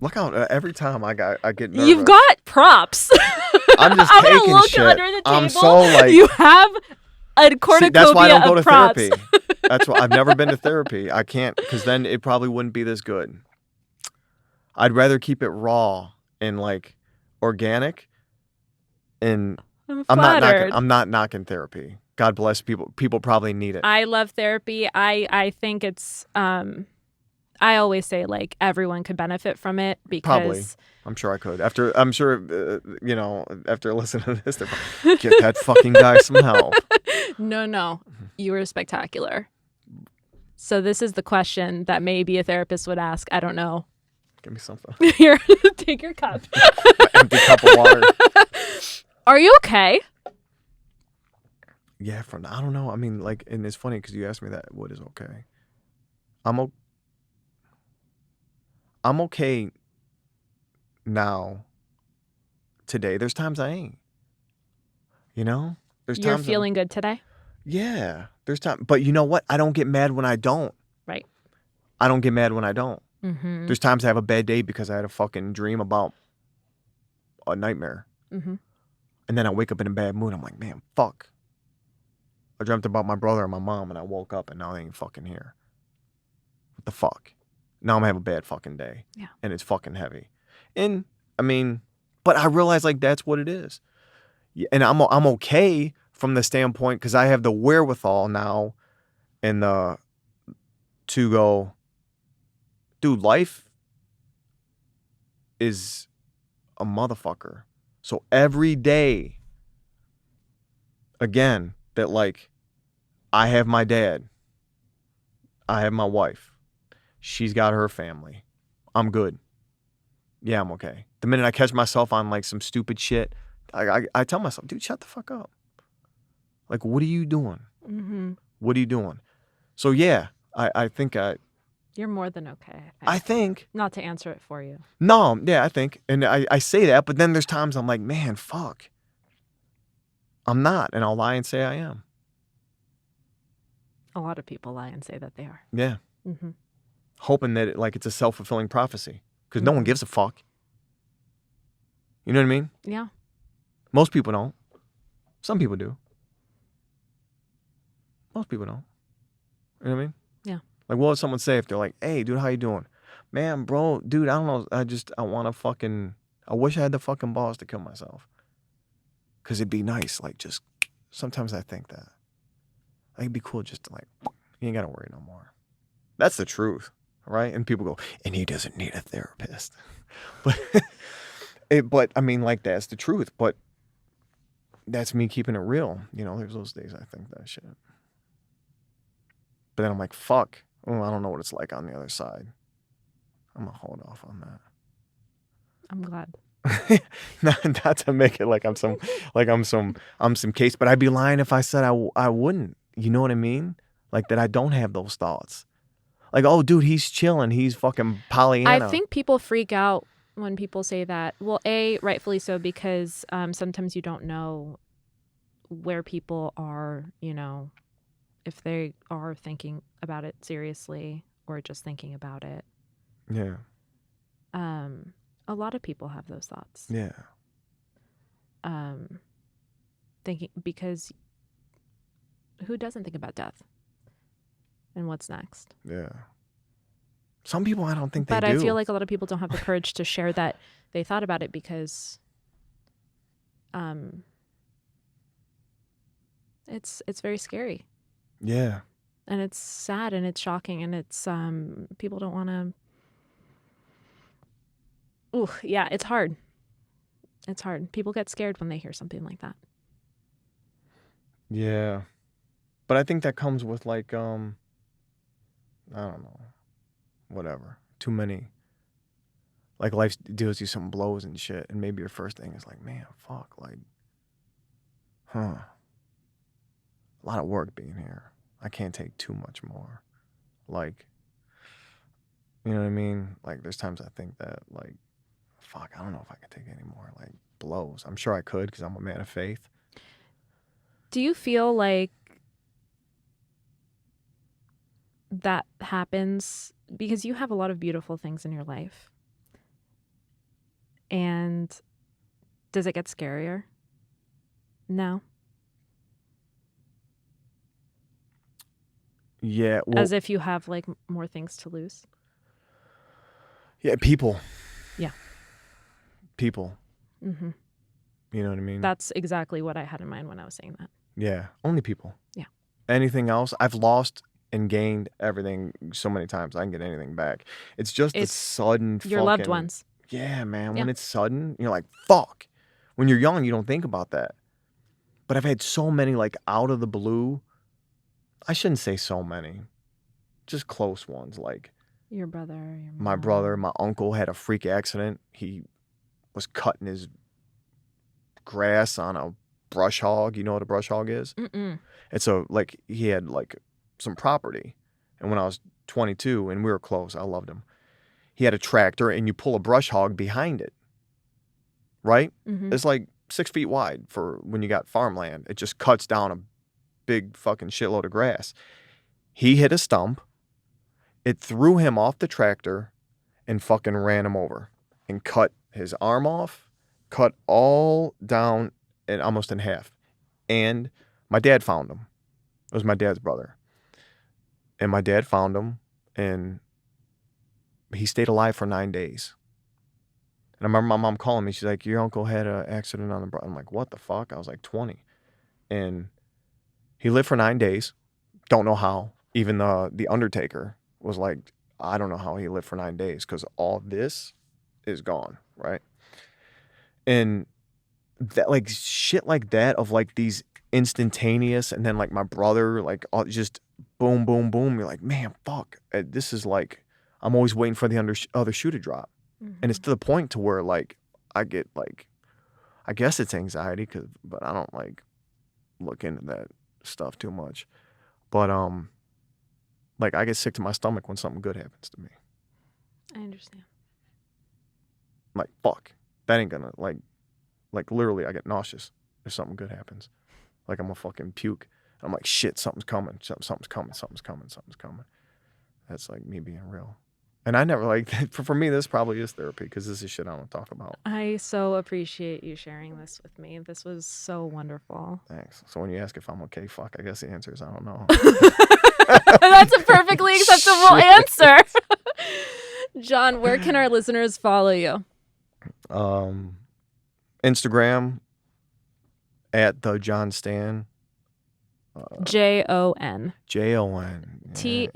Speaker 2: Look out, every time I get nervous.
Speaker 1: You've got props.
Speaker 2: I'm just
Speaker 1: I'm
Speaker 2: taking
Speaker 1: gonna look
Speaker 2: shit.
Speaker 1: under the table.
Speaker 2: I'm so like...
Speaker 1: You have a cornucopia of props.
Speaker 2: That's why I don't go to therapy. That's why I've never been to therapy. I can't, because then it probably wouldn't be this good. I'd rather keep it raw and like organic, and I'm not knocking therapy. God bless people. People probably need it.
Speaker 1: I love therapy. I think it's I always say like everyone could benefit from it because
Speaker 2: probably. I'm sure I could. After listening to this, they're probably, get that fucking guy some help.
Speaker 1: No. You were spectacular. So this is the question that maybe a therapist would ask. I don't know.
Speaker 2: Give me something.
Speaker 1: Here, take your cup.
Speaker 2: My empty cup of water.
Speaker 1: Are you okay?
Speaker 2: Yeah, I don't know. I mean, like, and it's funny because you asked me that. What is okay? I'm okay now. Today, there's times I ain't. You know, there's times
Speaker 1: you're feeling good today.
Speaker 2: Yeah, there's time, but you know what? I don't get mad when I don't.
Speaker 1: Right.
Speaker 2: I don't get mad when I don't.
Speaker 1: Mm-hmm.
Speaker 2: There's times I have a bad day because I had a fucking dream about a nightmare.
Speaker 1: Mm-hmm.
Speaker 2: And then I wake up in a bad mood. I'm like, man, fuck. I dreamt about my brother and my mom, and I woke up and now they ain't fucking here. What the fuck? Now I'm gonna have a bad fucking day.
Speaker 1: Yeah.
Speaker 2: And it's fucking heavy. And I mean, but I realize like that's what it is. And I'm okay from the standpoint because I have the wherewithal now and to go, dude, life is a motherfucker. So every day, again, that like, I have my dad. I have my wife. She's got her family. I'm good. Yeah, I'm okay. The minute I catch myself on like some stupid shit, I tell myself, dude, shut the fuck up. Like, what are you doing?
Speaker 1: Mm-hmm.
Speaker 2: What are you doing? So yeah, I think
Speaker 1: you're more than okay.
Speaker 2: I think.
Speaker 1: Not to answer it for you.
Speaker 2: No, yeah, I think. And I say that, but then there's times I'm like, man, fuck. I'm not. And I'll lie and say I am.
Speaker 1: A lot of people lie and say that they are.
Speaker 2: Yeah.
Speaker 1: Mm-hmm.
Speaker 2: Hoping that it's a self-fulfilling prophecy. Because no one gives a fuck. You know what I mean?
Speaker 1: Yeah.
Speaker 2: Most people don't. Some people do. Most people don't. You know what I mean?
Speaker 1: Yeah.
Speaker 2: Like, what would someone say if they're like, hey, dude, how you doing? Man, bro, dude, I don't know. I want to fucking, I wish I had the fucking balls to kill myself. Because it'd be nice. Like, just, sometimes I think that. Like, it'd be cool just to, like, you ain't got to worry no more. That's the truth, right? And people go, and he doesn't need a therapist. But, I mean, like, that's the truth. But that's me keeping it real. You know, there's those days I think that shit. But then I'm like, fuck. Oh, I don't know what it's like on the other side. I'm going to hold off on that.
Speaker 1: I'm glad.
Speaker 2: not to make it like I'm some case, but I'd be lying if I said I wouldn't. You know what I mean? Like that I don't have those thoughts. Like, oh, dude, he's chilling. He's fucking Pollyanna.
Speaker 1: I think people freak out when people say that. Well, rightfully so, because sometimes you don't know where people are, you know, if they are thinking about it seriously or just thinking about it.
Speaker 2: Yeah.
Speaker 1: A lot of people have those thoughts.
Speaker 2: Yeah.
Speaker 1: Thinking, because who doesn't think about death and what's next?
Speaker 2: Yeah. Some people I don't think they do.
Speaker 1: But I feel like a lot of people don't have the courage to share that they thought about it because it's very scary.
Speaker 2: Yeah.
Speaker 1: And it's sad and it's shocking and it's people don't want to. Ooh, yeah, it's hard. It's hard. People get scared when they hear something like that.
Speaker 2: Yeah. But I think that comes with like I don't know. Whatever. Too many. Like life deals you some blows and shit, and maybe your first thing is like, man, fuck, like, a lot of work being here. I can't take too much more. Like, you know what I mean? Like, there's times I think that, like, fuck, I don't know if I can take any more, like, blows. I'm sure I could because I'm a man of faith.
Speaker 1: Do you feel like that happens because you have a lot of beautiful things in your life? And does it get scarier now?
Speaker 2: Yeah. Well,
Speaker 1: as if you have like more things to lose?
Speaker 2: Yeah, people.
Speaker 1: Yeah.
Speaker 2: People.
Speaker 1: Mm-hmm.
Speaker 2: You know what I mean?
Speaker 1: That's exactly what I had in mind when I was saying that.
Speaker 2: Yeah, only people.
Speaker 1: Yeah.
Speaker 2: Anything else, I've lost and gained everything so many times. I can get anything back. It's just the sudden
Speaker 1: your loved ones.
Speaker 2: Yeah, man. When it's sudden, you're like, fuck. When you're young, you don't think about that. But I've had so many like out of the blue. I shouldn't say so many. Just close ones. Like
Speaker 1: your brother, your mom.
Speaker 2: My brother, my uncle had a freak accident. He was cutting his grass on a brush hog. You know what a brush hog is?
Speaker 1: Mm-mm.
Speaker 2: It's he had like some property. And when I was 22 and we were close, I loved him. He had a tractor and you pull a brush hog behind it. Right?
Speaker 1: Mm-hmm.
Speaker 2: It's like 6 feet wide for when you got farmland. It just cuts down a big fucking shitload of grass. He hit a stump. It threw him off the tractor and fucking ran him over and cut his arm off, cut all down and almost in half. And my dad found him. It was my dad's brother. And my dad found him and he stayed alive for 9 days. And I remember my mom calling me. She's like, your uncle had an accident on the brush. I'm like, what the fuck? I was like 20. And he lived for 9 days. Don't know how. Even the undertaker was like, I don't know how he lived for 9 days because all this is gone, right? And that like shit like that of like these instantaneous, and then like my brother, like all, just boom, boom, boom. You're like, man, fuck. This is like, I'm always waiting for the other shoe to drop. Mm-hmm. And it's to the point to where like I get like, I guess it's anxiety, but I don't like look into that stuff too much. But like I get sick to my stomach when something good happens to me.
Speaker 1: I understand.
Speaker 2: I'm like, fuck, that ain't gonna like literally I get nauseous if something good happens. Like I'm a fucking puke. I'm like, shit, something's coming. Something's coming. That's like me being real. And I never like, for me, this probably is therapy because this is shit I don't talk about.
Speaker 1: I so appreciate you sharing this with me. This was so wonderful.
Speaker 2: Thanks. So when you ask if I'm okay, fuck, I guess the answer is I don't know.
Speaker 1: That's a perfectly acceptable answer. John, where can our listeners follow you?
Speaker 2: Instagram at the John Stan.
Speaker 1: Jon.
Speaker 2: Jon.
Speaker 1: TheJonstan.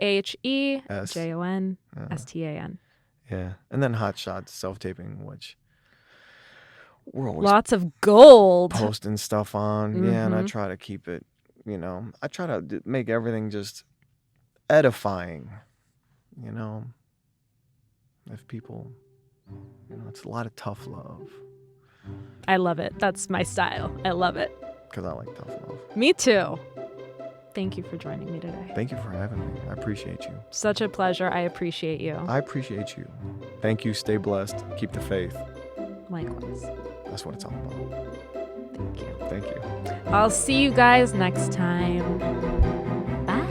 Speaker 2: Yeah. And then Hot Shots self-taping, which we're always
Speaker 1: Lots of gold.
Speaker 2: posting stuff on. Yeah, and I try to keep it, I try to make everything just edifying, if people, it's a lot of tough love.
Speaker 1: I love it. That's my style. I love it.
Speaker 2: Because I like tough love.
Speaker 1: Me too. Thank you for joining me today.
Speaker 2: Thank you for having me. I appreciate you.
Speaker 1: Such a pleasure. I appreciate you.
Speaker 2: I appreciate you. Thank you. Stay blessed. Keep the faith.
Speaker 1: Likewise.
Speaker 2: That's what it's all about.
Speaker 1: Thank you.
Speaker 2: Thank you.
Speaker 1: I'll see you guys next time. Bye.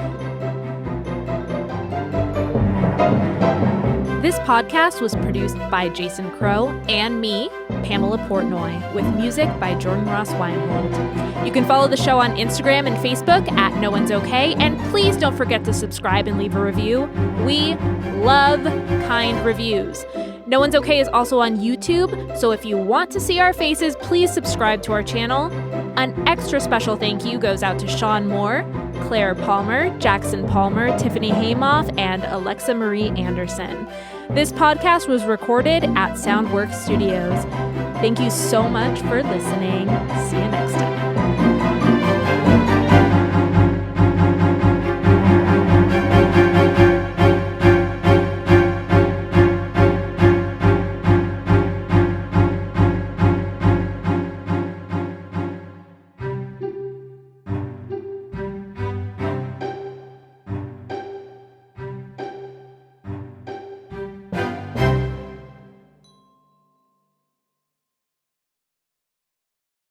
Speaker 1: This podcast was produced by Jason Crow and me, Pamela Portnoy, with music by Jordan Ross Weinhold. You can follow the show on Instagram and Facebook at No One's Okay, and please don't forget to subscribe and leave a review. We love kind reviews. No One's Okay is also on YouTube, so if you want to see our faces, please subscribe to our channel. An extra special thank you goes out to Sean Moore, Claire Palmer, Jackson Palmer, Tiffany Haymoff, and Alexa Marie Anderson. This podcast was recorded at Soundworks Studios. Thank you so much for listening. See you next time.